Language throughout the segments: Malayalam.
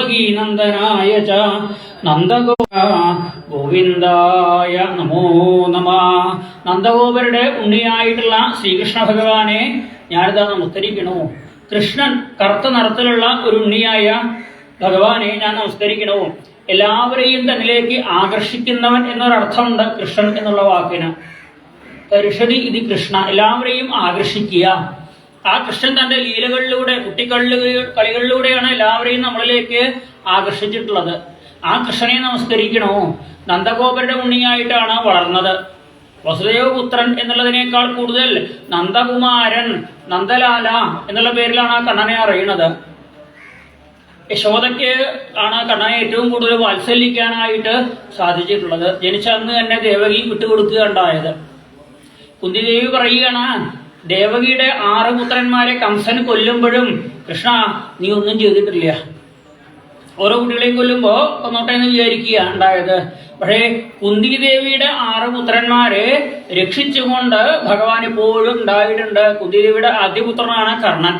ദേവകീ നന്ദനായ ച ഗോവിന്ദായ നമോ നമ. നന്ദഗോപരുടെ ഉണ്ണിയായിട്ടുള്ള ശ്രീകൃഷ്ണ ഭഗവാനെ ഞാനിതാ നമസ്കരിക്കണു. കൃഷ്ണൻ കറുത്ത നിറത്തിലുള്ള ഒരു ഉണ്ണിയായ ഭഗവാനെ ഞാൻ നമസ്കരിക്കണു. എല്ലാവരെയും തന്നിലേക്ക് ആകർഷിക്കുന്നവൻ എന്നൊരർത്ഥമുണ്ട് കൃഷ്ണൻ എന്നുള്ള വാക്കിന്. കരുഷതി ഇത് കൃഷ്ണ, എല്ലാവരെയും ആകർഷിക്കുക. ആ കൃഷ്ണൻ തന്റെ ലീലകളിലൂടെ കളികളിലൂടെയാണ് എല്ലാവരെയും നമ്മളിലേക്ക് ആകർഷിച്ചിട്ടുള്ളത്. ആ കൃഷ്ണനെ നമസ്കരിക്കണോ. നന്ദഗോപരുടെ ഉണ്ണിയായിട്ടാണ് വളർന്നത്. വസുദേവപുത്രൻ എന്നുള്ളതിനേക്കാൾ കൂടുതൽ നന്ദകുമാരൻ, നന്ദലാല എന്നുള്ള പേരിലാണ് ആ കണ്ണനെ അറിയുന്നത്. യശോദയ്ക്ക് ആണ് കണ്ണനെ ഏറ്റവും കൂടുതൽ വാത്സല്യിക്കാനായിട്ട് സാധിച്ചിട്ടുള്ളത്. ജനിച്ച അന്ന് തന്നെ ദേവകി വിട്ടുകൊടുക്കുകയുണ്ടായത്. കുന്തിദേവി പറയുകയാണ്, ദേവകിയുടെ 6 പുത്രന്മാരെ കംസൻ കൊല്ലുമ്പോഴും കൃഷ്ണ നീ ഒന്നും ചെയ്തിട്ടില്ല. ഓരോ കുട്ടികളെയും കൊല്ലുമ്പോ ഒന്നോട്ടെ എന്ന് വിചാരിക്കുക ഉണ്ടായത്. പക്ഷേ കുന്തിദേവിയുടെ 6 പുത്രന്മാരെ രക്ഷിച്ചുകൊണ്ട് ഭഗവാൻ ഇപ്പോഴും ഉണ്ടായിട്ടുണ്ട്. കുന്തിദേവിയുടെ ആദ്യപുത്രനാണ് കർണൻ.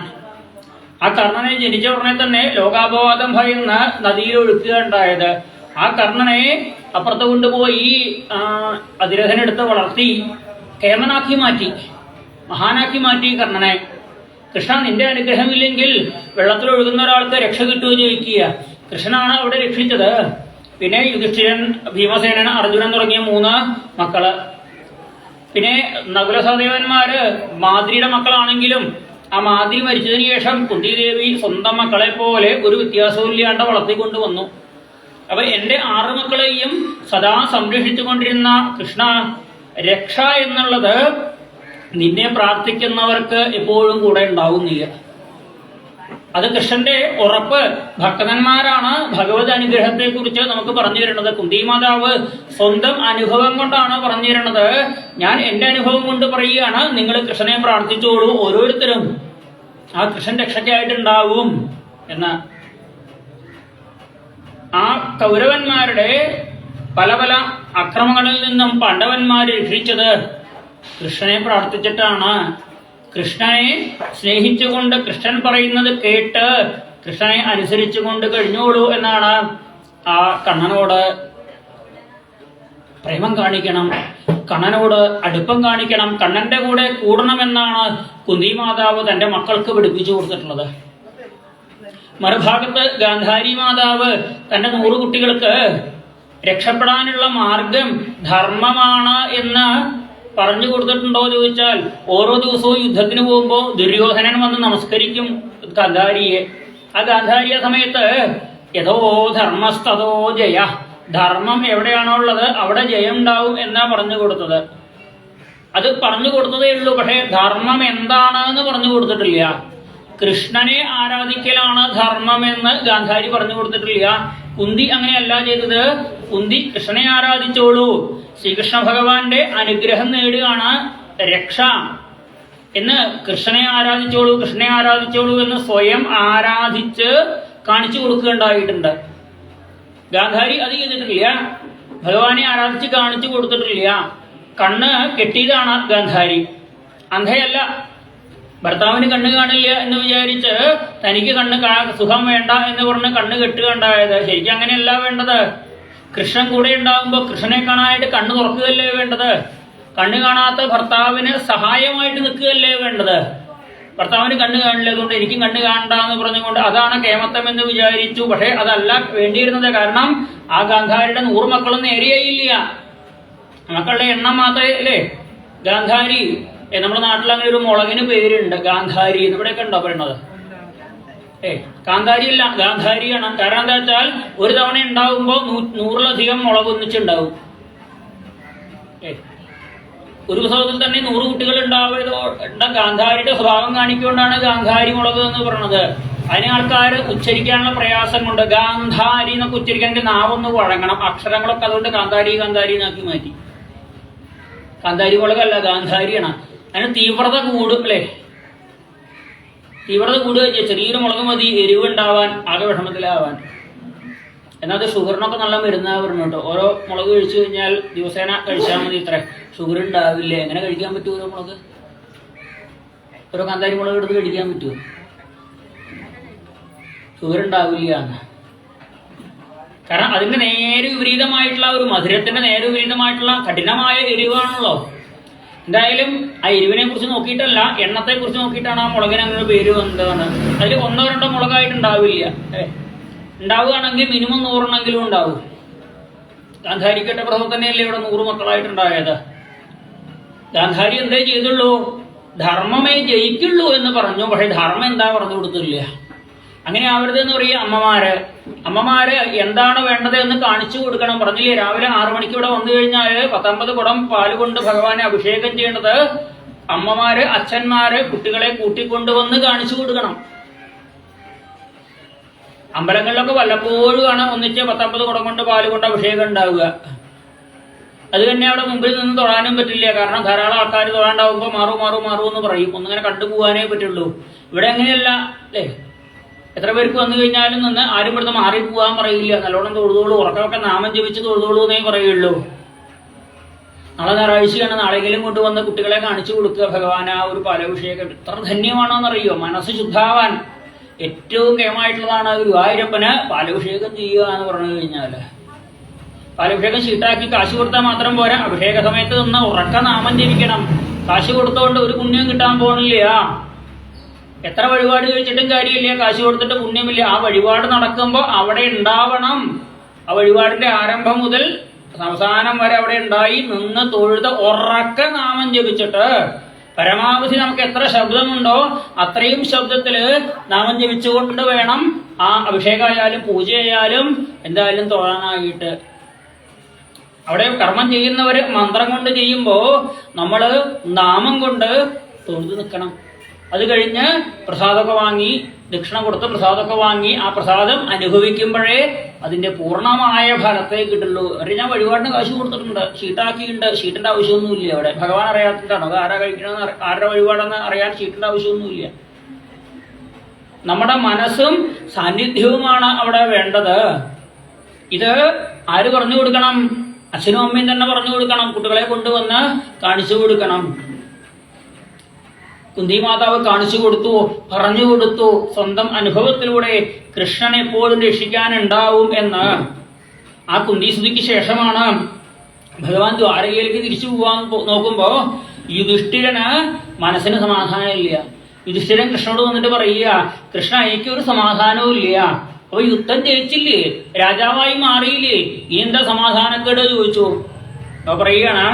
ആ കർണനെ ജനിച്ച ഉടനെ തന്നെ ലോകാപവാദം ഭയന്ന് നദിയിൽ ഒഴുക്കുക ഉണ്ടായത്. ആ കർണനെ അപ്പുറത്ത് കൊണ്ടുപോയി അതിരഥനെടുത്ത് വളർത്തി കേമനാക്കി മാറ്റി, മഹാനാക്കി മാറ്റി കർണനെ. കൃഷ്ണ നിന്റെ അനുഗ്രഹമില്ലെങ്കിൽ വെള്ളത്തിൽ ഒഴുകുന്ന ഒരാൾക്ക് രക്ഷ കിട്ടുമോ ചോദിക്കുക. കൃഷ്ണനാണ് അവിടെ രക്ഷിച്ചത്. പിന്നെ യുധിഷ്ഠിരൻ, ഭീമസേനൻ, അർജുനൻ തുടങ്ങിയ 3 മക്കള്. പിന്നെ നകുല സഹദേവന്മാര് മാദ്രിയുടെ മക്കളാണെങ്കിലും ആ മാദ്രി മരിച്ചതിന് ശേഷം കുന്തിദേവി സ്വന്തം മക്കളെ പോലെ ഒരു വ്യത്യാസവും ഇല്ലാണ്ട് വളർത്തിക്കൊണ്ടു വന്നു. അപ്പൊ എന്റെ 6 മക്കളെയും സദാ സംരക്ഷിച്ചുകൊണ്ടിരുന്ന കൃഷ്ണ, രക്ഷ എന്നുള്ളത് നിന്നെ പ്രാർത്ഥിക്കുന്നവർക്ക് എപ്പോഴും കൂടെ ഉണ്ടാവും. നീ അത് കൃഷ്ണന്റെ ഉറപ്പ്. ഭക്തന്മാരാണ് ഭഗവത് അനുഗ്രഹത്തെ കുറിച്ച് നമുക്ക് പറഞ്ഞു തരുന്നത്. കുന്തി മാതാവ് സ്വന്തം അനുഭവം കൊണ്ടാണ് പറഞ്ഞു തരുന്നത്. ഞാൻ എന്റെ അനുഭവം കൊണ്ട് പറയുകയാണ്, നിങ്ങൾ കൃഷ്ണനെ പ്രാർത്ഥിച്ചോളൂ, ഓരോരുത്തരും ആ കൃഷ്ണൻ രക്ഷയ്ക്കായിട്ടുണ്ടാവും എന്ന്. ആ കൗരവന്മാരുടെ പല പല അക്രമങ്ങളിൽ നിന്നും പാണ്ഡവന്മാരെ രക്ഷിച്ചത് കൃഷ്ണനെ പ്രാർത്ഥിച്ചിട്ടാണ്. കൃഷ്ണനെ സ്നേഹിച്ചുകൊണ്ട് കൃഷ്ണൻ പറയുന്നത് കേട്ട് കൃഷ്ണനെ അനുസരിച്ചുകൊണ്ട് കഴിഞ്ഞോളൂ എന്നാണ്. ആ കണ്ണനോട് പ്രേമം കാണിക്കണം, കണ്ണനോട് അടുപ്പം കാണിക്കണം, കണ്ണന്റെ കൂടെ കൂടണമെന്നാണ് കുന്തി മാതാവ് തന്റെ മക്കൾക്ക് പഠിപ്പിച്ചു കൊടുത്തിട്ടുള്ളത്. മറുഭാഗത്ത് ഗാന്ധാരി മാതാവ് തന്റെ 100 കുട്ടികൾക്ക് രക്ഷപ്പെടാനുള്ള മാർഗം ധർമ്മമാണ് എന്ന് പറഞ്ഞു കൊടുത്തിട്ടുണ്ടോ ചോദിച്ചാൽ, ഓരോ ദിവസവും യുദ്ധത്തിന് പോകുമ്പോൾ ദുര്യോധനൻ വന്ന് നമസ്കരിക്കും ഗാന്ധാരിയെ. ആ ഗാന്ധാരിയ സമയത്ത് യഥോ ധർമ്മസ്തോ ജയ, ധർമ്മം എവിടെയാണോ ഉള്ളത് അവിടെ ജയം ഉണ്ടാവും എന്നാ പറഞ്ഞു കൊടുത്തത്. അത് പറഞ്ഞു കൊടുത്തതേ ഉള്ളൂ. പക്ഷേ ധർമ്മം എന്താണെന്ന് പറഞ്ഞു കൊടുത്തിട്ടില്ല. കൃഷ്ണനെ ആരാധിക്കലാണ് ധർമ്മമെന്ന് ഗാന്ധാരി പറഞ്ഞു കൊടുത്തിട്ടില്ല. കുന്തി അങ്ങനെയല്ല ചെയ്തത്. കുന്തി കൃഷ്ണനെ ആരാധിച്ചോളൂ, ശ്രീകൃഷ്ണ ഭഗവാന്റെ അനുഗ്രഹം നേടുകയാണ് രക്ഷ എന്ന്. കൃഷ്ണനെ ആരാധിച്ചോളൂ, കൃഷ്ണനെ ആരാധിച്ചോളൂ എന്ന് സ്വയം ആരാധിച്ച് കാണിച്ചു കൊടുക്കുകയുണ്ടായിട്ടുണ്ട്. ഗാന്ധാരി അത് ചെയ്തിട്ടില്ല. ഭഗവാനെ ആരാധിച്ച് കാണിച്ചു കൊടുത്തിട്ടില്ല. കണ്ണ് കെട്ടിയതാണ് ഗാന്ധാരി, അന്ധയല്ല. ഭർത്താവിന് കണ്ണ് കാണില്ല എന്ന് വിചാരിച്ച് തനിക്ക് കണ്ണ് സുഖം വേണ്ട എന്ന് പറഞ്ഞ് കണ്ണ് കെട്ടുകയുണ്ടായത്. ശരിക്കും അങ്ങനെയല്ല വേണ്ടത്. കൃഷ്ണൻ കൂടെ ഉണ്ടാകുമ്പോൾ കൃഷ്ണനെ കാണാനായിട്ട് കണ്ണ് തുറക്കുകയല്ലേ വേണ്ടത്. കണ്ണ് കാണാത്ത ഭർത്താവിന് സഹായമായിട്ട് നിൽക്കുകയല്ലേ വേണ്ടത്. ഭർത്താവിന് കണ്ണ് കാണില്ല, അതുകൊണ്ട് എനിക്കും കണ്ണ് കാണണ്ട എന്ന് പറഞ്ഞുകൊണ്ട് അതാണ് കേമത്തം എന്ന് വിചാരിച്ചു. പക്ഷെ അതല്ല വേണ്ടിയിരുന്നത്. കാരണം ആ ഗാന്ധാരിയുടെ 100 മക്കളൊന്നും നേരെയായില്ല. മക്കളുടെ എണ്ണം മാത്രമേ അല്ലേ ഗാന്ധാരി. നമ്മുടെ നാട്ടിൽ അങ്ങനെ ഒരു മുളകിന് പേരുണ്ട്, ഗാന്ധാരി. ഇവിടെയൊക്കെ ഉണ്ടോ പറയണത്? കാന്താരിയല്ല, ഗാന്ധാരിയാണ്. കാരണം എന്താ വെച്ചാൽ ഒരു തവണ ഉണ്ടാവുമ്പോൾ 100-ലധികം മുളക് ഒന്നിച്ചുണ്ടാവും. ഒരു പുസ്തകത്തിൽ തന്നെ 100 കുട്ടികൾ ഉണ്ടാവുന്ന ഗാന്ധാരിയുടെ സ്വഭാവം കാണിക്കൊണ്ടാണ് ഗാന്ധാരി മുളക് എന്ന് പറയുന്നത്. അതിനെ ആൾക്കാർ ഉച്ചരിക്കാനുള്ള പ്രയാസം കൊണ്ട് ഗാന്ധാരി എന്നൊക്കെ ഉച്ചരിക്കാൻ നാവൊന്ന് വഴങ്ങണം, അക്ഷരങ്ങളൊക്കെ. അതുകൊണ്ട് കാന്താരി കാന്താരി എന്നാക്കി മാറ്റി. കാന്താരി മുളകല്ല, ഗാന്ധാരിയാണ്. അതിന് തീവ്രത കൂടും അല്ലേ. തീവ്രത കൂടുക. ചെറിയൊരു മുളക് മതി എരിവ് ഉണ്ടാവാൻ, ആകെ വിഷമത്തിലാവാൻ. എന്നാൽ അത് ഷുഗറിനൊക്കെ നല്ല മരുന്നാ പറഞ്ഞു കേട്ടോ. ഓരോ മുളക് കഴിച്ചു കഴിഞ്ഞാൽ ദിവസേന കഴിച്ചാൽ മതി, ഇത്ര ഷുഗർ ഉണ്ടാവില്ലേ. എങ്ങനെ കഴിക്കാൻ പറ്റുമോ ഓരോ മുളക്? ഓരോ കാന്താരി മുളക് എടുത്ത് കഴിക്കാൻ പറ്റുമോ? ഷുഗർ ഉണ്ടാവില്ല. കാരണം അതിന്റെ നേരെ വിപരീതമായിട്ടുള്ള ഒരു മധുരത്തിന്റെ നേരെ വിപരീതമായിട്ടുള്ള കഠിനമായ എരിവാണല്ലോ. എന്തായാലും ആ എരിവിനെ കുറിച്ച് നോക്കിയിട്ടല്ല, എണ്ണത്തെ കുറിച്ച് നോക്കിയിട്ടാണ് ആ മുളകിന് അങ്ങനെ ഒരു പേര് വന്നതാണ്. അതിൽ 1-2 മുളകായിട്ട് ഉണ്ടാവില്ല. ഉണ്ടാവുകയാണെങ്കിൽ മിനിമം 100 ഉണ്ടാവും. ഗാന്ധാരിക്കട്ട പ്രഭു തന്നെയല്ലേ ഇവിടെ 100 മക്കളായിട്ടുണ്ടായത്. ഗാന്ധാരി എന്തേ ചെയ്തുള്ളൂ? ധർമ്മമേ ജയിക്കുള്ളൂ എന്ന് പറഞ്ഞു. പക്ഷെ ധർമ്മം എന്താ പറഞ്ഞു കൊടുത്തില്ല. അങ്ങനെ ആവരുത് എന്ന് പറയുക. അമ്മമാര് എന്താണ് വേണ്ടത് എന്ന് കാണിച്ചു കൊടുക്കണം. പറഞ്ഞില്ലേ, രാവിലെ 6 മണിക്ക് ഇവിടെ വന്നു കഴിഞ്ഞാൽ 19 കുടം പാല് കൊണ്ട് ഭഗവാനെ അഭിഷേകം ചെയ്യേണ്ടത് അമ്മമാര്, അച്ഛന്മാര് കുട്ടികളെ കൂട്ടിക്കൊണ്ടുവന്ന് കാണിച്ചു കൊടുക്കണം. അമ്പലങ്ങളിലൊക്കെ വല്ലപ്പോഴുമാണ് ഒന്നിച്ച് 19 കുടം കൊണ്ട് പാല് കൊണ്ട് അഭിഷേകം ഉണ്ടാവുക. അത് തന്നെ അവിടെ മുമ്പിൽ നിന്ന് തൊഴാനും പറ്റില്ല. കാരണം ധാരാളം ആൾക്കാർ തൊഴാണ്ടാവുമ്പോൾ മാറൂ എന്ന് പറയും. ഒന്നിങ്ങനെ കണ്ടുപോകാനേ പറ്റുള്ളൂ. ഇവിടെ അങ്ങനെയല്ല അല്ലേ? എത്ര പേർക്ക് വന്നു കഴിഞ്ഞാലും നിന്ന് ആരും ഇവിടുന്ന് മാറിപ്പോകാൻ പറയില്ല. നല്ലോണം തൊഴുതോളൂ, ഉറക്കമൊക്കെ നാമം ജപിച്ച് തൊഴുതോളൂ എന്നേ പറയുള്ളൂ. നാളെ ഞായറാഴ്ചയാണ്, നാളെങ്കിലും കൊണ്ടുവന്ന് കുട്ടികളെ കാണിച്ചു കൊടുക്കുക ഭഗവാൻ ആ ഒരു പാലഭിഷേകം. എത്ര ധന്യമാണോന്നറിയോ? മനസ്സ് ശുദ്ധാവാൻ ഏറ്റവും കേമായിട്ടുള്ളതാണ് ഗുരുവായൂരപ്പന് പാലഭിഷേകം ചെയ്യുക എന്ന് പറഞ്ഞു കഴിഞ്ഞാല്. പാലഭിഷേകം ചീട്ടാക്കി കാശ് കൊടുത്താൽ മാത്രം പോരാ, അഭിഷേക സമയത്ത് നിന്ന് ഉറക്ക നാമം ജപിക്കണം. കാശ് കൊടുത്തോണ്ട് ഒരു പുണ്യം കിട്ടാൻ പോണില്ല. എത്ര വഴിപാട് കഴിച്ചിട്ടും കാര്യമില്ല, കാശ് കൊടുത്തിട്ട് പുണ്യമില്ല. ആ വഴിപാട് നടക്കുമ്പോൾ അവിടെ ഉണ്ടാവണം. ആ വഴിപാടിന്റെ ആരംഭം മുതൽ അവസാനം വരെ അവിടെ ഉണ്ടായി നിന്ന് തൊഴുത ഉറക്ക നാമം ജപിച്ചിട്ട് പരമാവധി നമുക്ക് എത്ര ശബ്ദമുണ്ടോ അത്രയും ശബ്ദത്തില് നാമം ജപിച്ചുകൊണ്ട് വേണം ആ അഭിഷേകമായാലും പൂജയായാലും എന്തായാലും തൊഴാനായിട്ട്. അവിടെ കർമ്മം ചെയ്യുന്നവര് മന്ത്രം കൊണ്ട് ചെയ്യുമ്പോ നമ്മള് നാമം കൊണ്ട് തൊഴുതു നിൽക്കണം. അത് കഴിഞ്ഞ് പ്രസാദമൊക്കെ വാങ്ങി, ദക്ഷിണ കൊടുത്ത് പ്രസാദമൊക്കെ വാങ്ങി ആ പ്രസാദം അനുഭവിക്കുമ്പോഴേ അതിന്റെ പൂർണ്ണമായ ഫലത്തെ കിട്ടുള്ളൂ. ഞാൻ വഴിപാടിന് കാശ് കൊടുത്തിട്ടുണ്ട്, ഷീട്ടാക്കിയിട്ടുണ്ട്. ഷീറ്റിന്റെ ആവശ്യമൊന്നുമില്ല. അവിടെ ഭഗവാൻ അറിയാത്തിട്ടാണോ? അത് ആരാ കഴിക്കണമെന്ന്, ആരുടെ വഴിപാടെന്ന് അറിയാൻ ഷീറ്റിന്റെ ആവശ്യമൊന്നുമില്ല. നമ്മുടെ മനസ്സും സാന്നിധ്യവുമാണ് അവിടെ വേണ്ടത്. ഇത് ആര് പറഞ്ഞു കൊടുക്കണം? അച്ഛനും അമ്മയും തന്നെ പറഞ്ഞു കൊടുക്കണം. കുട്ടികളെ കൊണ്ടുവന്ന് കാണിച്ചു കൊടുക്കണം. കുന്തി മാതാവ് കാണിച്ചു കൊടുത്തു, പറഞ്ഞു കൊടുത്തു. സ്വന്തം അനുഭവത്തിലൂടെ കൃഷ്ണൻ എപ്പോഴും രക്ഷിക്കാനുണ്ടാവും എന്ന്. ആ കുന്തിസ്തുതിക്ക് ശേഷമാണ് ഭഗവാൻ ദ്വാരകയിലേക്ക് തിരിച്ചു പോവാൻ നോക്കുമ്പോ യുധിഷ്ഠിരന് മനസ്സിന് സമാധാനമില്ല. യുധിഷ്ഠിരൻ കൃഷ്ണനോട് വന്നിട്ട് പറയുക, കൃഷ്ണ എനിക്കൊരു സമാധാനവും ഇല്ല. അപ്പൊ യുദ്ധം ജയിച്ചില്ലേ, രാജാവായി മാറിയില്ലേ, ഈ എന്താ സമാധാനക്കേട് ചോദിച്ചു. അപ്പൊ പറയുകയാണ്,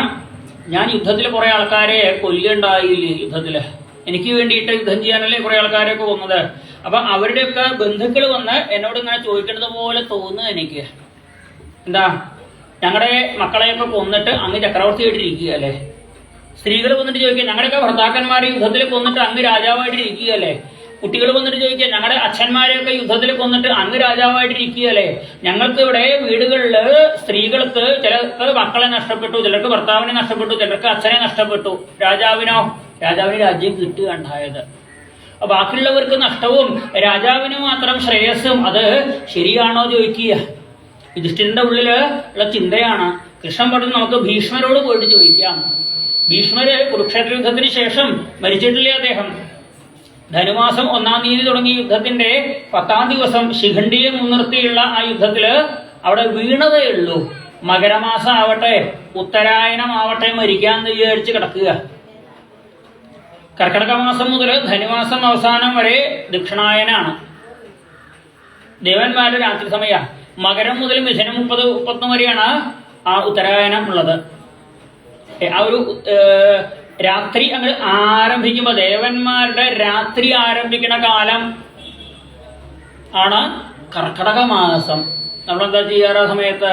ഞാൻ യുദ്ധത്തിൽ കുറെ ആൾക്കാരെ കൊല്ലുണ്ടായില്ലേ, യുദ്ധത്തില് എനിക്ക് വേണ്ടിയിട്ട് യുദ്ധം ചെയ്യാനല്ലേ കുറെ ആൾക്കാരെയൊക്കെ കൊന്നത്. അപ്പൊ അവരുടെയൊക്കെ ബന്ധുക്കൾ വന്ന് എന്നോട് ഇങ്ങനെ ചോദിക്കുന്നത് പോലെ തോന്നുന്നു എനിക്ക്. എന്താ, ഞങ്ങളുടെ മക്കളെയൊക്കെ കൊന്നിട്ട് അങ്ങ് ചക്രവർത്തിയായിട്ടിരിക്കുക അല്ലേ? സ്ത്രീകൾ വന്നിട്ട് ചോദിക്കുക, ഞങ്ങളുടെയൊക്കെ ഭർത്താക്കന്മാരെ യുദ്ധത്തിൽ കൊന്നിട്ട് അങ്ങ് രാജാവായിട്ടിരിക്കുക അല്ലേ? കുട്ടികൾ വന്നിട്ട് ചോദിക്കുക, ഞങ്ങളുടെ അച്ഛന്മാരെയൊക്കെ യുദ്ധത്തിൽ കൊന്നിട്ട് അങ്ങ് രാജാവായിട്ടിരിക്കുകയല്ലേ? ഞങ്ങൾക്ക് ഇവിടെ വീടുകളിൽ സ്ത്രീകൾക്ക് ചിലർക്ക് മക്കളെ നഷ്ടപ്പെട്ടു, ചിലർക്ക് ഭർത്താവിനെ നഷ്ടപ്പെട്ടു, ചിലർക്ക് അച്ഛനെ നഷ്ടപ്പെട്ടു. രാജാവിന് രാജ്യം കിട്ടുകയുണ്ടായത്. ബാക്കിയുള്ളവർക്ക് നഷ്ടവും രാജാവിന് മാത്രം ശ്രേയസ്സും. അത് ശരിയാണോ ചോദിക്കുക. യുധിഷ്ഠിരന്റെ ഉള്ളില് ഉള്ള ചിന്തയാണ്. കൃഷ്ണൻ പറഞ്ഞു, നമുക്ക് ഭീഷ്മരോട് പോയിട്ട് ചോദിക്കാം. ഭീഷ്മര് കുരുക്ഷേത്ര യുദ്ധത്തിന് ശേഷം മരിച്ചിട്ടില്ലേ അദ്ദേഹം? ധനുമാസം 1-ാം തീയതി തുടങ്ങിയ യുദ്ധത്തിന്റെ 10-ാം ദിവസം ശിഖണ്ഡിയെ മുൻനിർത്തിയുള്ള ആ യുദ്ധത്തില് അവിടെ വീണതേ ഉള്ളൂ. മകരമാസം ആവട്ടെ, ഉത്തരായനമാവട്ടെ, മരിക്കാന്ന് വിചാരിച്ച് കിടക്കുക. കർക്കിടക മാസം മുതൽ ധനുമാസം അവസാനം വരെ ദക്ഷിണായനാണ്, ദേവന്മാരുടെ രാത്രി സമയ. മകരം മുതൽ മിഥുനം 30-31 വരെയാണ് ആ ഉത്തരായനം ഉള്ളത്. ആ ഒരു രാത്രി അങ്ങ് ആരംഭിക്കുമ്പോ ദേവന്മാരുടെ രാത്രി ആരംഭിക്കുന്ന കാലം ആണ് കർക്കിടക മാസം. നമ്മളെന്താ ചെയ്യാറ്? സമയത്ത്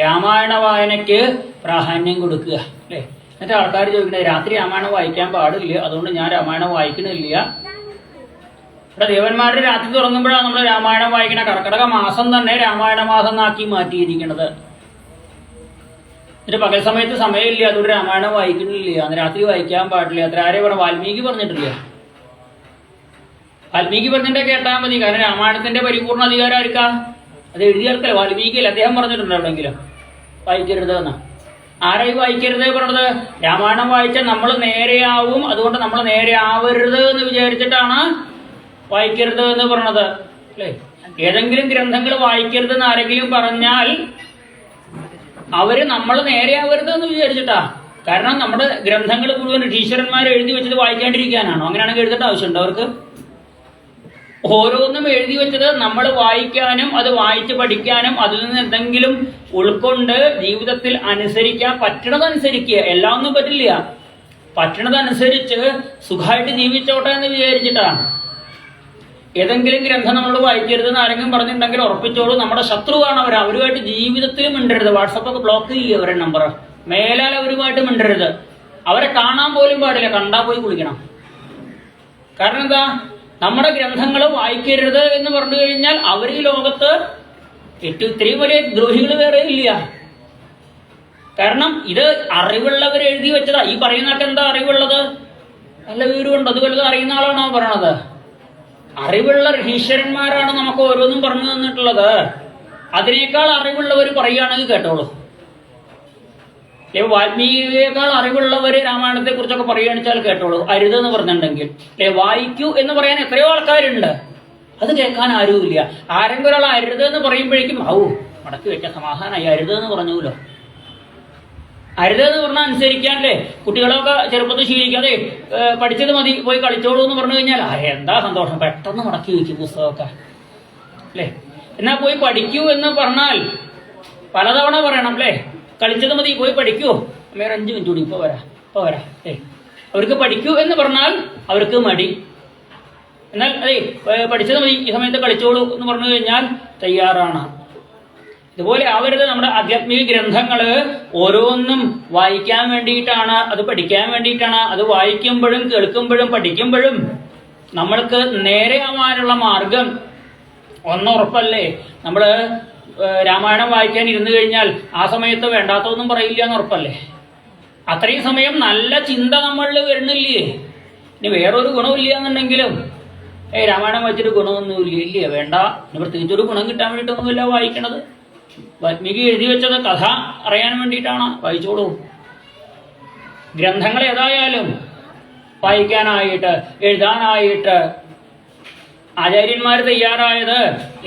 രാമായണ വായനയ്ക്ക് പ്രാധാന്യം കൊടുക്കുക അല്ലേ? എന്നിട്ട് ആൾക്കാർ ചോദിക്കുന്നത്, രാത്രി രാമായണം വായിക്കാൻ പാടില്ല, അതുകൊണ്ട് ഞാൻ രാമായണം വായിക്കണില്ല. ഇവിടെ ദേവന്മാരുടെ രാത്രി തുടങ്ങുമ്പോഴാണ് നമ്മൾ രാമായണം വായിക്കണ. കർക്കിടക മാസം തന്നെ രാമായണ മാസം എന്നാക്കി മാറ്റിയിരിക്കുന്നത്. എന്നിട്ട് പകൽ സമയത്ത് സമയമില്ല, അതുകൊണ്ട് രാമായണം വായിക്കുന്നില്ല, അന്ന് രാത്രി വായിക്കാൻ പാടില്ല. അത്ര ആരെയും ഇവിടെ വാൽമീകി പറഞ്ഞിട്ടില്ല. വാൽമീകി പറഞ്ഞിട്ട് കേട്ടാൽ മതി. കാരണം രാമായണത്തിന്റെ പരിപൂർണ്ണ അധികാരം ആയിരിക്കാം? അത് എഴുതിയാൽക്കല്ല, വാൽമീകിയല്ല. അദ്ദേഹം പറഞ്ഞിട്ടുണ്ട് എവിടെയെങ്കിലും വായിക്കരുത് എന്ന്. ആരായി വായിക്കരുത് പറഞ്ഞത്? രാമായണം വായിച്ചാൽ നമ്മൾ നേരെയാവും, അതുകൊണ്ട് നമ്മൾ നേരെ ആവരുത് എന്ന് വിചാരിച്ചിട്ടാണ് വായിക്കരുത് എന്ന് പറഞ്ഞത് അല്ലേ? ഏതെങ്കിലും ഗ്രന്ഥങ്ങൾ വായിക്കരുതെന്ന് ആരെങ്കിലും പറഞ്ഞാൽ അവര് നമ്മൾ നേരെയാവരുത് എന്ന് വിചാരിച്ചിട്ടാ. കാരണം നമ്മുടെ ഗ്രന്ഥങ്ങൾ മുഴുവൻ ടീച്ചർമാർ എഴുതി വെച്ചത് വായിക്കാണ്ടിരിക്കാനാണോ? അങ്ങനെയാണെങ്കിൽ എഴുതേണ്ട ആവശ്യമുണ്ടോ അവർക്ക്? ഓരോന്നും എഴുതി വെച്ചത് നമ്മൾ വായിക്കാനും അത് വായിച്ച് പഠിക്കാനും അതിൽ നിന്ന് എന്തെങ്കിലും ഉൾക്കൊണ്ട് ജീവിതത്തിൽ അനുസരിക്കാൻ പറ്റണതനുസരിക്കുക. എല്ലാം ഒന്നും പറ്റില്ല. പറ്റണതനുസരിച്ച് സുഖമായിട്ട് ജീവിച്ചോട്ടെ എന്ന് വിചാരിച്ചിട്ടാണ്. ഏതെങ്കിലും ഗ്രന്ഥം നമ്മൾ വായിക്കരുതെന്ന് ആരെങ്കിലും പറഞ്ഞിട്ടുണ്ടെങ്കിൽ ഉറപ്പിച്ചോളൂ, നമ്മുടെ ശത്രുവാണ് അവർ. അവരുമായിട്ട് ജീവിതത്തിൽ മിണ്ടരുത്. വാട്സപ്പൊക്കെ ബ്ലോക്ക് ചെയ്യുക അവരുടെ നമ്പർ. മേലാൽ അവരുമായിട്ട് മിണ്ടരുത്. അവരെ കാണാൻ പോലും പാടില്ല. കണ്ടാൽ പോയി കുളിക്കണം. കാരണം എന്താ? നമ്മുടെ ഗ്രന്ഥങ്ങൾ വായിക്കരുത് എന്ന് പറഞ്ഞു കഴിഞ്ഞാൽ അവർ ഈ ലോകത്ത് ഇത്രയും വലിയ ദ്രോഹികൾ വേറെ ഇല്ല. കാരണം ഇത് അറിവുള്ളവർ എഴുതി വെച്ചതാ. ഈ പറയുന്നൊക്കെ എന്താ അറിവുള്ളത്? നല്ല വിവരമുണ്ട്. അത് വലുത് അറിയുന്ന ആളാണോ പറയണത്? അറിവുള്ള ഈശ്വരന്മാരാണ് നമുക്ക് ഓരോന്നും പറഞ്ഞു തന്നിട്ടുള്ളത്. അതിനേക്കാൾ അറിവുള്ളവർ പറയുകയാണെങ്കിൽ കേട്ടോളൂ. വാൽമീകിയേക്കാൾ അറിവുള്ളവര് രാമായണത്തെ കുറിച്ചൊക്കെ പറയുകയാണെച്ചാൽ കേട്ടോളൂ. അരുതെന്ന് പറഞ്ഞിട്ടുണ്ടെങ്കിൽ വായിക്കൂ എന്ന് പറയാൻ എത്രയോ ആൾക്കാരുണ്ട്. അത് കേൾക്കാൻ ആരുമില്ല. ആരെങ്കിലും ഒരാൾ അരുതെന്ന് പറയുമ്പോഴേക്കും മടക്കി വെക്കാൻ സമാധാനമായി. അരുതെന്ന് പറഞ്ഞൂല്ലോ. അരുതെന്ന് പറഞ്ഞാൽ അനുസരിക്കാനല്ലേ? കുട്ടികളൊക്കെ ചെറുപ്പത്തിൽ ശീലിക്കാതെ പഠിച്ചത് മതി പോയി കളിച്ചോളൂ എന്ന് പറഞ്ഞു കഴിഞ്ഞാൽ എന്താ സന്തോഷം. പെട്ടെന്ന് മടക്കി വയ്ക്കും പുസ്തകമൊക്കെ അല്ലേ. എന്നാ പോയി പഠിക്കൂ എന്ന് പറഞ്ഞാൽ പലതവണ പറയണം അല്ലേ. കളിച്ചത് മതി പോയി പഠിക്കൂ. വേറെ 5 മിനിറ്റ് കൂടി ഇപ്പൊ വരാ. അവർക്ക് പഠിക്കൂ എന്ന് പറഞ്ഞാൽ അവർക്ക് മടി. എന്നാൽ പഠിച്ചത് മതി ഈ സമയത്ത് കളിച്ചോളൂ എന്ന് പറഞ്ഞു കഴിഞ്ഞാൽ തയ്യാറാണ്. ഇതുപോലെ ആവരുത്. നമ്മുടെ ആധ്യാത്മിക ഗ്രന്ഥങ്ങള് ഓരോന്നും വായിക്കാൻ വേണ്ടിയിട്ടാണ്, അത് പഠിക്കാൻ വേണ്ടിയിട്ടാണ്. അത് വായിക്കുമ്പോഴും കേൾക്കുമ്പോഴും പഠിക്കുമ്പോഴും നമ്മൾക്ക് നേരെയാവാനുള്ള മാർഗം ഒന്നുറപ്പല്ലേ. നമ്മള് രാമായണം വായിക്കാൻ ഇരുന്നു കഴിഞ്ഞാൽ ആ സമയത്ത് വേണ്ടാത്തൊന്നും പറയില്ല എന്ന് ഉറപ്പല്ലേ. അത്രയും സമയം നല്ല ചിന്ത നമ്മളിൽ വരുന്നില്ലേ. ഇനി വേറൊരു ഗുണമില്ല എന്നുണ്ടെങ്കിലും രാമായണം വായിച്ചിട്ട് ഗുണമൊന്നുമില്ല. ഇല്ല, വേണ്ട. ഇനി പ്രത്യേകിച്ചൊരു ഗുണം കിട്ടാൻ വേണ്ടിയിട്ടൊന്നുമില്ല വായിക്കണത്. വാൽമീകി എഴുതി വെച്ചത് കഥ അറിയാൻ വേണ്ടിയിട്ടാണ്. വായിച്ചോളൂ. ഗ്രന്ഥങ്ങൾ ഏതായാലും വായിക്കാനായിട്ട് എഴുതാനായിട്ട് ആചാര്യന്മാർ തയ്യാറായത്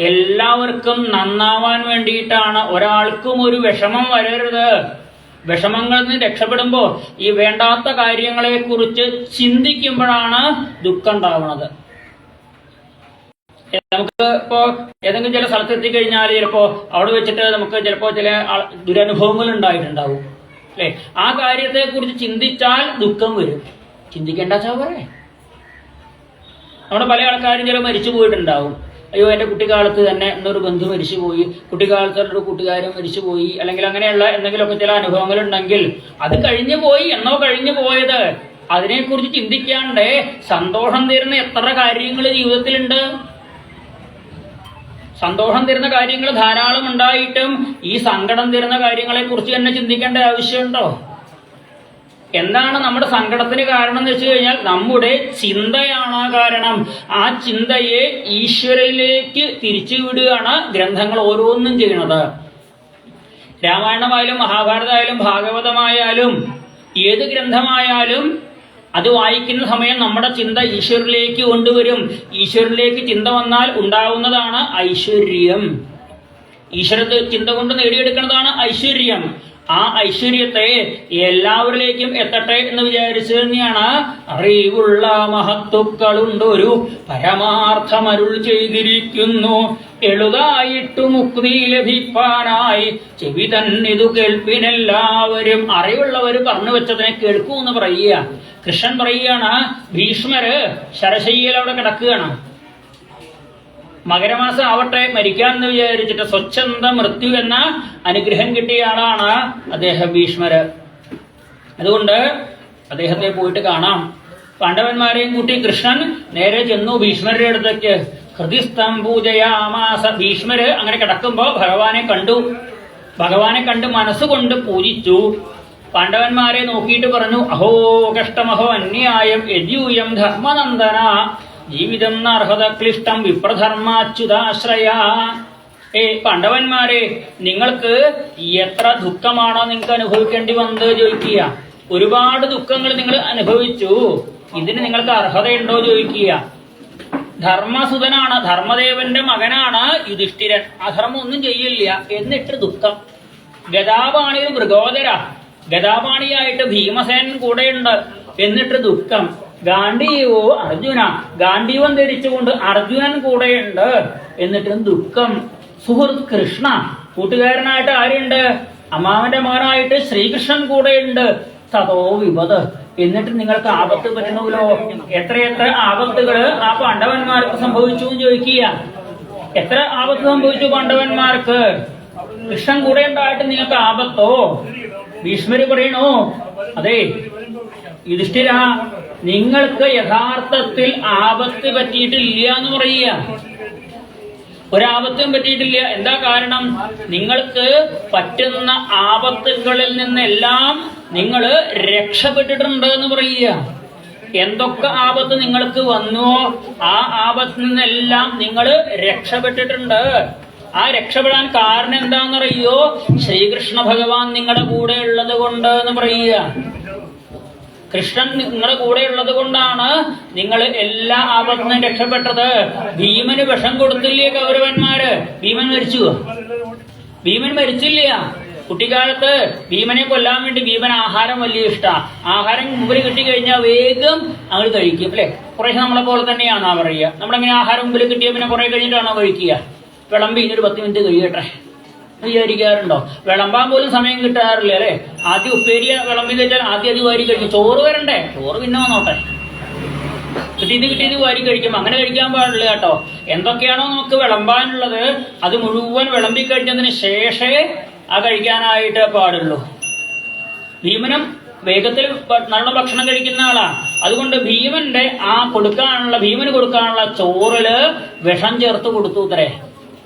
എല്ലാവർക്കും നന്നാവാൻ വേണ്ടിയിട്ടാണ്. ഒരാൾക്കും ഒരു വിഷമം വരരുത്. വിഷമങ്ങളിൽ നിന്ന് രക്ഷപ്പെടുമ്പോൾ ഈ വേണ്ടാത്ത കാര്യങ്ങളെ കുറിച്ച് ചിന്തിക്കുമ്പോഴാണ് ദുഃഖം ഉണ്ടാവുന്നത്. നമുക്ക് ഇപ്പോ ഏതെങ്കിലും ചില സ്ഥലത്ത് എത്തിക്കഴിഞ്ഞാൽ ചിലപ്പോ അവിടെ വെച്ചിട്ട് നമുക്ക് ചിലപ്പോ ചില ദുരനുഭവങ്ങൾ ഉണ്ടായിട്ടുണ്ടാവും അല്ലെ. ആ കാര്യത്തെ കുറിച്ച് ചിന്തിച്ചാൽ ദുഃഖം വരും. ചിന്തിക്കേണ്ട പോരെ. നമ്മുടെ പല ആൾക്കാരും ചില മരിച്ചു പോയിട്ടുണ്ടാവും. അയ്യോ എന്റെ കുട്ടിക്കാലത്ത് തന്നെ എന്നൊരു ബന്ധു മരിച്ചുപോയി, കുട്ടിക്കാലത്ത് ഒരു കൂട്ടുകാരൻ മരിച്ചുപോയി, അല്ലെങ്കിൽ അങ്ങനെയുള്ള എന്തെങ്കിലുമൊക്കെ ചില അനുഭവങ്ങൾ ഉണ്ടെങ്കിൽ അത് കഴിഞ്ഞു പോയി. എന്നോ കഴിഞ്ഞു പോയത്. അതിനെക്കുറിച്ച് ചിന്തിക്കാണ്ട് സന്തോഷം തരുന്ന എത്ര കാര്യങ്ങൾ ജീവിതത്തിലുണ്ട്. സന്തോഷം തരുന്ന കാര്യങ്ങൾ ധാരാളം ഉണ്ടായിട്ടും ഈ സങ്കടം തരുന്ന കാര്യങ്ങളെ കുറിച്ച് തന്നെ ചിന്തിക്കേണ്ട ആവശ്യമുണ്ടോ? എന്താണ് നമ്മുടെ സങ്കടത്തിന് കാരണം എന്ന് വെച്ച് കഴിഞ്ഞാൽ നമ്മുടെ ചിന്തയാണ് കാരണം. ആ ചിന്തയെ ഈശ്വരനിലേക്ക് തിരിച്ചുവിടുകയാണ് ഗ്രന്ഥങ്ങൾ ഓരോന്നും ചെയ്യുന്നത്. രാമായണമായാലും മഹാഭാരതമായാലും ഭാഗവതമായാലും ഏത് ഗ്രന്ഥമായാലും അത് വായിക്കുന്ന സമയം നമ്മുടെ ചിന്ത ഈശ്വരനിലേക്ക് കൊണ്ടുവരും. ഈശ്വരനിലേക്ക് ചിന്ത വന്നാൽ ഉണ്ടാവുന്നതാണ് ഐശ്വര്യം. ഈശ്വര ചിന്ത കൊണ്ട് നേടിയെടുക്കുന്നതാണ് ഐശ്വര്യം. ആ ഐശ്വര്യത്തെ എല്ലാവരിലേക്കും എത്തട്ടെ എന്ന് വിചാരിച്ചു തന്നെയാണ് അറിവുള്ള മഹത്തുക്കളുണ്ടൊരു പരമാർത്ഥമരുൾ ചെയ്തിരിക്കുന്നു. എളുതായിട്ടു മുക്തി ലഭിപ്പാനായി ചെവി തന്നിതു കേൾപ്പിനെല്ലാവരും. അറിവുള്ളവർ പറഞ്ഞു വെച്ചതിനെ കേൾക്കൂ എന്ന് പറയുക. കൃഷ്ണൻ പറയുകയാണ്, ഭീഷ്മര് ശരശയ്യയിൽ അവിടെ കിടക്കുകയാണ്. മകരമാസം ആവട്ടെ മരിക്കാമെന്ന് വിചാരിച്ചിട്ട് സ്വച്ഛന്ത മൃത്യു എന്ന അനുഗ്രഹം കിട്ടിയ ആളാണ് അദ്ദേഹം ഭീഷ്മര്. അതുകൊണ്ട് അദ്ദേഹത്തെ പോയിട്ട് കാണാം. പാണ്ഡവന്മാരെയും കൂട്ടി കൃഷ്ണൻ നേരെ ചെന്നു ഭീഷ്മരുടെ അടുത്തേക്ക്. ഹൃദിസ്ഥം പൂജയാമാസ. ഭീഷ്മര് അങ്ങനെ കിടക്കുമ്പോ ഭഗവാനെ കണ്ടു. ഭഗവാനെ കണ്ട് മനസ്സുകൊണ്ട് പൂജിച്ചു. പാണ്ഡവന്മാരെ നോക്കിയിട്ട് പറഞ്ഞു, അഹോ കഷ്ടമഹോ അന്യായം യദ്യൂയം ധർമ്മനന്ദന ജീവിതം നർഹത ക്ലിഷ്ടം വിപ്രധർമാച്യുതാശ്രയ. പാണ്ഡവന്മാരെ, നിങ്ങൾക്ക് എത്ര ദുഃഖമാണോ നിങ്ങൾക്ക് അനുഭവിക്കേണ്ടി വന്നത് ചോദിക്കുക. ഒരുപാട് ദുഃഖങ്ങൾ നിങ്ങൾ അനുഭവിച്ചു. ഇതിന് നിങ്ങൾക്ക് അർഹതയുണ്ടോ ചോദിക്കുക. ധർമ്മസുതനാണ്, ധർമ്മദേവന്റെ മകനാണ് യുധിഷ്ഠിരൻ. അധർമ്മം ഒന്നും ചെയ്യില്ല, എന്നിട്ട് ദുഃഖം. ഗദാപാണി മൃഗോദര, ഗദാപാണിയായിട്ട് ഭീമസേനൻ കൂടെയുണ്ട്, എന്നിട്ട് ദുഃഖം. ഗാണ്ഡീവോ അർജുന, ഗാണ്ഡീവം ധരിച്ചുകൊണ്ട് അർജുനൻ കൂടെയുണ്ട്, എന്നിട്ടും ദുഃഖം. സുഹൃത്ത് കൃഷ്ണ, കൂട്ടുകാരനായിട്ട് ആരുണ്ട്? അമ്മാവന്റെ മകനായിട്ട് ശ്രീകൃഷ്ണൻ കൂടെയുണ്ട്. തതോ വിപത്, എന്നിട്ട് നിങ്ങൾക്ക് ആപത്ത് പറ്റണമല്ലോ. എത്രയെത്ര ആപത്തുകള് ആ പാണ്ഡവന്മാർക്ക് സംഭവിച്ചു എന്ന് ചോദിക്കുക. എത്ര ആപത്ത് സംഭവിച്ചു പാണ്ഡവന്മാർക്ക്? കൃഷ്ണൻ കൂടെ ഉണ്ടായിട്ട് നിങ്ങൾക്ക് ആപത്തോ? ഭീഷ്മര് പറയണോ? അതെ യുധിഷ്ഠിര, നിങ്ങൾക്ക് യഥാർത്ഥത്തിൽ ആപത്ത് പറ്റിയിട്ടില്ല എന്ന് പറയുക. ഒരാപത്തും പറ്റിയിട്ടില്ല. എന്താ കാരണം? നിങ്ങൾക്ക് പറ്റുന്ന ആപത്തുകളിൽ നിന്നെല്ലാം നിങ്ങൾ രക്ഷപ്പെട്ടിട്ടുണ്ട് എന്ന് പറയുക. എന്തൊക്കെ ആപത്ത് നിങ്ങൾക്ക് വന്നുവോ ആ ആപത്തിൽ നിന്നെല്ലാം നിങ്ങൾ രക്ഷപ്പെട്ടിട്ടുണ്ട്. ആ രക്ഷപ്പെടാൻ കാരണം എന്താണെന്നറിയോ? ശ്രീകൃഷ്ണ ഭഗവാൻ നിങ്ങളുടെ കൂടെ ഉള്ളത് കൊണ്ട് എന്ന് പറയുക. കൃഷ്ണൻ നിങ്ങളുടെ കൂടെ ഉള്ളത് കൊണ്ടാണ് നിങ്ങൾ എല്ലാ ആപത്തിനും രക്ഷപ്പെട്ടത്. ഭീമന് വിഷം കൊടുത്തില്ലേ കൗരവന്മാര്? ഭീമൻ മരിച്ചു? ഭീമൻ മരിച്ചില്ല. കുട്ടിക്കാലത്ത് ഭീമനെ കൊല്ലാൻ വേണ്ടി ഭീമൻ ആഹാരം വലിയ ഇഷ്ടമാണ്. ആഹാരം മുമ്പിൽ കിട്ടിക്കഴിഞ്ഞാൽ വേഗം അങ്ങോട്ട് കഴിക്കും അല്ലെ? കുറേശ്ശെ നമ്മളെ പോലെ തന്നെയാണോ പറയുക? നമ്മളെങ്ങനെ ആഹാരം മുമ്പിൽ കിട്ടിയ പിന്നെ കുറെ കഴിഞ്ഞിട്ടാണോ കഴിക്കുക? വിളമ്പി ഇനി ഒരു 10 മിനിറ്റ് കഴിയട്ടെ വിചാരിക്കാറുണ്ടോ? വിളമ്പാൻ പോലും സമയം കിട്ടാറില്ല അല്ലെ? ആദ്യം ഉപ്പേരിയ വിളമ്പി വെച്ചാൽ ആദ്യം അത് വാരി കഴിക്കും. ചോറ് വരണ്ടേ? ചോറ് പിന്നെ വന്നോട്ടെ. കിട്ടിയത് വാരി കഴിക്കും. അങ്ങനെ കഴിക്കാൻ പാടില്ല കേട്ടോ. എന്തൊക്കെയാണോ നമുക്ക് വിളമ്പാനുള്ളത് അത് മുഴുവൻ വിളമ്പി കഴിഞ്ഞതിന് ശേഷമേ ആ കഴിക്കാനായിട്ട് പാടുള്ളൂ. ഭീമനും വേഗത്തിൽ നല്ല ഭക്ഷണം കഴിക്കുന്ന ആളാ. അതുകൊണ്ട് ഭീമന് കൊടുക്കാനുള്ള ചോറില് വിഷം ചേർത്ത് കൊടുത്തു ഇത്രേ.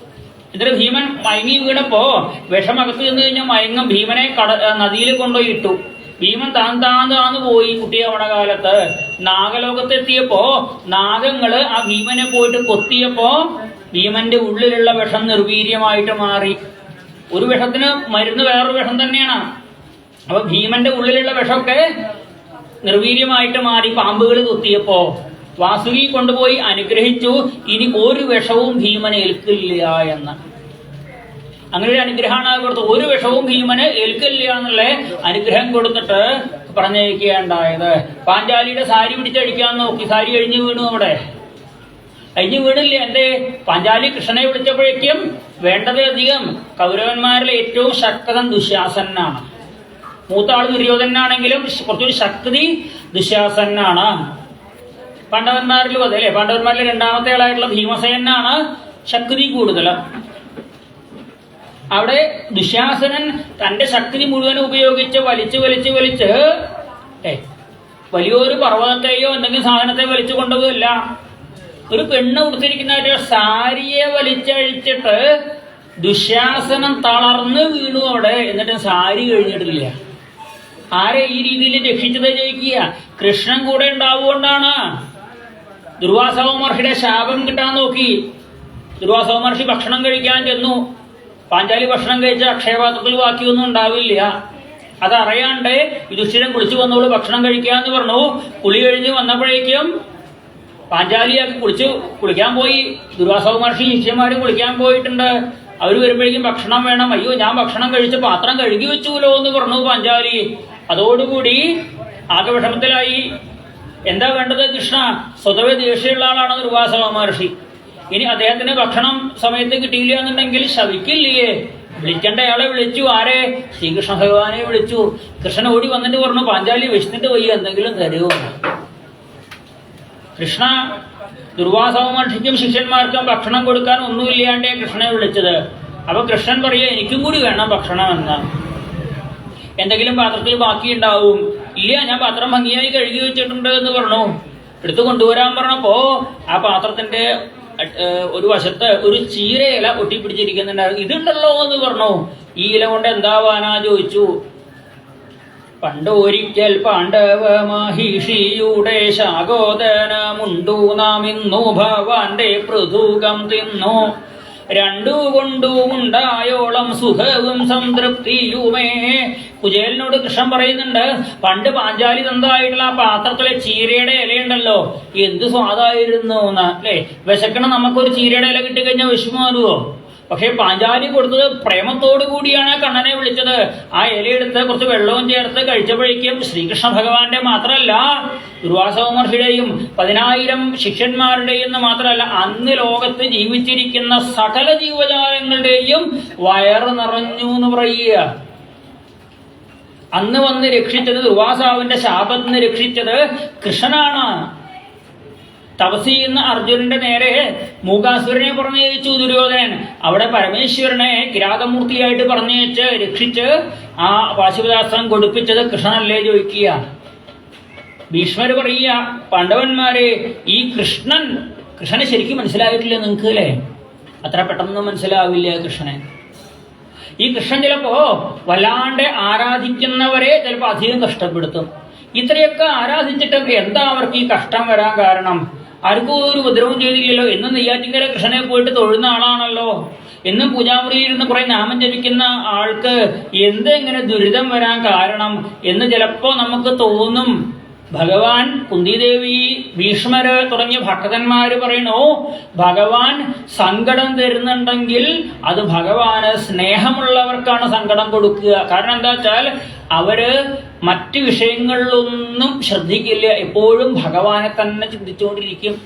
ഇതിന് ഭീമൻ മയങ്ങി വീണപ്പോ വിഷം അകത്ത് ചെന്ന് കഴിഞ്ഞാൽ മയങ്ങും. ഭീമനെ നദിയിൽ കൊണ്ടുപോയി ഇട്ടു. ഭീമൻ താന്ന് പോയി കുട്ടിയാവണ കാലത്ത്. നാഗലോകത്തെത്തിയപ്പോ നാഗങ്ങള് ആ ഭീമനെ പോയിട്ട് കൊത്തിയപ്പോ ഭീമന്റെ ഉള്ളിലുള്ള വിഷം നിർവീര്യമായിട്ട് മാറി. ഒരു വിഷത്തിന് മരുന്ന് വേറൊരു വിഷം തന്നെയാണ്. അപ്പൊ ഭീമന്റെ ഉള്ളിലുള്ള വിഷമൊക്കെ നിർവീര്യമായിട്ട് മാറി പാമ്പുകൾ കൊത്തിയപ്പോ വാസുകി കൊണ്ടുപോയി അനുഗ്രഹിച്ചു, ഇനി ഒരു വിഷവും ഭീമന് ഏൽക്കില്ല എന്ന്. അങ്ങനെ ഒരു അനുഗ്രഹമാണ് കൊടുത്തത്. ഒരു വിഷവും ഭീമന് ഏൽക്കില്ല എന്നുള്ള അനുഗ്രഹം കൊടുത്തിട്ട് പറഞ്ഞേക്കുകയുണ്ടായത്. പാഞ്ചാലിയുടെ സാരി പിടിച്ചഴിക്കാൻ നോക്കി, സാരി അഴിഞ്ഞു വീണു. അവിടെ അഴിഞ്ഞു വീണില്ല. എന്തേ? പാഞ്ചാലി കൃഷ്ണനെ വിളിച്ചപ്പോഴേക്കും വേണ്ടതധികം കൗരവന്മാരിലെ ഏറ്റവും ശക്തൻ ദുശ്ശാസനാണ്. മൂത്ത ആള് ദുര്യോധനാണെങ്കിലും കുറച്ചൊരു ശക്തി ദുശ്ശാസനാണ്. പാണ്ഡവന്മാരിലും അതെ അല്ലെ? പാണ്ഡവന്മാരിലെ രണ്ടാമത്തെ ആളായിട്ടുള്ള ഭീമസേനാണ് ശക്തി കൂടുതൽ. അവിടെ ദുശ്ശാസനൻ തന്റെ ശക്തി മുഴുവൻ ഉപയോഗിച്ച് വലിച്ച് വലിയൊരു പർവ്വതത്തെയോ എന്തെങ്കിലും സാധനത്തെ വലിച്ചു കൊണ്ടുപോകില്ല. ഒരു പെണ്ണ് ഉടുത്തിരിക്കുന്ന സാരിയെ വലിച്ചഴിച്ചിട്ട് ദുശ്ശാസനം തളർന്ന് വീണു അവിടെ. എന്നിട്ട് സാരി കഴിഞ്ഞിട്ടില്ല. ആരെ ഈ രീതിയിൽ രക്ഷിച്ചത് ചോദിക്കുക? കൃഷ്ണൻ കൂടെ ഉണ്ടാവുകൊണ്ടാണ്. ദുർവാസ മഹർഷിയുടെ ശാപം കിട്ടാൻ നോക്കി. ദുർവാസ മഹർഷി ഭക്ഷണം കഴിക്കാൻ ചെന്നു. പാഞ്ചാലി ഭക്ഷണം കഴിച്ച അക്ഷയപാത്രത്തിൽ ബാക്കിയൊന്നും ഉണ്ടാവില്ല. അതറിയാണ്ട് യുധിഷ്ഠിരൻ കുളിച്ചു വന്നോളൂ ഭക്ഷണം കഴിക്കാന്ന് പറഞ്ഞു. കുളി കഴിഞ്ഞ് വന്നപ്പോഴേക്കും പാഞ്ചാലിയാക്കി കുളിക്കാൻ പോയി. ദുർവാസ മഹർഷി ശിഷ്യന്മാരും കുളിക്കാൻ പോയിട്ടുണ്ട്. അവർ വരുമ്പോഴേക്കും ഭക്ഷണം വേണം. അയ്യോ, ഞാൻ ഭക്ഷണം കഴിച്ച പാത്രം കഴുകി വെച്ചുല്ലോ എന്ന് പറഞ്ഞു പാഞ്ചാലി. അതോടുകൂടി ആകെ വിഷമത്തിലായി. എന്താ വേണ്ടത്? കൃഷ്ണ സ്വതവേ ദേഷ്യമുള്ള ആളാണ് ദുർവാസ മഹർഷി. ഇനി അദ്ദേഹത്തിന് ഭക്ഷണം സമയത്ത് കിട്ടിയില്ല എന്നുണ്ടെങ്കിൽ ശവിക്കില്ലേ? വിളിക്കേണ്ട അയാളെ വിളിച്ചു. ആരെ? ശ്രീകൃഷ്ണ ഭഗവാനെ വിളിച്ചു. കൃഷ്ണൻ ഓടി വന്നിട്ട് പറഞ്ഞു, പാഞ്ചാലി വിശന്നിട്ട് പോയി, എന്തെങ്കിലും തരുമോ? കൃഷ്ണ ദുർവാസ മഹർഷിക്കും ശിഷ്യന്മാർക്കും ഭക്ഷണം കൊടുക്കാൻ ഒന്നുമില്ലാണ്ടേ കൃഷ്ണനെ വിളിച്ചത്. അപ്പൊ കൃഷ്ണൻ പറയുക, എനിക്കും കൂടി വേണം ഭക്ഷണം എന്ന്. എന്തെങ്കിലും പാത്രത്തിൽ ബാക്കി ഉണ്ടാവും. ഇല്ല, ഞാൻ പാത്രം ഭംഗിയായി കഴുകി വെച്ചിട്ടുണ്ട് എന്ന് പറഞ്ഞു. എടുത്തു കൊണ്ടുവരാൻ പറഞ്ഞപ്പോ ആ പാത്രത്തിന്റെ ഒരു വശത്ത് ഒരു ചീരയില ഒട്ടിപ്പിടിച്ചിരിക്കുന്നുണ്ടായിരുന്നു. ഇതുണ്ടല്ലോ എന്ന് പറഞ്ഞു. ഈ ഇല കൊണ്ട് എന്താവാനാ ചോദിച്ചു. പണ്ടൊരിക്കൽ പാണ്ഡവ മഹിഷിയുടെ ശാഗോദനമുണ്ടു നാം ഇന്നു ഭവാന്റെ പൃഥുകം തിന്നു. രണ്ടുകൊണ്ടും ഉണ്ടായോളം സുഖവും സംതൃപ്തിയുമേ. കുചേലനോട് കൃഷ്ണൻ പറയുന്നുണ്ട്, പണ്ട് പാഞ്ചാലി തന്നതായിട്ടുള്ള ആ പാത്രത്തിലെ ചീരയുടെ ഇലയുണ്ടല്ലോ, എന്ത് സ്വാദായിരുന്നു എന്ന് അല്ലേ. വിശക്കണം നമുക്കൊരു ചീരയുടെ ഇല കിട്ടിക്കഴിഞ്ഞാൽ വിഷമാറുവോ? പക്ഷെ പാഞ്ചാലി കൊടുത്തത് പ്രേമത്തോടു കൂടിയാണ് കണ്ണനെ വിളിച്ചത്. ആ ഇലയെടുത്ത് കുറച്ച് വെള്ളവും ചേർത്ത് കഴിച്ചപ്പോഴേക്കും ശ്രീകൃഷ്ണ ഭഗവാന്റെ മാത്രമല്ല, ദുർവാസ മഹർഷിയുടെയും 10,000 ശിഷ്യന്മാരുടെയും എന്ന് മാത്രമല്ല, അന്ന് ലോകത്ത് ജീവിച്ചിരിക്കുന്ന സകല ജീവജാലങ്ങളുടെയും വയറ് നിറഞ്ഞു എന്ന് പറയുക. അന്ന് വന്ന് രക്ഷിച്ചത്, ദുർവാസാവിന്റെ ശാപത്തിന് രക്ഷിച്ചത് കൃഷ്ണനാണ്. തപസ് ചെയ്യുന്ന അർജുനന്റെ നേരെ മൂകാസുരനെ പറഞ്ഞയച്ചു ദുര്യോധനൻ. അവിടെ പരമേശ്വരനെ കിരാതമൂർത്തിയായിട്ട് പറഞ്ഞയച്ച് രക്ഷിച്ച് ആ പാശുപതാസ്ത്രം കൊടുപ്പിച്ചത് കൃഷ്ണനല്ലേ ചോദിക്കുക. ഭീഷ്മര് പറയുക, പാണ്ഡവന്മാരെ, ഈ കൃഷ്ണനെ ശരിക്കും മനസ്സിലായിട്ടില്ല നിങ്ങൾക്ക് അല്ലേ? അത്ര പെട്ടെന്ന് മനസ്സിലാവില്ല കൃഷ്ണനെ. ഈ കൃഷ്ണൻ ചിലപ്പോ വല്ലാണ്ട് ആരാധിക്കുന്നവരെ ചിലപ്പോ അധികം കഷ്ടപ്പെടുത്തും. ഇത്രയൊക്കെ ആരാധിച്ചിട്ടൊക്കെ എന്താ അവർക്ക് ഈ കഷ്ടം വരാൻ കാരണം? ആർക്കും ഒരു ഉപദ്രവം ചെയ്തില്ലല്ലോ. എന്നും നെയ്യാറ്റിൻകര കൃഷ്ണനെ പോയിട്ട് തൊഴുന്ന ആളാണല്ലോ. എന്നും പൂജാമുറിയിൽ ഇരുന്ന് കുറെ നാമം ജപിക്കുന്ന ആൾക്ക് എന്തെങ്ങനെ ദുരിതം വരാൻ കാരണം എന്ന് ചിലപ്പോ നമുക്ക് തോന്നും. ഭഗവാൻ, കുന്തിദേവി, ഭീഷ്മര് തുടങ്ങിയ ഭക്തന്മാര് പറയണു, ഭഗവാൻ സങ്കടം തരുന്നുണ്ടെങ്കിൽ അത് ഭഗവാന് സ്നേഹമുള്ളവർക്കാണ് സങ്കടം കൊടുക്കുക. കാരണം എന്താ വെച്ചാൽ അവര് മറ്റു വിഷയങ്ങളിലൊന്നും ശ്രദ്ധിക്കില്ല, എപ്പോഴും ഭഗവാനെ തന്നെ ചിന്തിച്ചുകൊണ്ടിരിക്കും.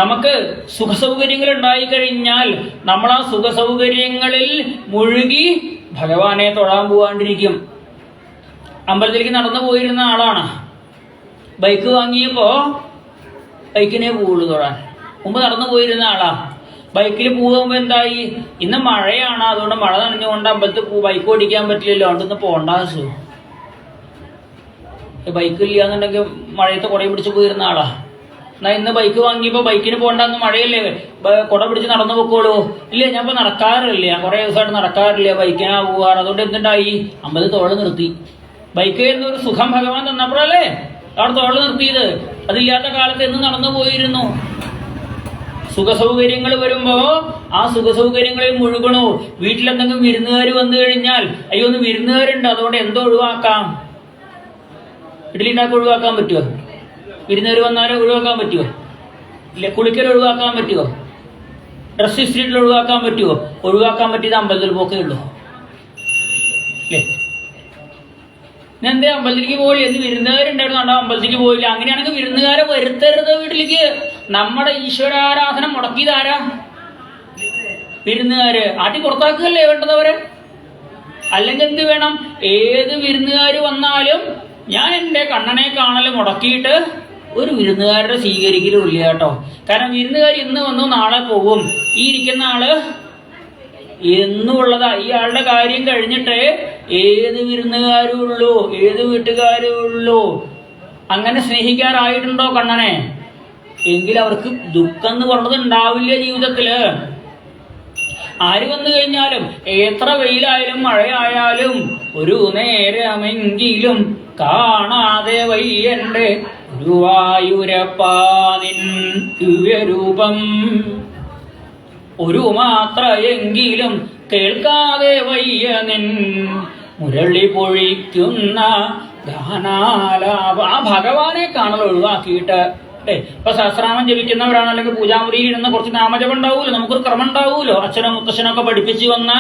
നമുക്ക് സുഖസൗകര്യങ്ങൾ ഉണ്ടായിക്കഴിഞ്ഞാൽ നമ്മൾ ആ സുഖസൗകര്യങ്ങളിൽ മുഴുകി ഭഗവാനെ തൊഴാൻ പോവാണ്ടിരിക്കും. അമ്പലത്തിലേക്ക് നടന്നു പോയിരുന്ന ആളാണ്, ബൈക്ക് വാങ്ങിയപ്പോ ബൈക്കിനെ പോവുള്ളൂ തൊഴാൻ. മുമ്പ് നടന്നു പോയിരുന്ന ആളാ, ബൈക്കിൽ പോകുമ്പോ എന്തായി, ഇന്ന് മഴയാണ്, അതുകൊണ്ട് മഴ നനഞ്ഞുകൊണ്ട് അമ്പലത്തിൽ ബൈക്ക് ഓടിക്കാൻ പറ്റില്ലല്ലോ, അതുകൊണ്ടൊന്ന് പോണ്ട. ബൈക്കില്ല എന്നുണ്ടെങ്കിൽ മഴയത്ത് കുട പിടിച്ച് പോയിരുന്ന ആളാ. എന്നാ ഇന്ന് ബൈക്ക് വാങ്ങിയപ്പോ ബൈക്കിന് പോകണ്ടെന്ന്, മഴയല്ലേ, കുട പിടിച്ച് നടന്നു പൊക്കോളൂ. ഇല്ല, ഞാൻ ഇപ്പൊ നടക്കാറില്ല, കുറെ ദിവസമായിട്ട് നടക്കാറില്ല, ബൈക്കിനാ പോകാറ്. അതുകൊണ്ട് എന്തുണ്ടായി, അമ്പലത്തിൽ തോള് നിർത്തി. ബൈക്ക് എന്നൊരു സുഖം ഭഗവാൻ തന്നപ്പോഴല്ലേ അവിടെ തോള് നിർത്തിയത്. അതില്ലാത്ത കാലത്ത് എന്ന് നടന്നു പോയിരുന്നു. സുഖസൗകര്യങ്ങൾ വരുമ്പോ ആ സുഖസൗകര്യങ്ങളിൽ മുഴുകണോ. വീട്ടിലെന്തെങ്കിലും വിരുന്നുകാർ വന്നു കഴിഞ്ഞാൽ, അയ്യോ ഒന്ന് വിരുന്നുകാരുണ്ട് അതുകൊണ്ട് എന്തോ ഒഴിവാക്കാം, ഇഡ്ഡലി ഉണ്ടാക്കി ഒഴിവാക്കാൻ പറ്റുമോ? വിരുന്നുകാർ വന്നാലും ഒഴിവാക്കാൻ പറ്റുമോ? ഇല്ല. കുളിക്കൽ ഒഴിവാക്കാൻ പറ്റുമോ? ഡ്രസ് ഇസ്ത്രീയിൽ ഒഴിവാക്കാൻ പറ്റുമോ? ഒഴിവാക്കാൻ പറ്റിയത് അമ്പലത്തിൽ പോക്കേ ഉള്ളൂ അല്ലേ. എന്തേ അമ്പലത്തിലേക്ക് പോയില്ല? എന്ത് വിരുന്നുകാരുണ്ടായിരുന്നു, കണ്ടോ അമ്പലത്തിലേക്ക് പോയില്ല? അങ്ങനെയാണെങ്കിൽ വിരുന്നുകാരെ വരുത്തരുത് വീട്ടിലേക്ക്. നമ്മുടെ ഈശ്വരാരാധന മുടക്കിയതാരാ? വിരുന്നുകാര്. ആട്ടി പുറത്താക്കുകയല്ലേ വേണ്ടതവരെ. അല്ലെങ്കിൽ എന്ത് വേണം, ഏത് വിരുന്നുകാര് വന്നാലും ഞാൻ എൻ്റെ കണ്ണനെ കാണൽ മുടക്കിയിട്ട് ഒരു വിരുന്നുകാരുടെ സ്വീകരിക്കലും ഇല്ല കേട്ടോ. കാരണം വിരുന്നുകാർ ഇന്ന് വന്നു നാളെ പോകും. ഈ ഇരിക്കുന്ന ആള് എന്നുള്ളതാ. ഈ ആളുടെ കാര്യം കഴിഞ്ഞിട്ടേ ഏത് വിരുന്നുകാരും ഉള്ളൂ, ഏത് വീട്ടുകാരും ഉള്ളൂ. അങ്ങനെ സ്നേഹിക്കാറായിട്ടുണ്ടോ കണ്ണനെ? എങ്കിൽ അവർക്ക് ദുഃഖം എന്ന് പറഞ്ഞത് ഉണ്ടാവില്ല ജീവിതത്തില്. ആര് വന്നു കഴിഞ്ഞാലും, എത്ര വെയിലായാലും മഴയായാലും, ഒരു നേരമെങ്കിലും കാണാതെ വയ്യന്റെ ഗുരുവായൂരപ്പാ നിൻ ദിവ്യരൂപം, ഒരു മാത്രയെങ്കിലും കേൾക്കാതെ വയ്യ നിൻ മുരളി പൊഴിക്കുന്ന ഗാനാലാപ. ആ ഭഗവാനെ കാണൽ ഒഴിവാക്കിയിട്ട് ഇപ്പൊ സഹസ്രനാമം ജപിക്കുന്നവരാണ്, അല്ലെങ്കിൽ പൂജാമുറിയിൽ ഇരുന്ന് കുറച്ച് നാമജപം ഉണ്ടാവൂലോ, നമുക്കൊരു ക്രമം ഉണ്ടാവൂലോ, അച്ഛനോ മുത്തശ്ശനൊക്കെ പഠിപ്പിച്ച് വന്ന,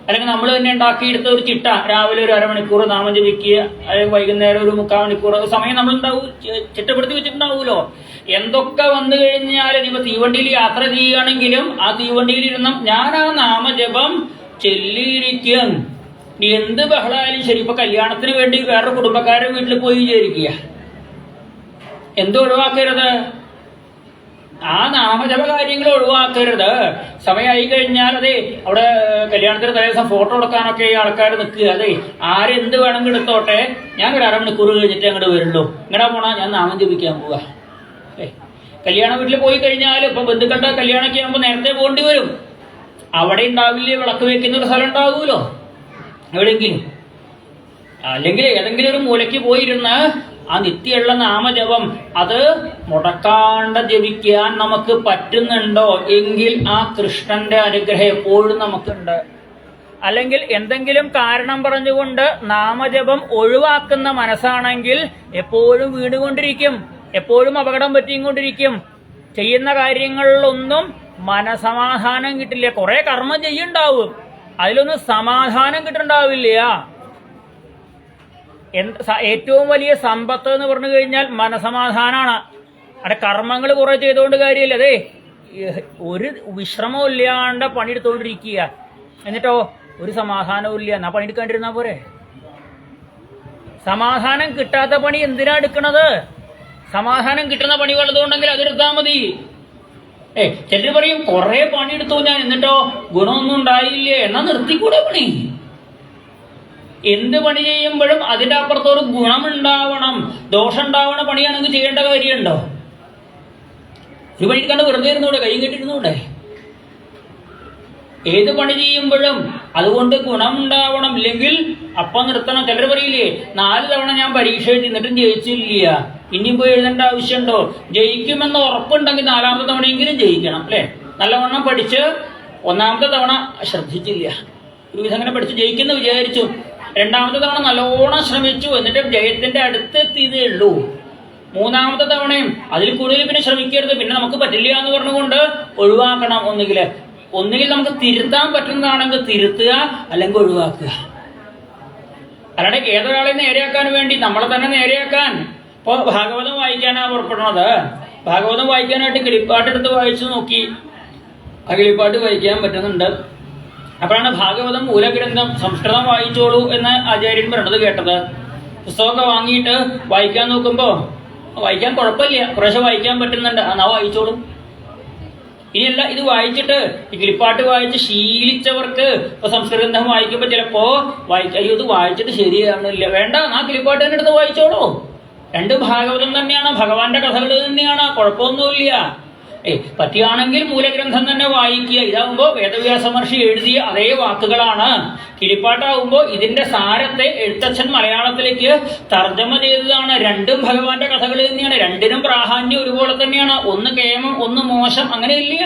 അല്ലെങ്കിൽ നമ്മൾ തന്നെ ഉണ്ടാക്കിയെടുത്ത ഒരു ചിട്ട, രാവിലെ ഒരു അരമണിക്കൂർ നാമം ജപിക്കുക, അല്ലെങ്കിൽ വൈകുന്നേരം ഒരു 3/4 മണിക്കൂർ സമയം നമ്മൾ ഉണ്ടാവും, ചിട്ടപ്പെടുത്തി വെച്ചിട്ടുണ്ടാവൂലോ. എന്തൊക്കെ വന്നു കഴിഞ്ഞാൽ ഇനിയിപ്പോ തീവണ്ടിയിൽ യാത്ര ചെയ്യുകയാണെങ്കിലും ആ തീവണ്ടിയിലിരുന്ന ഞാൻ ആ നാമജപം ചെല്ലിയിരിക്കും. എന്ത് ബഹളായാലും ശരി. ഇപ്പൊ കല്യാണത്തിന് വേണ്ടി വേറൊരു കുടുംബക്കാരുടെ വീട്ടിൽ പോയി വിചാരിക്കുക, എന്തോ ഒഴിവാക്കരുത്, ആ നാമജപ കാര്യങ്ങൾ ഒഴിവാക്കരുത്. സമയമായി കഴിഞ്ഞാൽ അതെ അവിടെ കല്യാണത്തിന് തലേദിവസം ഫോട്ടോ എടുക്കാനൊക്കെ ആൾക്കാർ നിൽക്കുക. അതെ ആരെന്ത് വേണമെങ്കിൽ എടുത്തോട്ടെ, ഞാൻ ഒരു അരമണിക്കൂർ കഴിഞ്ഞിട്ട് അങ്ങോട്ട് വരുള്ളൂ. ഇങ്ങടാ പോണാ, ഞാൻ നാമം ജപിക്കാൻ പോവാ. കല്യാണ വീട്ടിൽ പോയി കഴിഞ്ഞാൽ ഇപ്പൊ ബന്ധുക്കളുടെ കല്യാണമൊക്കെ ആകുമ്പോൾ നേരത്തെ പോകേണ്ടി വരും. അവിടെ ഉണ്ടാവില്ലേ വിളക്ക് വെക്കുന്ന ഒരു സ്ഥലം ഉണ്ടാവൂലോ എവിടെയെങ്കിലും. അല്ലെങ്കിൽ ഏതെങ്കിലും ഒരു മൂലയ്ക്ക് പോയിരുന്ന് ആ നിത്യമുള്ള നാമജപം അത് മുടക്കാണ്ട് ജപിക്കാൻ നമുക്ക് പറ്റുന്നുണ്ടോ എങ്കിൽ ആ കൃഷ്ണന്റെ അനുഗ്രഹം എപ്പോഴും നമുക്കുണ്ട്. അല്ലെങ്കിൽ എന്തെങ്കിലും കാരണം പറഞ്ഞുകൊണ്ട് നാമജപം ഒഴിവാക്കുന്ന മനസ്സാണെങ്കിൽ എപ്പോഴും വീണുകൊണ്ടിരിക്കും, എപ്പോഴും അപകടം പറ്റിക്കൊണ്ടിരിക്കും. ചെയ്യുന്ന കാര്യങ്ങളിലൊന്നും മനസമാധാനം കിട്ടില്ല. കുറെ കർമ്മം ചെയ്യുണ്ടാവും, അതിലൊന്നും സമാധാനം കിട്ടുന്നുണ്ടാവില്ല. ഏറ്റവും വലിയ സമ്പത്ത് എന്ന് പറഞ്ഞു കഴിഞ്ഞാൽ മനസമാധാനമാണ്. അവിടെ കർമ്മങ്ങൾ കുറെ ചെയ്തുകൊണ്ട് കാര്യമില്ല. അതെ, ഒരു വിശ്രമവും ഇല്ലാണ്ട് പണിയെടുത്തോണ്ടിരിക്കുക, എന്നിട്ടോ ഒരു സമാധാനവും ഇല്ല. എന്നാ പണിയെടുക്കാണ്ടിരുന്നാ പോരെ? സമാധാനം കിട്ടാത്ത പണി എന്തിനാ എടുക്കണത്? സമാധാനം കിട്ടുന്ന പണി വല്ലതുകൊണ്ടെങ്കിൽ അതെടുത്താൽ മതി. ചിലർ പറയും കുറെ പണിയെടുത്തു ഞാൻ, എന്നിട്ടോ ഗുണമൊന്നും ഉണ്ടായില്ലേ. എന്നാ നിർത്തിക്കൂടെ പണി? എന്ത് പണി ചെയ്യുമ്പോഴും അതിന്റെ അപ്പുറത്തൊരു ഗുണമുണ്ടാവണം. ദോഷം ഉണ്ടാവണ പണിയാണെങ്കിൽ ചെയ്യേണ്ട കാര്യമുണ്ടോ? ഒരു പണിയെടുക്കാണ്ട് വെറുതെ ഇരുന്നൂടെ, കൈ കെട്ടിരുന്നൂടെ? ഏത് പണി ചെയ്യുമ്പോഴും അതുകൊണ്ട് ഗുണം ഉണ്ടാവണം, ഇല്ലെങ്കിൽ അപ്പം നിർത്തണം. ചിലർ പറയില്ലേ 4 തവണ ഞാൻ പരീക്ഷ എഴുതി എന്നിട്ടും ജയിച്ചില്ല, ഇനിയും പോയി എഴുതേണ്ട ആവശ്യമുണ്ടോ? ജയിക്കുമെന്ന് ഉറപ്പുണ്ടെങ്കിൽ 4ാമത്തെ തവണയെങ്കിലും ജയിക്കണം അല്ലേ? നല്ലവണ്ണം പഠിച്ച് 1ാമത്തെ തവണ ശ്രദ്ധിച്ചില്ല, ഒരുവിധം അങ്ങനെ പഠിച്ച് ജയിക്കുന്നു വിചാരിച്ചു, 2ാമത്തെ തവണ നല്ലോണം ശ്രമിച്ചു, എന്നിട്ട് ജയത്തിന്റെ അടുത്തെത്തിയതേ ഉള്ളൂ. 3ാമത്തെ തവണയും അതിൽ കൂടുതൽ പിന്നെ ശ്രമിക്കരുത്, പിന്നെ നമുക്ക് പറ്റില്ല എന്ന് പറഞ്ഞുകൊണ്ട് ഒഴിവാക്കണം. ഒന്നുകിൽ നമുക്ക് തിരുത്താൻ പറ്റുന്നതാണെങ്കിൽ തിരുത്തുക, അല്ലെങ്കിൽ ഒഴിവാക്കുക. അല്ലാതെ ഏതൊരാളെ നേരെയാക്കാൻ വേണ്ടി നമ്മളെ തന്നെ നേരെയാക്കാൻ. ഇപ്പോൾ ഭാഗവതം വായിക്കാനാണ് പുറപ്പെടുന്നത്. ഭാഗവതം വായിക്കാനായിട്ട് കിളിപ്പാട്ടെടുത്ത് വായിച്ചു നോക്കി, ആ കിളിപ്പാട്ട് വായിക്കാൻ പറ്റുന്നുണ്ട്. അപ്പോഴാണ് ഭാഗവതം മൂലഗ്രന്ഥം സംസ്കൃതം വായിച്ചോളൂ എന്ന് ആചാര്യൻ പറഞ്ഞത് കേട്ടത്. പുസ്തകമൊക്കെ വാങ്ങിയിട്ട് വായിക്കാൻ നോക്കുമ്പോൾ വായിക്കാൻ കുഴപ്പമില്ല, കുറേശ്ശെ വായിക്കാൻ പറ്റുന്നുണ്ട്. എന്നാ വായിച്ചോളൂ. ഇനിയല്ല, ഇത് വായിച്ചിട്ട് ഈ കിളിപ്പാട്ട് വായിച്ച് ശീലിച്ചവർക്ക് ഇപ്പൊ സംസ്കൃതം വായിക്കുമ്പോൾ ചിലപ്പോ അയ്യോ ഇത് വായിച്ചിട്ട് ശരിയാവണില്ല, വേണ്ട, ആ കിളിപ്പാട്ട് തന്നെ എടുത്ത് വായിച്ചോളൂ. 2 ഭാഗവതം തന്നെയാണ്, ഭഗവാന്റെ കഥകൾ തന്നെയാണ്, കുഴപ്പമൊന്നുമില്ല. പറ്റിയാണെങ്കിൽ മൂലഗ്രന്ഥം തന്നെ വായിക്കുക. ഇതാവുമ്പോ വേദവ്യാസ മഹർഷി എഴുതിയ അതേ വാക്കുകളാണ്. കിളിപ്പാട്ടാവുമ്പോ ഇതിന്റെ സാരത്തെ എഴുത്തച്ഛൻ മലയാളത്തിലേക്ക് തർജ്ജമ ചെയ്തതാണ്. 2ഉം ഭഗവാന്റെ കഥകൾ തന്നെയാണ്. 2നും പ്രാധാന്യം ഒരുപോലെ തന്നെയാണ്. ഒന്ന് കേമം, ഒന്ന് മോശം, അങ്ങനെ ഇല്ല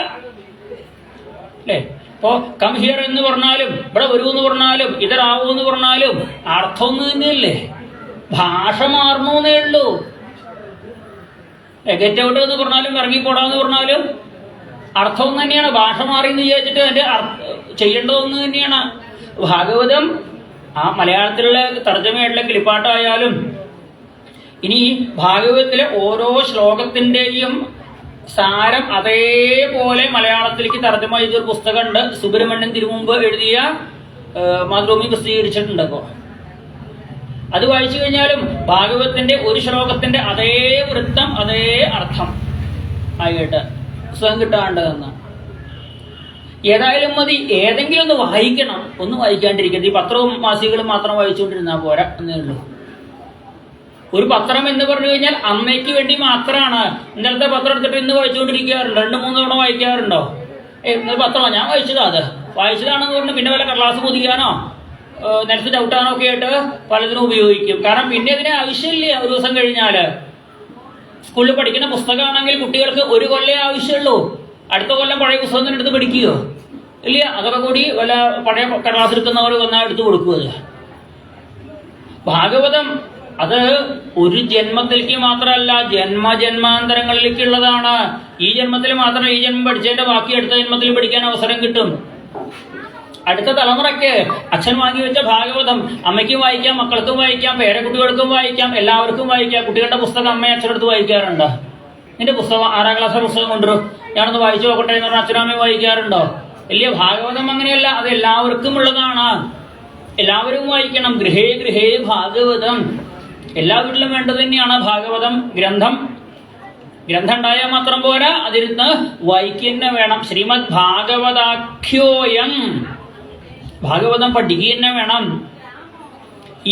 അല്ലേ? ഇപ്പോ കം ഹിയർ എന്ന് പറഞ്ഞാലും ഇവിടെ വരൂ എന്ന് പറഞ്ഞാലും ഇതറാവൂ എന്ന് പറഞ്ഞാലും അർത്ഥം ഒന്ന് തന്നെയല്ലേ, ഭാഷ മാറണമെന്നേ ഉള്ളൂ. ഗെറ്റ് ഔട്ട് എന്ന് പറഞ്ഞാലും ഇറങ്ങിപ്പോടാന്ന് പറഞ്ഞാലും അർത്ഥം ഒന്ന് തന്നെയാണ്. ഭാഷ മാറി എന്ന് വിചാരിച്ചിട്ട് അതിന്റെ ചെയ്യേണ്ടതൊന്ന് തന്നെയാണ്. ഭാഗവതം ആ മലയാളത്തിലുള്ള തർജ്ജമയായിട്ടുള്ള കിളിപ്പാട്ടായാലും ഇനി ഭാഗവതത്തിലെ ഓരോ ശ്ലോകത്തിന്റെയും സാരം അതേപോലെ മലയാളത്തിലേക്ക് തർജ്ജമ ചെയ്തൊരു പുസ്തകമുണ്ട്. സുബ്രഹ്മണ്യൻ തിരുമുമ്പ് എഴുതിയ മാതൃഭൂമി പ്രസിദ്ധീകരിച്ചിട്ടുണ്ട്. അപ്പോൾ അത് വായിച്ചു കഴിഞ്ഞാലും ഭാഗവതത്തിന്റെ ഒരു ശ്ലോകത്തിന്റെ അതേ വൃത്തം, അതേ അർത്ഥം ആയിട്ട് പുസ്തകം കിട്ടാണ്ടെന്ന്. ഏതായാലും മതി, ഏതെങ്കിലും ഒന്ന് വായിക്കണം, ഒന്നും വായിക്കാണ്ടിരിക്കരുത്. ഈ പത്രവും മാസികകളും മാത്രം വായിച്ചുകൊണ്ടിരുന്നാൽ പോരാ എന്നേ ഉള്ളൂ. ഒരു പത്രം എന്ന് പറഞ്ഞു കഴിഞ്ഞാൽ അമ്മയ്ക്ക് വേണ്ടി മാത്രമാണ്. ഇന്നലത്തെ പത്രം എടുത്തിട്ട് ഇന്ന് വായിച്ചുകൊണ്ടിരിക്കാറുണ്ടോ? 2-3 തവണ വായിക്കാറുണ്ടോ? ഇന്നലെ പത്രമാണ് ഞാൻ വായിച്ചതാ, അത് വായിച്ചതാണെന്ന് പറഞ്ഞു പിന്നെ വല്ല കടലാസ് പൊതിക്കാനോ നിലത്ത് ചവിട്ടാനോ ഒക്കെ ആയിട്ട് പലതിനും ഉപയോഗിക്കും. കാരണം പിന്നെ ഇതിന് ആവശ്യമില്ല. ഒരു ദിവസം കഴിഞ്ഞാല് സ്കൂളിൽ പഠിക്കുന്ന പുസ്തകമാണെങ്കിൽ കുട്ടികൾക്ക് 1 കൊല്ലം ആവശ്യമുള്ളൂ. അടുത്ത കൊല്ലം പഴയ പുസ്തകം തന്നെ എടുത്ത് പഠിക്കുകയോ ഇല്ല. അതൊക്കെ കൂടി വല്ല പഴയ കടലാസ് എടുക്കുന്നവർ വന്നാൽ എടുത്ത് കൊടുക്കുക. ഭാഗവതം അത് ഒരു ജന്മത്തിലേക്ക് മാത്രമല്ല, ജന്മജന്മാന്തരങ്ങളിലേക്കുള്ളതാണ്. ഈ ജന്മത്തിൽ മാത്രം ഈ ജന്മം പഠിച്ചതിന്റെ ബാക്കി അടുത്ത ജന്മത്തിൽ പഠിക്കാൻ അവസരം കിട്ടും. അടുത്ത തലമുറയ്ക്ക് അച്ഛൻ വാങ്ങി വെച്ച ഭാഗവതം അമ്മയ്ക്കും വായിക്കാം, മക്കൾക്കും വായിക്കാം, പേരക്കുട്ടികൾക്കും വായിക്കാം, എല്ലാവർക്കും വായിക്കാം. കുട്ടികളുടെ പുസ്തകം അമ്മയെ അച്ഛനടുത്ത് വായിക്കാറുണ്ടോ? നിന്റെ പുസ്തകം 6ാം ക്ലാസ്സിലെ പുസ്തകം കൊണ്ടുവരും, ഞാനൊന്ന് വായിച്ചു നോക്കട്ടെ എന്ന് പറഞ്ഞാൽ അച്ഛനമ്മയെ വായിക്കാറുണ്ടോ? വലിയ ഭാഗവതം അങ്ങനെയല്ല, അത് എല്ലാവർക്കും ഉള്ളതാണ്. എല്ലാവരും വായിക്കണം. ഗൃഹേ ഗൃഹേ ഭാഗവതം, എല്ലാ വീട്ടിലും വേണ്ടത് തന്നെയാണ് ഭാഗവതം ഗ്രന്ഥം. ഗ്രന്ഥം ഉണ്ടായാൽ മാത്രം പോരാ, അതിരുന്ന് വായിക്കുക വേണം. ശ്രീമദ് ഭാഗവതാഖ്യോയം, ഭാഗവതം പഠിക്കുക തന്നെ വേണം.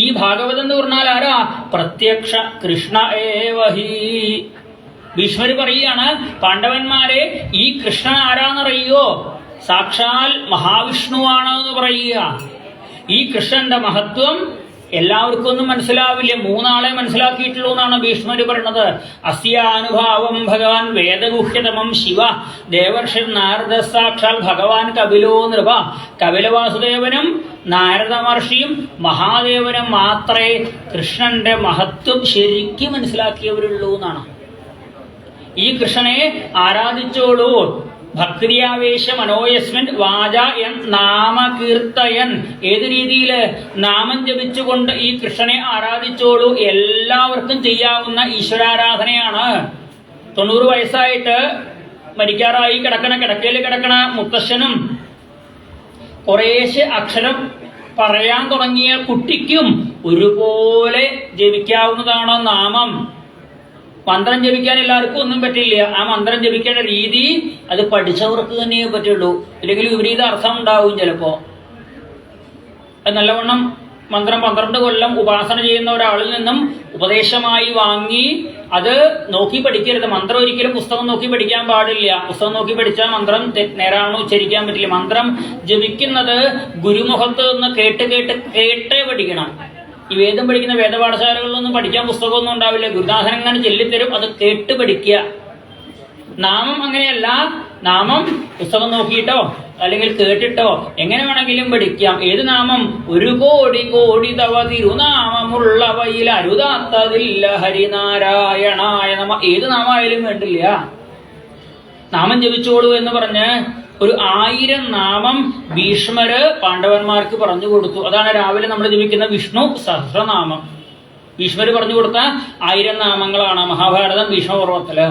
ഈ ഭാഗവതം എന്ന് പറഞ്ഞാൽ ആരാ? പ്രത്യക്ഷ കൃഷ്ണ ഏവഹി. ഭീഷ്മര് പറയുകയാണ്, പാണ്ഡവന്മാരെ ഈ കൃഷ്ണൻ ആരാന്നറിയോ? സാക്ഷാൽ മഹാവിഷ്ണുവാണ് എന്ന് പറയുക. ഈ കൃഷ്ണന്റെ മഹത്വം എല്ലാവർക്കും ഒന്നും മനസ്സിലാവില്ല. 3 ആളെ മനസ്സിലാക്കിയിട്ടുള്ളൂ എന്നാണ് ഭീഷ്മര് പറയുന്നത്. അസ്യാനുഭാവം ഭഗവാൻ വേദഗുഹ്യതമം ശിവ ദേവർഷി നാരദ സാക്ഷാൽ ഭഗവാൻ കപിലോ നൃപ. കപിലവാസുദേവനും നാരദ മഹർഷിയും മഹാദേവനും മാത്രമേ കൃഷ്ണന്റെ മഹത്വം ശരിക്കും മനസ്സിലാക്കിയവരുള്ളൂ എന്നാണ്. ഈ കൃഷ്ണനെ ആരാധിച്ചോളൂ. ഭക്തിയാവേശ മനോയസ്മിൻ വാച എൻ നാമകീർത്തയൻ. ഏത് രീതിയിൽ? നാമം ജപിച്ചുകൊണ്ട് ഈ കൃഷ്ണനെ ആരാധിച്ചോളൂ. എല്ലാവർക്കും ചെയ്യാവുന്ന ഈശ്വരാരാധനയാണ്. 90 വയസ്സായിട്ട് മരിക്കാറായി കിടക്കയിൽ കിടക്കണ മുത്തശ്ശനും കുറേശ്ശെ അക്ഷരം പറയാൻ തുടങ്ങിയ കുട്ടിക്കും ഒരുപോലെ ജപിക്കാവുന്നതാണ് നാമം. മന്ത്രം ജപിക്കാൻ എല്ലാവർക്കും ഒന്നും പറ്റില്ല. ആ മന്ത്രം ജപിക്കേണ്ട രീതി അത് പഠിച്ചവർക്ക് തന്നെയേ പറ്റുള്ളൂ. ഇല്ലെങ്കിൽ വിപരീത അർത്ഥം ഉണ്ടാവും ചിലപ്പോ. അത് നല്ലവണ്ണം മന്ത്രം 12 കൊല്ലം ഉപാസന ചെയ്യുന്ന ഒരാളിൽ നിന്നും ഉപദേശമായി വാങ്ങി അത് നോക്കി പഠിക്കരുത്. മന്ത്രം ഒരിക്കലും പുസ്തകം നോക്കി പഠിക്കാൻ പാടില്ല. പുസ്തകം നോക്കി പഠിച്ചാൽ മന്ത്രം നേരാണോ ഉച്ചരിക്കാൻ പറ്റില്ല. മന്ത്രം ജപിക്കുന്നത് ഗുരുമുഖത്ത് നിന്ന് കേട്ടേ പഠിക്കണം. ഈ വേദം പഠിക്കുന്ന വേദപാഠശാലകളിലൊന്നും പഠിക്കാൻ പുസ്തകമൊന്നും ഉണ്ടാവില്ല. ഗുരുനാഥൻ അങ്ങനെ ചൊല്ലിത്തരും, അത് കേട്ട് പഠിക്കുക. നാമം അങ്ങനെയല്ല. നാമം പുസ്തകം നോക്കിയിട്ടോ അല്ലെങ്കിൽ കേട്ടിട്ടോ എങ്ങനെ വേണമെങ്കിലും പഠിക്കാം. ഏത് നാമം? 1 കോടി കോടി തവ തിരുനാമമുള്ളവയിൽ അരുതാത്തതില്ല ഹരിനാരായണായ നമ. ഏത് നാമായാലും വേണ്ടില്ല. നാമം ജപിച്ചോളൂ എന്ന് പറഞ്ഞ് ഒരു 1000 നാമം ഭീഷ്മര് പാണ്ഡവന്മാർക്ക് പറഞ്ഞു കൊടുത്തു. അതാണ് രാവിലെ നമ്മൾ ജപിക്കുന്ന വിഷ്ണു സഹസ്രനാമം. ഭീഷ്മര് പറഞ്ഞു കൊടുത്ത 1000 നാമങ്ങളാണ് മഹാഭാരതം ഭീഷ്മപർവത്തില്.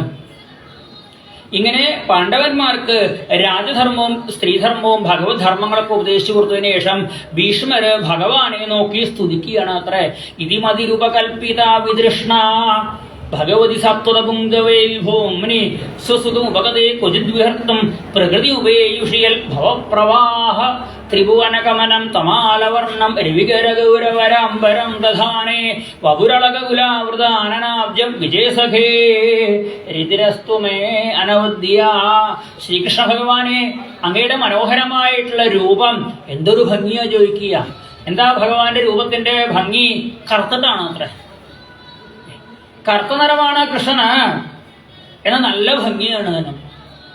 ഇങ്ങനെ പാണ്ഡവന്മാർക്ക് രാജധർമ്മവും സ്ത്രീധർമ്മവും ഭഗവത് ധർമ്മങ്ങളൊക്കെ ഉപദേശിച്ചു കൊടുത്തതിന് ശേഷം ഭീഷ്മര് ഭഗവാനെ നോക്കി സ്തുതിക്കുകയാണ് അത്രേ. ഇതിമതിരുപകൽപ്പിത വിതൃഷ്ണ ഭഗവതി സത്വതപുംഗവേ വിഭോമ്നി സ്വസുതുപകതേ ക്വചിദ്വിഹർത്തും പ്രകൃതി ഉപേയുഷിയൽ ഭവപ്രവാഹ ത്രിഭുവനകമനം തമാലവർണം രവികരഗൗരവരാംബരം ദധാനേ വപുരളകുലാവൃതാനനാബ്ജം വിജയസഖേ രിതിരസ്തുമേ അനവദ്യ. ശ്രീകൃഷ്ണ ഭഗവാനെ, അങ്ങയുടെ മനോഹരമായിട്ടുള്ള രൂപം എന്തൊരു ഭംഗിയാ ചോദിക്കുക. എന്താ ഭഗവാന്റെ രൂപത്തിന്റെ ഭംഗി? കറുത്തിട്ടാണ് അത്ര. കറുത്ത നിറമാണ് കൃഷ്ണന്, എന്നാൽ നല്ല ഭംഗിയാണ് അതിനും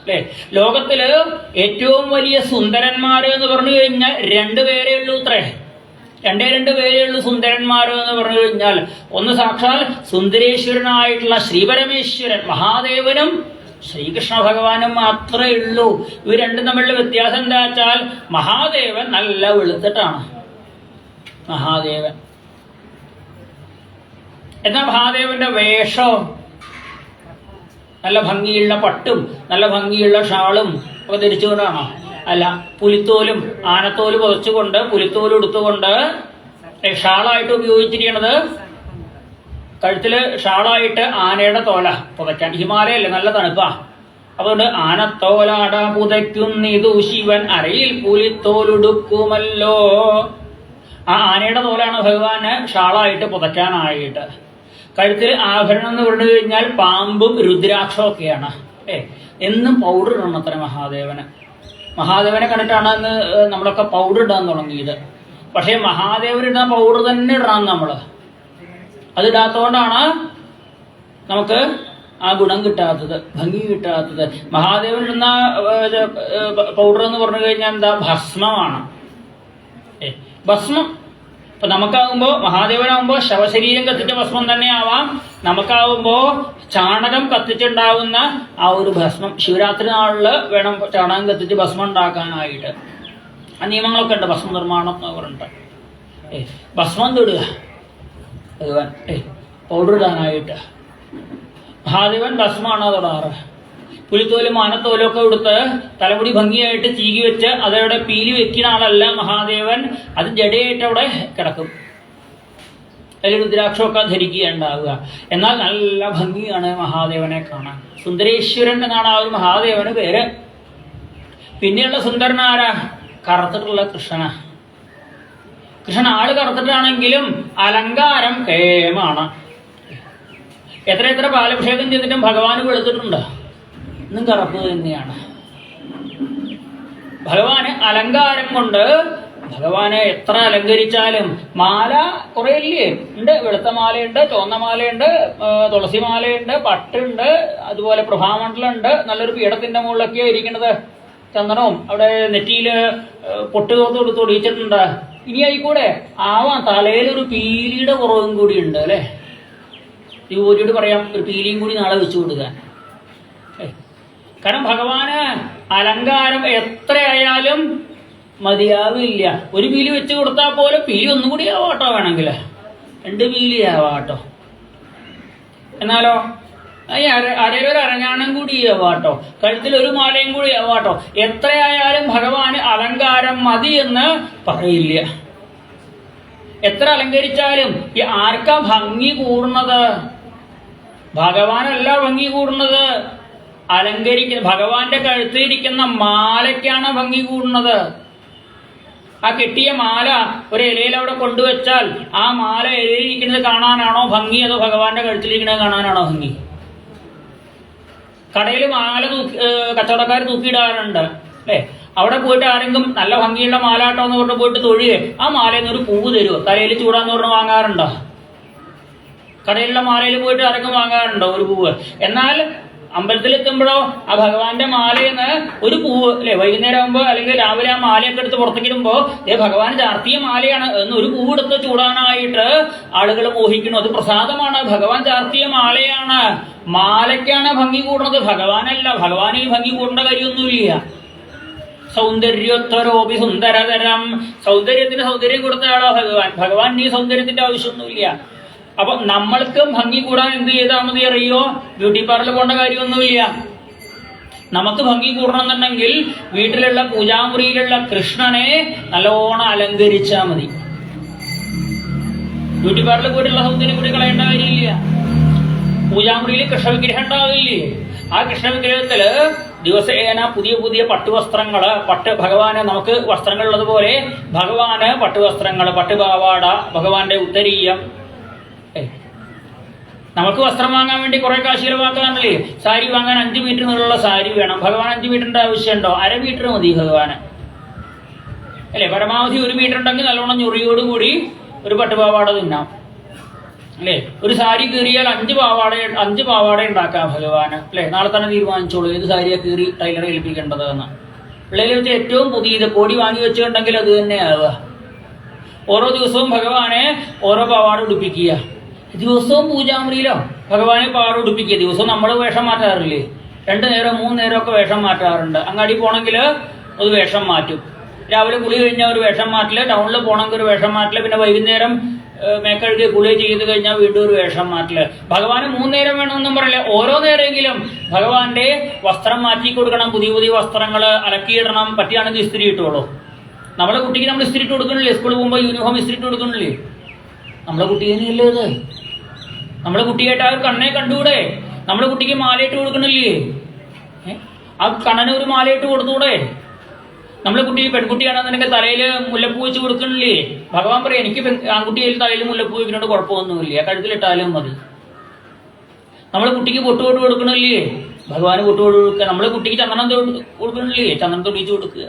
അല്ലേ. ലോകത്തില് ഏറ്റവും വലിയ സുന്ദരന്മാര് എന്ന് പറഞ്ഞു കഴിഞ്ഞാൽ 2 പേരേ ഉള്ളൂ അത്രേ. 2 പേരേ ഉള്ളൂ സുന്ദരന്മാര് എന്ന് പറഞ്ഞു കഴിഞ്ഞാൽ. ഒന്ന് സാക്ഷാൽ സുന്ദരേശ്വരനായിട്ടുള്ള ശ്രീപരമേശ്വരൻ മഹാദേവനും ശ്രീകൃഷ്ണ ഭഗവാനും മാത്രമേ ഉള്ളൂ. ഇവർ രണ്ടും തമ്മിലുള്ള വ്യത്യാസം എന്താ വെച്ചാൽ മഹാദേവൻ നല്ല വെളുത്തിട്ടാണ് മഹാദേവൻ. എന്നാൽ മഹാദേവന്റെ വേഷം നല്ല ഭംഗിയുള്ള പട്ടും നല്ല ഭംഗിയുള്ള ഷാളും ഒക്കെ ധരിച്ചുകൊണ്ടാണോ? അല്ല, പുലിത്തോലും ആനത്തോലും പുതച്ചുകൊണ്ട് പുലിത്തോലും എടുത്തുകൊണ്ട് ഷാളായിട്ട് ഉപയോഗിച്ചിരിക്കണത്. കഴുത്തില് ഷാളായിട്ട് ആനയുടെ തോല പുതയ്ക്കാൻ. ഹിമാലയല്ലേ, നല്ല തണുപ്പാ. അതുകൊണ്ട് ആനത്തോലാട പുതയ്ക്കുന്നിതു ശിവൻ അരയിൽ പുലിത്തോലുടുക്കുമല്ലോ. ആ ആനയുടെ തോലാണ് ഭഗവാന് ഷാളായിട്ട് പുതയ്ക്കാനായിട്ട്. കഴുത്തിൽ ആഭരണം എന്ന് പറഞ്ഞു കഴിഞ്ഞാൽ പാമ്പും രുദ്രാക്ഷവും ഒക്കെയാണ്. എന്നും പൗഡർ ഇടണം അത്ര മഹാദേവനെ കണ്ടിട്ടാണ് ഇന്ന് നമ്മളൊക്കെ പൗഡർ ഇടാൻ തുടങ്ങിയത്. പക്ഷേ മഹാദേവനിടുന്ന പൗഡർ തന്നെ ഇടണം നമ്മള്. അതിടാത്തോണ്ടാണ് നമുക്ക് ആ ഗുണം കിട്ടാത്തത്, ഭംഗി കിട്ടാത്തത്. മഹാദേവനിടുന്ന പൗഡർ എന്ന് പറഞ്ഞു കഴിഞ്ഞാൽ എന്താ? ഭസ്മമാണ്. ഭസ്മം ഇപ്പൊ നമുക്കാവുമ്പോ, മഹാദേവനാവുമ്പോ ശവശരീരം കത്തിച്ച ഭസ്മം തന്നെ ആവാം. നമുക്കാവുമ്പോ ചാണകം കത്തിച്ചുണ്ടാവുന്ന ആ ഒരു ഭസ്മം. ശിവരാത്രി നാളില് വേണം ചാണകം കത്തിച്ച് ഭസ്മം ഉണ്ടാക്കാനായിട്ട്. ആ നിയമങ്ങളൊക്കെ ഉണ്ട് ഭസ്മ നിർമ്മാണം എന്ന് പറഞ്ഞിട്ട്. ഭസ്മം തൊടുക ഭഗവാൻ, പൗഡർ ഇടാനായിട്ട്. മഹാദേവൻ ഭസ്മാണ് തൊടാറ്. പുലിത്തോലും ആനത്തോലും ഒക്കെ കൊടുത്ത് തലമുടി ഭംഗിയായിട്ട് ചീകി വെച്ച് അതവിടെ പീലി വെക്കുന്ന ആളല്ല മഹാദേവൻ. അത് ജടയായിട്ട് അവിടെ കിടക്കും. അതിൽ രുദ്രാക്ഷമൊക്കെ ധരിക്കുകയുണ്ടാവുക. എന്നാൽ നല്ല ഭംഗിയാണ് മഹാദേവനെ കാണാൻ. സുന്ദരേശ്വരൻ എന്നാണ് ആ ഒരു മഹാദേവന് പേര്. പിന്നെയുള്ള സുന്ദരനാരാ? കറുത്തിട്ടുള്ള കൃഷ്ണനാ. കൃഷ്ണൻ ആള് കറുത്തിട്ടാണെങ്കിലും അലങ്കാരം കേമാണ്. എത്ര പാലഭിഷേകം ചെയ്തിട്ടും ഭഗവാന് വെളുത്തിട്ടുണ്ട്. ഇന്നും കറുപ്പ് തന്നെയാണ്. ഭഗവാന് അലങ്കാരം കൊണ്ട് ഭഗവാനെ എത്ര അലങ്കരിച്ചാലും മാല കുറെ ഇല്ലേ ഉണ്ട്. വെളുത്ത മാലയുണ്ട്, ചുവന്ന മാലയുണ്ട്, തുളസി മാലയുണ്ട്, പട്ടുണ്ട്, അതുപോലെ പ്രഭാമണ്ഡലമുണ്ട്. നല്ലൊരു പീഠത്തിന്റെ മുകളിലൊക്കെയാണ് ഇരിക്കുന്നത്. ചന്ദനവും അവിടെ നെറ്റിയില് പൊട്ടുകോർത്ത് തൊടിയിച്ചിട്ടുണ്ട്. ഇനി ആയിക്കൂടെ ആവാം തലയിലൊരു പീലിയുടെ കുറവും കൂടി ഉണ്ട് അല്ലേ. യുവതിയോട് പറയാം ഒരു പീലിയും കൂടി നാളെ വെച്ചു കൊടുക്കാൻ. കാരണം ഭഗവാന് അലങ്കാരം എത്രയായാലും മതിയാവില്ല. ഒരു പീലി വെച്ച് കൊടുത്താൽ പോലും പീലി ഒന്നും കൂടി ആവാട്ടോ, വേണമെങ്കിൽ 2 പീലി ആവാട്ടോ. എന്നാലോ അരയിലൊരു അരഞ്ഞാണം കൂടി ആവാട്ടോ, കഴുത്തിലൊരു മാലയും കൂടി ആവാട്ടോ. എത്രയായാലും ഭഗവാന് അലങ്കാരം മതി എന്ന് പറയില്ല. എത്ര അലങ്കരിച്ചാലും ഈ ആർക്കാ ഭംഗി കൂടുന്നത്? ഭഗവാനല്ല ഭംഗി കൂടുന്നത്, ഭഗവാന്റെ കഴുത്തിരിക്കുന്ന മാലയ്ക്കാണ് ഭംഗി കൂടുന്നത്. ആ കെട്ടിയ മാല ഒരു ഇലയിൽ അവിടെ കൊണ്ടുവച്ചാൽ ആ മാല ഇലയിലിരിക്കുന്നത് കാണാനാണോ ഭംഗി, അതോ ഭഗവാന്റെ കഴുത്തിലിരിക്കുന്നത് കാണാനാണോ ഭംഗി? കടയിൽ മാല കച്ചവടക്കാർ തൂക്കിയിടാറുണ്ട് അല്ലേ. അവിടെ പോയിട്ട് ആരെങ്കിലും നല്ല ഭംഗിയുള്ള മാലാട്ടോ എന്ന് പറഞ്ഞ് പോയിട്ട് തൊഴുകയെ ആ മാലയിൽ നിന്ന് ഒരു പൂവ് തരുമോ? തലയിൽ ചൂടാന്ന് പറഞ്ഞ് വാങ്ങാറുണ്ടോ? കടയിലുള്ള മാലയിൽ പോയിട്ട് ആരെങ്കിലും വാങ്ങാറുണ്ടോ ഒരു പൂവ്? എന്നാൽ അമ്പലത്തിലെത്തുമ്പോഴോ ആ ഭഗവാന്റെ മാലയെന്ന് ഒരു പൂവ് അല്ലെ, വൈകുന്നേരം ആകുമ്പോൾ അല്ലെങ്കിൽ രാവിലെ ആ മാലയൊക്കെ എടുത്ത് പുറത്തേക്കിടുമ്പോ ഭഗവാൻ ചാർത്തിയ മാലയാണ് എന്ന് ഒരു പൂവ് എടുത്ത് ചൂടാനായിട്ട് ആളുകൾ മോഹിക്കുന്നു. അത് പ്രസാദമാണ്, ഭഗവാൻ ചാർത്തിയ മാലയാണ്. മാലയ്ക്കാണ് ഭംഗി കൂടുന്നത്, ഭഗവാനല്ല. ഭഗവാന് ഈ ഭംഗി കൂടേണ്ട കാര്യമൊന്നുമില്ല. സൗന്ദര്യോത്തരോപി സുന്ദരതരം, സൗന്ദര്യത്തിന് സൗന്ദര്യം കൊടുത്തയാളോ ഭഗവാൻ. ഭഗവാൻ ഈ സൗന്ദര്യത്തിന്റെ ആവശ്യമൊന്നുമില്ല. അപ്പൊ നമ്മൾക്കും ഭംഗി കൂടാൻ എന്ത് ചെയ്താൽ മതി അറിയോ? ബ്യൂട്ടി പാർലർ പോകേണ്ട കാര്യമൊന്നുമില്ല. നമുക്ക് ഭംഗി കൂടണമെന്നുണ്ടെങ്കിൽ വീട്ടിലുള്ള പൂജാമുറിയിലുള്ള കൃഷ്ണനെ നല്ലോണം അലങ്കരിച്ചാൽ മതി. ബ്യൂട്ടി പാർലറിൽ പോയിട്ടുള്ള സൗന്ദര്യം കൂടി കളയേണ്ട കാര്യമില്ല. പൂജാമുറിയിൽ കൃഷ്ണവിഗ്രഹം ഉണ്ടാവില്ലേ? ആ കൃഷ്ണവിഗ്രഹത്തില് ദിവസേന പുതിയ പുതിയ പട്ടുവസ്ത്രങ്ങള്, ഭഗവാന് നമുക്ക് വസ്ത്രങ്ങളുള്ളതുപോലെ ഭഗവാന് പട്ടുവസ്ത്രങ്ങള്, പട്ടുപാവാട, ഭഗവാന്റെ ഉത്തരീയം. നമുക്ക് വസ്ത്രം വാങ്ങാൻ വേണ്ടി കുറെ കാശ് ചിലവാക്കാനല്ലേ. സാരി വാങ്ങാൻ 5 മീറ്റർ നീളമുള്ള സാരി വേണം. ഭഗവാൻ 5 മീറ്ററിന്റെ ആവശ്യമുണ്ടോ? 1/2 മീറ്റർ മതി ഭഗവാന് അല്ലെ. പരമാവധി 1 മീറ്റർ ഉണ്ടെങ്കിൽ നല്ലോണം ഞൊറിയോടുകൂടി ഒരു പട്ടുപാവാട തിന്നാം അല്ലേ. ഒരു സാരി കീറിയാൽ 5 പാവാട ഉണ്ടാക്കാം ഭഗവാന് അല്ലെ. നാളെ തന്നെ തീരുമാനിച്ചോളൂ ഏത് സാരിയാ കീറി ടൈലറെ ഏൽപ്പിക്കേണ്ടത് എന്ന്. പിള്ളേരെ വെച്ച് ഏറ്റവും പുതിയത് പൊടി വാങ്ങി വെച്ചിട്ടുണ്ടെങ്കിൽ അത് തന്നെ ആവുക. ഓരോ ദിവസവും ഭഗവാനെ ഓരോ പാവാട ഉടുപ്പിക്കുക. ദിവസവും പൂജാമുറിയിലോ ഭഗവാനെ പാവാട ഉടുപ്പിക്കുക. ദിവസവും നമ്മൾ വേഷം മാറ്റാറില്ലേ? 2 നേരം 3 നേരം ഒക്കെ വേഷം മാറ്റാറുണ്ട്. അങ്ങാടി പോകണമെങ്കിൽ ഒരു വേഷം മാറ്റും. രാവിലെ കുളി കഴിഞ്ഞാൽ ഒരു വേഷം മാറ്റില്ല, ടൗണിൽ പോകണമെങ്കിൽ ഒരു വേഷം മാറ്റില്ല, പിന്നെ വൈകുന്നേരം മേക്കഴുകി കുളി ചെയ്ത് കഴിഞ്ഞാൽ വീണ്ടും ഒരു വേഷം മാറ്റില്ല. ഭഗവാന് 3 നേരം വേണമെന്നും പറയില്ല, ഓരോ നേരമെങ്കിലും ഭഗവാന്റെ വസ്ത്രം മാറ്റി കൊടുക്കണം. പുതിയ പുതിയ വസ്ത്രങ്ങൾ അലക്കിയിടണം. പറ്റിയാണെങ്കിൽ ഇസ്തിരി ഇട്ടോളൂ. നമ്മളെ കുട്ടിക്ക് നമ്മൾ ഇസ്തിരി ഇട്ട് കൊടുക്കണില്ലേ? സ്കൂളിൽ പോകുമ്പോൾ യൂണിഫോം ഇസ്തിരി ഇട്ട് കൊടുക്കണില്ലേ? നമ്മളെ കുട്ടി തന്നെയല്ലേ ഇത്. നമ്മളെ കുട്ടിയായിട്ട് ആ കണ്ണെ കണ്ടുകൂടെ? നമ്മളെ കുട്ടിക്ക് മാലയിട്ട് കൊടുക്കണില്ലേ? ആ കണ്ണന് ഒരു മാലയിട്ട് കൊടുത്തൂടെ? നമ്മളെ കുട്ടി പെൺകുട്ടിയാണെന്നുണ്ടെങ്കിൽ തലയിൽ മുല്ലപ്പൂ വെച്ച് കൊടുക്കണില്ലേ? ഭഗവാൻ പറയാം എനിക്ക് ആൺകുട്ടിയിൽ തലയിൽ മുല്ലപ്പൂ വെക്കുന്നോണ്ട് കുഴപ്പമൊന്നുമില്ല, കഴുത്തിലിട്ടാലും മതി. നമ്മളെ കുട്ടിക്ക് പൊട്ടുകൊട്ട് കൊടുക്കണില്ലേ? ഭഗവാന് പൊട്ടുകൊട്ട് കൊടുക്കുക. നമ്മളെ കുട്ടിക്ക് ചന്ദനം കൊടുക്കണില്ലേ? ചന്ദനം തൊടിച്ച് കൊടുക്കുക.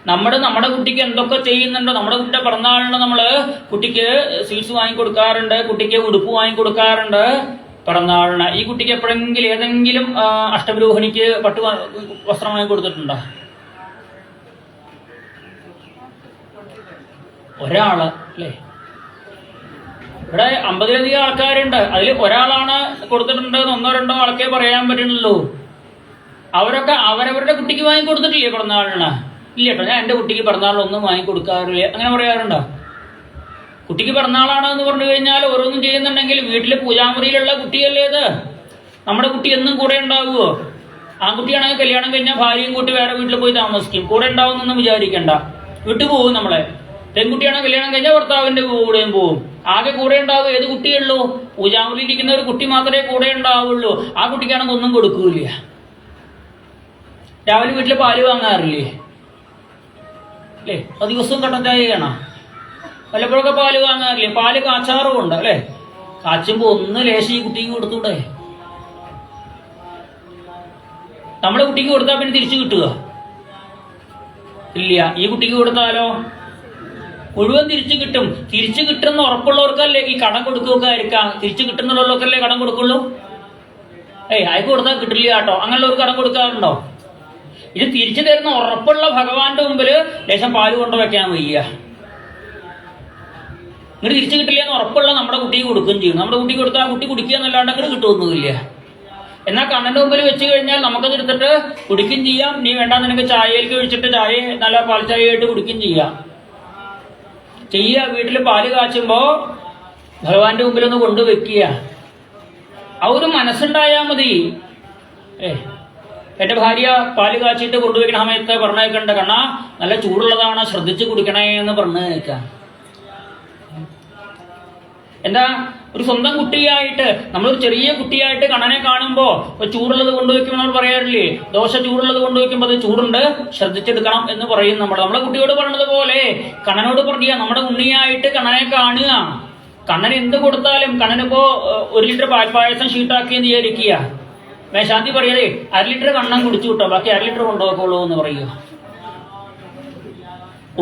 നമ്മുടെ കുട്ടിക്ക് എന്തൊക്കെ ചെയ്യുന്നുണ്ടോ? നമ്മുടെ കുട്ടിയുടെ പിറന്നാളിന് നമ്മള് കുട്ടിക്ക് സ്വീറ്റ്സ് വാങ്ങിക്കൊടുക്കാറുണ്ട്, കുട്ടിക്ക് ഉടുപ്പ് വാങ്ങിക്കൊടുക്കാറുണ്ട് പിറന്നാളിന്. ഈ കുട്ടിക്ക് എപ്പോഴെങ്കിലും ഏതെങ്കിലും അഷ്ടമിരോഹിണിക്ക് വസ്ത്രം വാങ്ങിക്കൊടുത്തിട്ടുണ്ടോ? ഒരാള് അല്ലേ. ഇവിടെ 50-ലധികം ആൾക്കാരുണ്ട്. അതിൽ ഒരാളാണ് കൊടുത്തിട്ടുണ്ട്, 1-2 ആൾക്കേ പറയാൻ പറ്റുന്നുള്ളൂ. അവരൊക്കെ അവരവരുടെ കുട്ടിക്ക് വാങ്ങിക്കൊടുത്തിട്ടില്ലേ പിറന്നാളിന്? ഇല്ല കേട്ടോ, ഞാൻ എൻ്റെ കുട്ടിക്ക് പിറന്നാളിനൊന്നും വാങ്ങിക്കൊടുക്കാറില്ല. അങ്ങനെ പറയാറുണ്ടോ? കുട്ടിക്ക് പിറന്നാളാണ് എന്ന് പറഞ്ഞു കഴിഞ്ഞാൽ ഓരോന്നും ചെയ്യുന്നുണ്ടെങ്കിൽ വീട്ടിലെ പൂജാമുറിയിലുള്ള കുട്ടിയല്ലേ ഇത്? നമ്മുടെ കുട്ടി എന്നും കൂടെ ഉണ്ടാവുമോ? ആൺകുട്ടിയാണെങ്കിൽ കല്യാണം കഴിഞ്ഞാൽ ഭാര്യയും കൂട്ടി വേറെ വീട്ടിൽ പോയി താമസിക്കും. കൂടെ ഉണ്ടാവുമെന്നൊന്നും വിചാരിക്കണ്ട, വിട്ടുപോകും നമ്മളെ. പെൺകുട്ടിയാണെങ്കിൽ കല്യാണം കഴിഞ്ഞാൽ ഭർത്താവിൻ്റെ കൂടെയും പോവും. ആകെ കൂടെ ഉണ്ടാവും ഏത് കുട്ടിയുള്ളൂ? പൂജാമുറിയിൽ ഇരിക്കുന്ന ഒരു കുട്ടി മാത്രമേ കൂടെ ഉണ്ടാവുള്ളൂ. ആ കുട്ടിക്കാണെങ്കിൽ ഒന്നും കൊടുക്കൂല. രാവിലെ വീട്ടിൽ പാല് വാങ്ങാറില്ലേ അല്ലേ? അത് ദിവസവും കട്ടൻ ചായയാണോ? വല്ലപ്പോഴൊക്കെ പാല് വാങ്ങാറില്ലേ? പാല് കാച്ചാറും ഉണ്ട് അല്ലേ? കാച്ചുമ്പോൾ ഒന്ന് ലേശം ഈ കുട്ടിക്ക് കൊടുത്തൂടെ? നമ്മുടെ കുട്ടിക്ക് കൊടുത്താൽ പിന്നെ തിരിച്ചു കിട്ടുക ഇല്ല. ഈ കുട്ടിക്ക് കൊടുത്താലോ മുഴുവൻ തിരിച്ചു കിട്ടും. തിരിച്ചു കിട്ടുന്ന ഉറപ്പുള്ളവർക്കല്ലേ ഈ കടം കൊടുക്കുകയൊക്കെ ആയിരിക്കാം. തിരിച്ചു കിട്ടുന്നുള്ളവർക്കല്ലേ കടം കൊടുക്കുള്ളൂ. അയക്ക് കൊടുത്താൽ കിട്ടില്ല കേട്ടോ, അങ്ങനെയുള്ളവർക്ക് കടം കൊടുക്കാറുണ്ടോ? ഇത് തിരിച്ചു തരുന്ന ഉറപ്പുള്ള ഭഗവാന്റെ മുമ്പിൽ ലേശം പാല് കൊണ്ടു വെക്കാൻ വയ്യ. ഇങ്ങോട്ട് തിരിച്ചു കിട്ടില്ല എന്ന് ഉറപ്പുള്ള നമ്മുടെ കുട്ടിക്ക് കൊടുക്കുകയും ചെയ്യും. നമ്മുടെ കുട്ടി കൊടുത്താൽ കുട്ടി കുടിക്കുക എന്നല്ലാണ്ട് അങ്ങനെ കിട്ടുമൊന്നുമില്ല. എന്നാൽ കണ്ണന്റെ മുമ്പിൽ വെച്ച് കഴിഞ്ഞാൽ നമുക്കത് എടുത്തിട്ട് കുടിക്കുകയും ചെയ്യാം. നീ വേണ്ട നിനക്ക് ചായയിലേക്ക് ഒഴിച്ചിട്ട് ചായ നല്ല പാൽ ചായയായിട്ട് കുടിക്കുകയും ചെയ്യാം. വീട്ടിൽ പാല് കാച്ചുമ്പോ ഭഗവാന്റെ മുമ്പിൽ ഒന്ന് കൊണ്ടുവെക്കുക. ആ ഒരു മനസ്സുണ്ടായാൽ മതി. എന്റെ ഭാര്യ പാല് കാച്ചിട്ട് കൊണ്ടുവയ്ക്കുന്ന സമയത്ത് പറഞ്ഞേക്കണ്ട, കണ്ണാ നല്ല ചൂടുള്ളതാണ്, ശ്രദ്ധിച്ച് കുടിക്കണേ എന്ന് പറഞ്ഞേക്കാം. എന്താ, ഒരു സ്വന്തം കുട്ടിയായിട്ട്, നമ്മളൊരു ചെറിയ കുട്ടിയായിട്ട് കണ്ണനെ കാണുമ്പോ ചൂടുള്ളത് കൊണ്ടുവയ്ക്കുമ്പോൾ നമ്മൾ പറയാറില്ലേ, ദോശ ചൂടുള്ളത് കൊണ്ടുവയ്ക്കുമ്പോൾ അത് ചൂടുണ്ട്, ശ്രദ്ധിച്ചെടുക്കണം എന്ന് പറയും. നമ്മളെ കുട്ടിയോട് പറഞ്ഞത് പോലെ കണ്ണനോട് പറയുക, നമ്മുടെ ഉണ്ണിയായിട്ട് കണ്ണനെ കാണുക. കണ്ണന് എന്ത് കൊടുത്താലും, കണ്ണനിപ്പോ 1 ലിറ്റർ പാൽപ്പായസം ഷീട്ടാക്കിയെന്ന് വിചാരിക്കുക, മേശാന്തി പറയതേ 1/2 ലിറ്റർ കണ്ണൻ കുടിച്ചു കിട്ടോ, ബാക്കി 1/2 ലിറ്റർ കൊണ്ടുപോക്കോളൂ എന്ന് പറയുക.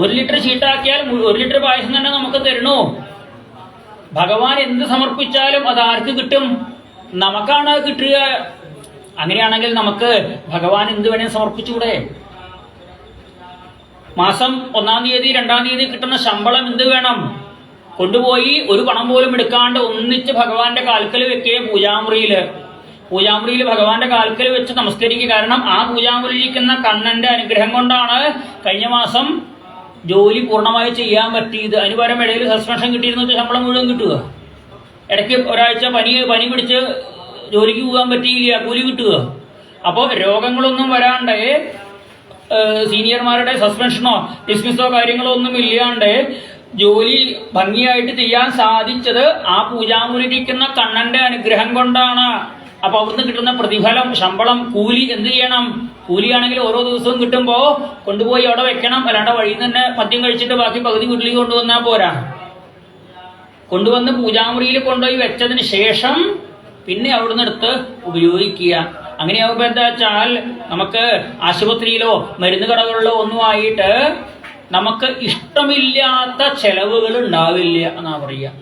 1 ലിറ്റർ ഷീട്ടാക്കിയാൽ 1 ലിറ്റർ പായസം തന്നെ നമുക്ക് തരണോ? ഭഗവാൻ എന്ത് സമർപ്പിച്ചാലും അത് ആർക്ക് കിട്ടും? നമുക്കാണ് കിട്ടുക. അങ്ങനെയാണെങ്കിൽ നമുക്ക് ഭഗവാൻ എന്ത് വേണേൽ സമർപ്പിച്ചുകൂടെ? മാസം 1-ാം തീയതി 2-ാം തീയതി കിട്ടുന്ന ശമ്പളം എന്ത് വേണം? കൊണ്ടുപോയി ഒരു പണം പോലും എടുക്കാണ്ട് ഒന്നിച്ച് ഭഗവാന്റെ കാൽക്കൽ വെക്കുക. പൂജാമുറിയിൽ ഭഗവാന്റെ കാൽക്കൽ വെച്ച് നമസ്കരിക്കുക. കാരണം ആ പൂജാമുറിയിരിക്കുന്ന കണ്ണന്റെ അനുഗ്രഹം കൊണ്ടാണ് കഴിഞ്ഞ മാസം ജോലി പൂർണ്ണമായി ചെയ്യാൻ പറ്റിയത്. അതിന് പകരം ഇടയിൽ സസ്പെൻഷൻ കിട്ടിയിരുന്ന ശമ്പളം മുഴുവൻ കിട്ടുക. ഇടയ്ക്ക് ഒരാഴ്ച പനി പിടിച്ച് ജോലിക്ക് പോകാൻ പറ്റിയില്ല, കൂലി കിട്ടുക. അപ്പോൾ രോഗങ്ങളൊന്നും വരാണ്ട്, സീനിയർമാരുടെ സസ്പെൻഷനോ ഡിസ്മിസോ കാര്യങ്ങളോ ഒന്നും ഇല്ലാണ്ട് ജോലി ഭംഗിയായിട്ട് ചെയ്യാൻ സാധിച്ചത് ആ പൂജാമുറിയിരിക്കുന്ന കണ്ണന്റെ അനുഗ്രഹം കൊണ്ടാണ്. അപ്പൊ അവിടുന്ന് കിട്ടുന്ന പ്രതിഫലം, ശമ്പളം, കൂലി എന്ത് ചെയ്യണം? കൂലിയാണെങ്കിൽ ഓരോ ദിവസവും കിട്ടുമ്പോ കൊണ്ടുപോയി അവിടെ വെക്കണം. അല്ലാണ്ട് വഴിയിൽ തന്നെ മദ്യം കഴിച്ചിട്ട് ബാക്കി പകുതി വീട്ടിലേക്ക് കൊണ്ടുവന്നാൽ പോരാ. കൊണ്ടുവന്ന് പൂജാമുറിയിൽ കൊണ്ടുപോയി വെച്ചതിന് ശേഷം പിന്നെ അവിടുന്ന് എടുത്ത് ഉപയോഗിക്കുക. അങ്ങനെയാവുമ്പോ എന്താ വെച്ചാൽ നമുക്ക് ആശുപത്രിയിലോ മരുന്ന് കടകളിലോ ഒന്നും ആയിട്ട് നമുക്ക് ഇഷ്ടമില്ലാത്ത ചെലവുകൾ ഉണ്ടാവില്ല എന്നാ പറയുക.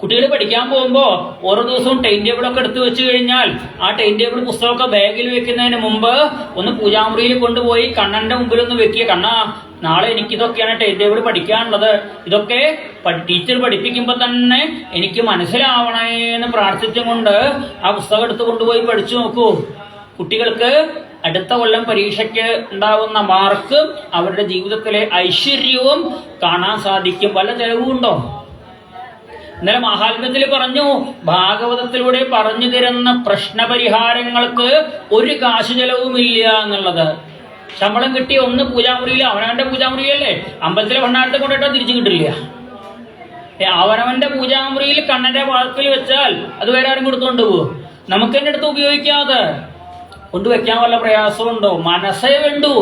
കുട്ടികൾ പഠിക്കാൻ പോകുമ്പോൾ ഓരോ ദിവസവും ടൈം ടേബിളൊക്കെ എടുത്തു വെച്ച് കഴിഞ്ഞാൽ ആ ടൈം ടേബിൾ പുസ്തകമൊക്കെ ബാഗിൽ വെക്കുന്നതിന് മുമ്പ് ഒന്ന് പൂജാമുറിയിൽ കൊണ്ടുപോയി കണ്ണന്റെ മുമ്പിൽ ഒന്ന് വെക്കുക. കണ്ണാ, നാളെ എനിക്കിതൊക്കെയാണ് ടൈം ടേബിൾ പഠിക്കാനുള്ളത്, ഇതൊക്കെ ടീച്ചർ പഠിപ്പിക്കുമ്പോൾ തന്നെ എനിക്ക് മനസ്സിലാവണേ എന്ന് പ്രാർത്ഥിച്ചും കൊണ്ട് ആ പുസ്തകം എടുത്ത് കൊണ്ടുപോയി പഠിച്ചു നോക്കൂ. കുട്ടികൾക്ക് അടുത്ത കൊല്ലം പരീക്ഷയ്ക്ക് ഉണ്ടാവുന്ന മാർക്ക് അവരുടെ ജീവിതത്തിലെ ഐശ്വര്യവും കാണാൻ സാധിക്കും. വല്ല ചെലവുണ്ടോ? ഇന്നലെ മഹാത്മ്യത്തിൽ പറഞ്ഞു, ഭാഗവതത്തിലൂടെ പറഞ്ഞു തരുന്ന പ്രശ്നപരിഹാരങ്ങൾക്ക് ഒരു കാശ് ചെലവുമില്ല എന്നുള്ളത്. ശമ്പളം കിട്ടിയ ഒന്ന് പൂജാമുറിയിൽ, അവനവന്റെ പൂജാമുറിയല്ലേ, അമ്പലത്തിലെ ഭണ്ണാരത്തെ കൊണ്ടിട്ടാ തിരിച്ചു കിട്ടില്ല. അവനവന്റെ പൂജാമുറിയിൽ കണ്ണന്റെ വാക്കിൽ വെച്ചാൽ അത് വേറെ ആരും കൊടുത്തുകൊണ്ട് പോകും. നമുക്ക് എന്റെ അടുത്ത് ഉപയോഗിക്കാതെ കൊണ്ടുവയ്ക്കാൻ വല്ല പ്രയാസമുണ്ടോ? മനസ്സേ വേണ്ടു.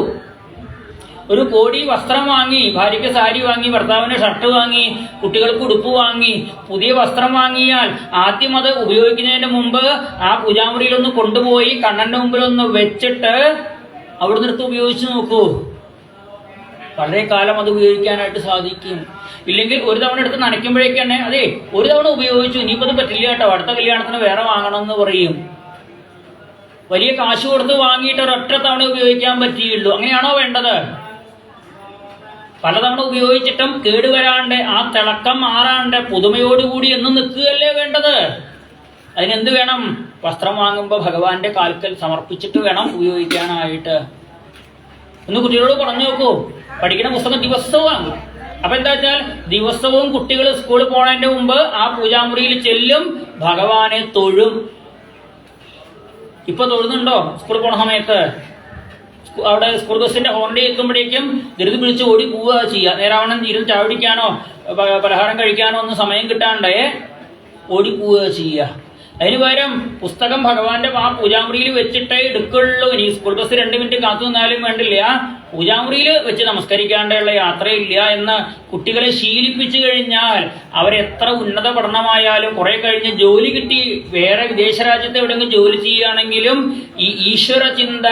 ഒരു കോടി വസ്ത്രം വാങ്ങി, ഭാര്യയ്ക്ക് സാരി വാങ്ങി, ഭർത്താവിന് ഷർട്ട് വാങ്ങി, കുട്ടികൾക്ക് ഉടുപ്പ് വാങ്ങി, പുതിയ വസ്ത്രം വാങ്ങിയാൽ ആദ്യം അത് ഉപയോഗിക്കുന്നതിന് മുമ്പ് ആ പൂജാമുറിയിലൊന്ന് കൊണ്ടുപോയി കണ്ണന്റെ മുമ്പിലൊന്ന് വെച്ചിട്ട് അവിടുന്ന് എടുത്ത് ഉപയോഗിച്ച് നോക്കൂ. വളരെ കാലം അത് ഉപയോഗിക്കാനായിട്ട് സാധിക്കും. ഇല്ലെങ്കിൽ ഒരു തവണ എടുത്ത് നനയ്ക്കുമ്പോഴേക്കാണ്, അതെ ഒരു തവണ ഉപയോഗിച്ചു, ഇനിയിപ്പോൾ അത് പറ്റില്ല കേട്ടോ, അടുത്ത കല്യാണത്തിന് വേറെ വാങ്ങണം എന്ന് പറയും. വലിയ കാശ് കൊടുത്ത് വാങ്ങിയിട്ട് ഒരൊറ്റ തവണ ഉപയോഗിക്കാൻ പറ്റിയുള്ളൂ. അങ്ങനെയാണോ വേണ്ടത്? പലതവണ ഉപയോഗിച്ചിട്ടും കേടുവരാണ്ട്, ആ തിളക്കം മാറാണ്ട് പുതുമയോടുകൂടി എന്നും നിൽക്കുകയല്ലേ വേണ്ടത്. അതിനെന്ത് വേണം? വസ്ത്രം വാങ്ങുമ്പോൾ ഭഗവാന്റെ കാൽക്കൽ സമർപ്പിച്ചിട്ട് വേണം ഉപയോഗിക്കാനായിട്ട്. ഒന്ന് കുട്ടികളോട് പറഞ്ഞു നോക്കൂ. പഠിക്കുന്ന പുസ്തകം ദിവസവും വാങ്ങും. അപ്പൊ എന്താ വെച്ചാൽ ദിവസവും കുട്ടികൾ സ്കൂളിൽ പോണതിന്റെ മുമ്പ് ആ പൂജാമുറിയിൽ ചെല്ലും, ഭഗവാനെ തൊഴും. ഇപ്പൊ തൊഴുന്നുണ്ടോ? സ്കൂളിൽ പോണ സമയത്ത് അവിടെ സ്കൂൾ ബസ്സിന്റെ ഹോർണി കേൾക്കുമ്പോഴേക്കും ധൃതി പിടിച്ച് ഓടി പോവുക ചെയ്യുക. നേരാവണ്ണം ഇരുന്ന് ചാവടിക്കാനോ പലഹാരം കഴിക്കാനോ ഒന്നും സമയം കിട്ടാണ്ടേ ഓടി പോവുക ചെയ്യുക. അതിന് പകരം പുസ്തകം ഭഗവാന്റെ ആ പൂജാമുറിയിൽ വെച്ചിട്ടേ എടുക്കുള്ളൂ. ഇനി സ്കൂൾ ബസ് 2 മിനിറ്റ് കാത്തു നിന്നാലും വേണ്ടില്ല, പൂജാമുറിയിൽ വെച്ച് നമസ്കരിക്കാണ്ടുള്ള യാത്രയില്ല എന്ന് കുട്ടികളെ ശീലിപ്പിച്ചു കഴിഞ്ഞാൽ അവരെത്ര ഉന്നത പഠനമായാലും കുറെ കഴിഞ്ഞ് ജോലി കിട്ടി വേറെ വിദേശ രാജ്യത്ത് എവിടെയെങ്കിലും ജോലി ചെയ്യുകയാണെങ്കിലും ഈ ഈശ്വര ചിന്ത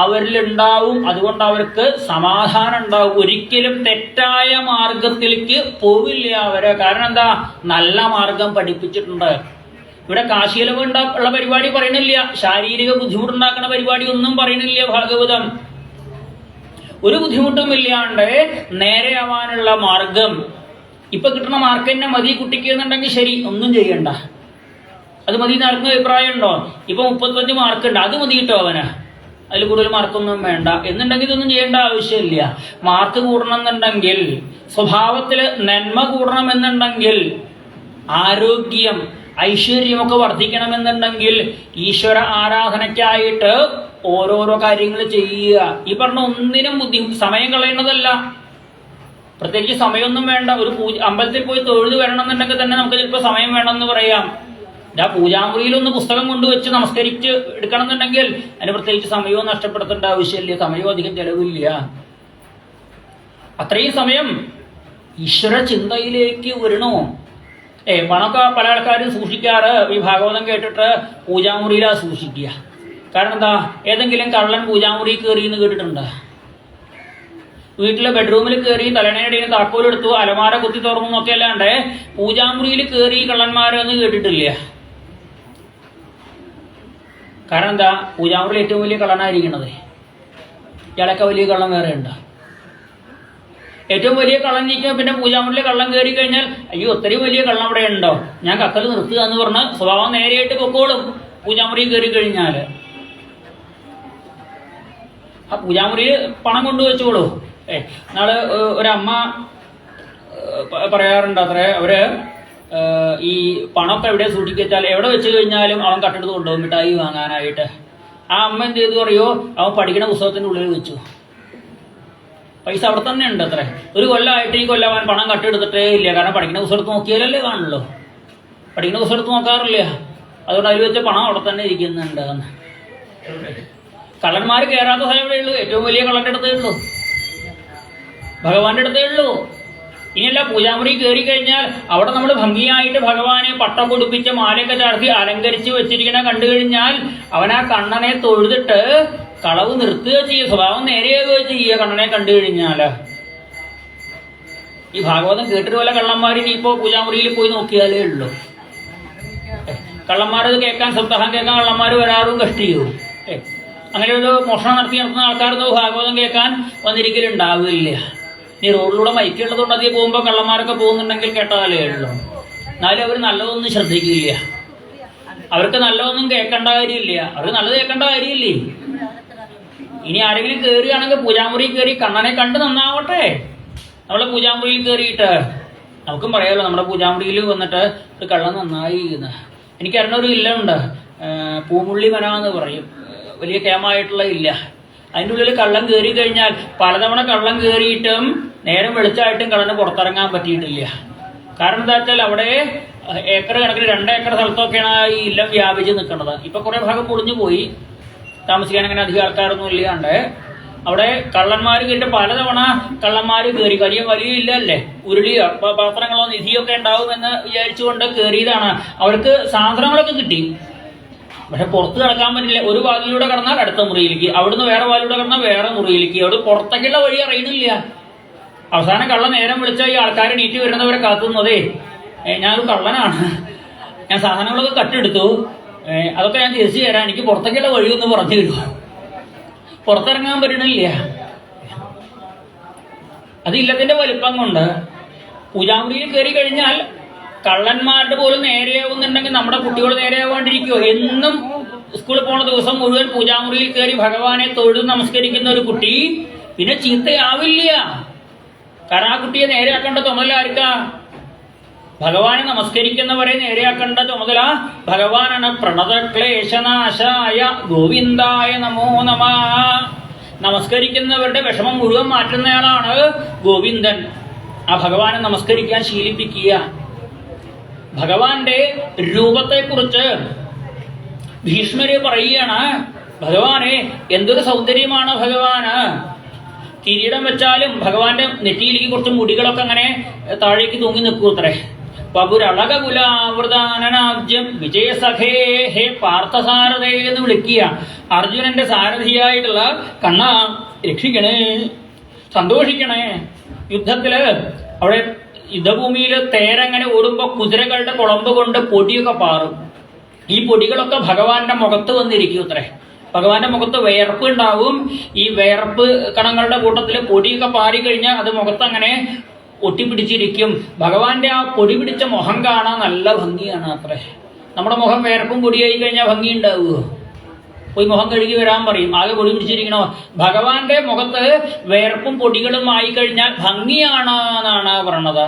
അവരിലുണ്ടാവും. അതുകൊണ്ട് അവർക്ക് സമാധാനം ഉണ്ടാവും. ഒരിക്കലും തെറ്റായ മാർഗത്തിലേക്ക് പോവില്ല അവര്. കാരണം എന്താ? നല്ല മാർഗം പഠിപ്പിച്ചിട്ടുണ്ട്. ഇവിടെ കാശിയിലവ് ഉള്ള പരിപാടി പറയണില്ല, ശാരീരിക ബുദ്ധിമുട്ടുണ്ടാക്കുന്ന പരിപാടി ഒന്നും പറയണില്ല ഭാഗവതം. ഒരു ബുദ്ധിമുട്ടും ഇല്ലാണ്ട് നേരെയാവാനുള്ള മാർഗം. ഇപ്പൊ കിട്ടുന്ന മാർക്ക് തന്നെ മതി കുട്ടിക്ക് എന്നുണ്ടെങ്കിൽ ശരി, ഒന്നും ചെയ്യണ്ട. അത് മതി ആർക്കും അഭിപ്രായം ഉണ്ടോ? ഇപ്പൊ 35 മാർക്കുണ്ട്, അത് മതി കിട്ടോ അവന്, അതിൽ കൂടുതൽ മാർക്കൊന്നും വേണ്ട എന്നുണ്ടെങ്കിൽ ഇതൊന്നും ചെയ്യേണ്ട ആവശ്യമില്ല. മാർക്ക് കൂടണമെന്നുണ്ടെങ്കിൽ, സ്വഭാവത്തിൽ നന്മ കൂടണമെന്നുണ്ടെങ്കിൽ, ആരോഗ്യം ഐശ്വര്യമൊക്കെ വർദ്ധിക്കണമെന്നുണ്ടെങ്കിൽ ഈശ്വര ആരാധനയ്ക്കായിട്ട് ഓരോരോ കാര്യങ്ങൾ ചെയ്യുക. ഈ പറഞ്ഞ ഒന്നിനും സമയം കളയേണ്ടതല്ല. പ്രത്യേകിച്ച് സമയമൊന്നും വേണ്ട. ഒരു അമ്പലത്തിൽ പോയി തൊഴുത് വരണം എന്നുണ്ടെങ്കിൽ തന്നെ നമുക്ക് ചിലപ്പോൾ സമയം വേണമെന്ന് പറയാം. പൂജാമുറിയിലൊന്ന് പുസ്തകം കൊണ്ടുവച്ച് നമസ്കരിച്ച് എടുക്കണം എന്നുണ്ടെങ്കിൽ അതിന് പ്രത്യേകിച്ച് സമയവും നഷ്ടപ്പെടുത്തേണ്ട ആവശ്യമില്ല, സമയവും അധികം ചെലവില്ല. അത്രയും സമയം ഈശ്വര ചിന്തയിലേക്ക് വരണോ? പണമൊക്കെ പല ആൾക്കാരും സൂക്ഷിക്കാറ് ഈ ഭാഗവതം കേട്ടിട്ട് പൂജാമുറിയിലാ സൂക്ഷിക്കുക. കാരണം എന്താ? ഏതെങ്കിലും കള്ളൻ പൂജാമുറി കയറി എന്ന് കേട്ടിട്ടുണ്ട്? വീട്ടിലെ ബെഡ്റൂമിൽ കയറി തലണയുടെ താക്കോലെടുത്തു അലമാര കുത്തി തുറന്നു എന്നൊക്കെ അല്ലാണ്ട് പൂജാമുറിയിൽ കയറി കള്ളന്മാരെന്ന് കേട്ടിട്ടില്ല. കാരണം എന്താ? പൂജാമുറിയിൽ ഏറ്റവും വലിയ കള്ളനായിരിക്കണത്. ഇയാളൊക്കെ വലിയ കള്ളൻ വേറെ ഉണ്ട്. ഏറ്റവും വലിയ കള്ളൻ നിൽക്കുക. പിന്നെ പൂജാമുറിയിലെ കള്ളം കയറി കഴിഞ്ഞാൽ അയ്യോ ഒത്തിരി വലിയ കള്ളം അവിടെ ഉണ്ടോ, ഞാൻ കക്കൽ നിർത്തുക എന്ന് പറഞ്ഞ് സ്വഭാവം നേരെയായിട്ട് പൊക്കോളും. പൂജാമുറിയിൽ കയറി കഴിഞ്ഞാൽ ആ പൂജാമുറിയിൽ പണം കൊണ്ടുവച്ചോളൂ. നാളെ ഒരമ്മ പറയാറുണ്ട് അത്രേ, അവര് ഈ പണമൊക്കെ എവിടെ സൂക്ഷിച്ചാൽ എവിടെ വെച്ച് കഴിഞ്ഞാലും അവൻ കട്ടെടുത്ത് കൊണ്ടുപോകും മിഠായി വാങ്ങാനായിട്ട്. ആ അമ്മ എന്ത് ചെയ്തു പറയോ? അവൻ പഠിക്കുന്ന പുസ്തകത്തിൻ്റെ ഉള്ളിൽ വെച്ചു. പൈസ അവിടെ തന്നെ ഉണ്ട് അത്രേ. ഒരു കൊല്ലമായിട്ട് ഈ കൊല്ലം അവൻ പണം കട്ടെടുത്തിട്ടേ ഇല്ല. കാരണം പഠിക്കുന്ന പുസ്തകത്ത് നോക്കിയാലല്ലേ കാണുള്ളൂ, പഠിക്കുന്ന പുസ്തകത്ത് നോക്കാറില്ല. അതുകൊണ്ട് അതിൽ വെച്ച പണം അവിടെ തന്നെ ഇരിക്കുന്നുണ്ട്. കള്ളന്മാർ കയറാത്ത സ്ഥലം എവിടെ ഉള്ളൂ? ഏറ്റവും വലിയ കള്ളൻ്റെ അടുത്തേ ഉള്ളൂ, ഭഗവാന്റെ അടുത്തേ ഉള്ളൂ. ഇനിയല്ല പൂജാമുറി കയറി കഴിഞ്ഞാൽ അവിടെ നമ്മൾ ഭംഗിയായിട്ട് ഭഗവാനെ പട്ടം കൊടുപ്പിച്ച് മാലയൊക്കെ ചാർത്തി അലങ്കരിച്ച് വെച്ചിരിക്കണ കണ്ടു കഴിഞ്ഞാൽ അവൻ ആ കണ്ണനെ തൊഴുതിട്ട് കളവ് നിർത്തുക ചെയ്യുക, സ്വഭാവം നേരെയാകുക ചെയ്യുക കണ്ണനെ കണ്ടു കഴിഞ്ഞാൽ. ഈ ഭാഗവതം കേട്ടിട്ട് പോലെ കള്ളന്മാരിനി ഇപ്പോൾ പൂജാമുറിയിൽ പോയി നോക്കിയാലേ ഉള്ളൂ. കള്ളന്മാരത് കേൾക്കാൻ, സപ്താഹം കേൾക്കാൻ കള്ളന്മാർ വരാറും കഷ്ടിയോ. അങ്ങനെ ഒരു മോഷണം നടത്തുന്ന ആൾക്കാരൊന്നും ഭാഗവതം കേൾക്കാൻ വന്നിരിക്കലുണ്ടാവില്ല. ഇനി റോഡിലൂടെ മൈക്കുള്ളതുകൊണ്ട് അധികം പോകുമ്പോൾ കള്ളന്മാരൊക്കെ പോകുന്നുണ്ടെങ്കിൽ കേട്ടാലേ ഉള്ളൂ. എന്നാലും അവർ നല്ലതൊന്നും ശ്രദ്ധിക്കില്ല. അവർക്ക് നല്ലതൊന്നും കേൾക്കേണ്ട കാര്യമില്ല, അവർക്ക് നല്ലത് കേൾക്കേണ്ട കാര്യമില്ലേ. ഇനി ആരെങ്കിലും കയറുകയാണെങ്കിൽ പൂജാമുറി കയറി കണ്ണനെ കണ്ട് നന്നാവട്ടെ. നമ്മളെ പൂജാമുറിയിൽ കയറിയിട്ട് നമുക്കും പറയാമല്ലോ, നമ്മുടെ പൂജാമുറിയിൽ വന്നിട്ട് ഒരു കള്ളൻ നന്നായി എന്ന്. എനിക്കറിഞ്ഞ ഒരു ഇല്ലുണ്ട്, പൂമുള്ളി മന എന്ന് പറയും, വലിയ കേമായിട്ടുള്ള ഇല്ല. അതിൻ്റെ ഉള്ളിൽ കള്ളം കയറി കഴിഞ്ഞാൽ പലതവണ കള്ളം കയറിയിട്ടും നേരം വെളിച്ചായിട്ടും കള്ളന് പുറത്തിറങ്ങാൻ പറ്റിയിട്ടില്ല. കാരണം എന്താ വെച്ചാൽ അവിടെ ഏക്കർ കണക്കിന് 2 ഏക്കർ സ്ഥലത്തൊക്കെയാണ് ഈ ഇല്ലം വ്യാപിച്ച് നിൽക്കുന്നത്. ഇപ്പൊ കുറെ ഭാഗം പൊളിഞ്ഞു പോയി, താമസിക്കാൻ അങ്ങനെ അധികം ആൾക്കാരൊന്നും ഇല്ലാണ്ട്. അവിടെ കള്ളന്മാർ കയറിയിട്ട് പലതവണ കള്ളന്മാർ കയറി. വലിയ ഇല്ലല്ലേ, ഉരുളിയോ പാത്രങ്ങളോ നിധിയൊക്കെ ഉണ്ടാവുമെന്ന് വിചാരിച്ചുകൊണ്ട് കയറിയതാണ്. അവർക്ക് സാധനങ്ങളൊക്കെ കിട്ടി, പക്ഷെ പുറത്ത് കിടക്കാൻ പറ്റില്ല. ഒരു വാതിലൂടെ കടന്നാൽ അടുത്ത മുറിയിലേക്ക്, അവിടുന്ന് വേറെ വാതിലൂടെ കടന്നാൽ വേറെ മുറിയിലേക്ക്, അവിടെ പുറത്തേക്കുള്ള വഴി അറിയണില്ല. അവസാനം കള്ളൻ നേരം വിളിച്ചാൽ ഈ ആൾക്കാരെ നീട്ടി വരുന്നവരെ കാത്തുന്നതേ ഞാനൊരു കള്ളനാണ്, ഞാൻ സാധനങ്ങളൊക്കെ കട്ടെടുത്തു, അതൊക്കെ ഞാൻ തിരിച്ചു തരാം, എനിക്ക് പുറത്തേക്കുള്ള വഴിയൊന്ന് പറഞ്ഞു തരുമോ. പുറത്തിറങ്ങാൻ പറ്റണില്ല. അത് ഇല്ലത്തിന്റെ വലിപ്പം കൊണ്ട് പൂജാമുറിയിൽ കയറി കഴിഞ്ഞാൽ കള്ളന്മാരുടെ പോലും നേരെയാവുന്നുണ്ടെങ്കിൽ നമ്മുടെ കുട്ടികൾ നേരെയാവാണ്ടിരിക്കുമോ? എന്നും സ്കൂളിൽ പോണ ദിവസം മുഴുവൻ പൂജാമുറിയിൽ കയറി ഭഗവാനെ തൊഴുത് നമസ്കരിക്കുന്ന ഒരു കുട്ടി പിന്നെ ചീത്തയാവില്ല. കാരണം ആ കുട്ടിയെ നേരെയാക്കേണ്ട ചുമതല ആർക്കാ? ഭഗവാനെ നമസ്കരിക്കുന്നവരെ നേരെയാക്കേണ്ട ചുമതല ഭഗവാനാണ്. പ്രണതക്ലേശനാശായ ഗോവിന്ദായ നമോ നമഃ. നമസ്കരിക്കുന്നവരുടെ വിഷമം മുഴുവൻ മാറ്റുന്നയാളാണ് ഗോവിന്ദൻ. ആ ഭഗവാനെ നമസ്കരിക്കാൻ ശീലിപ്പിക്കുക. ഭഗവാന്റെ രൂപത്തെക്കുറിച്ച് ഭീഷ്മര് പറയുകയാണ്, ഭഗവാനെ എന്തൊരു സൗന്ദര്യമാണ് ഭഗവാന്. കിരീടം വെച്ചാലും ഭഗവാന്റെ നെറ്റിയിലേക്ക് കുറച്ച് മുടികളൊക്കെ അങ്ങനെ താഴേക്ക് തൂങ്ങി നിൽക്കൂ അത്രേ. വപുരളകുലാവൃതാനനാബ്ജം വിജയസഖേ ഹേ പാർത്ഥസാരഥേ എന്ന് വിളിക്കുക. അർജുനന്റെ സാരഥിയായിട്ടുള്ള കണ്ണ രക്ഷിക്കണേ, സന്തോഷിക്കണേ. യുദ്ധത്തില് അവിടെ യുദ്ധഭൂമിയിൽ തേരങ്ങനെ ഓടുമ്പോ കുതിരകളുടെ കുളമ്പ് കൊണ്ട് പൊടിയൊക്കെ പാറും. ഈ പൊടികളൊക്കെ ഭഗവാന്റെ മുഖത്ത് വന്നിരിക്കും അത്രേ. ഭഗവാന്റെ മുഖത്ത് വിയർപ്പ് ഉണ്ടാവും. ഈ വിയർപ്പ് കണങ്ങളുടെ കൂട്ടത്തിൽ പൊടിയൊക്കെ പാറിക്കഴിഞ്ഞാൽ അത് മുഖത്ത് അങ്ങനെ ഒട്ടിപ്പിടിച്ചിരിക്കും. ഭഗവാന്റെ ആ പൊടി പിടിച്ച മുഖം കാണാൻ നല്ല ഭംഗിയാണ് അത്രേ. നമ്മുടെ മുഖം വിയർപ്പും പൊടിയായി കഴിഞ്ഞാൽ ഭംഗി ഉണ്ടാവുമോ? പോയി മുഖം കഴുകി വരാൻ പറയും, ആകെ പൊടി പിടിച്ചിരിക്കണോ. ഭഗവാന്റെ മുഖത്ത് വിയർപ്പും പൊടികളും ആയി കഴിഞ്ഞാൽ ഭംഗിയാണ് എന്നാണ് പറയണത്.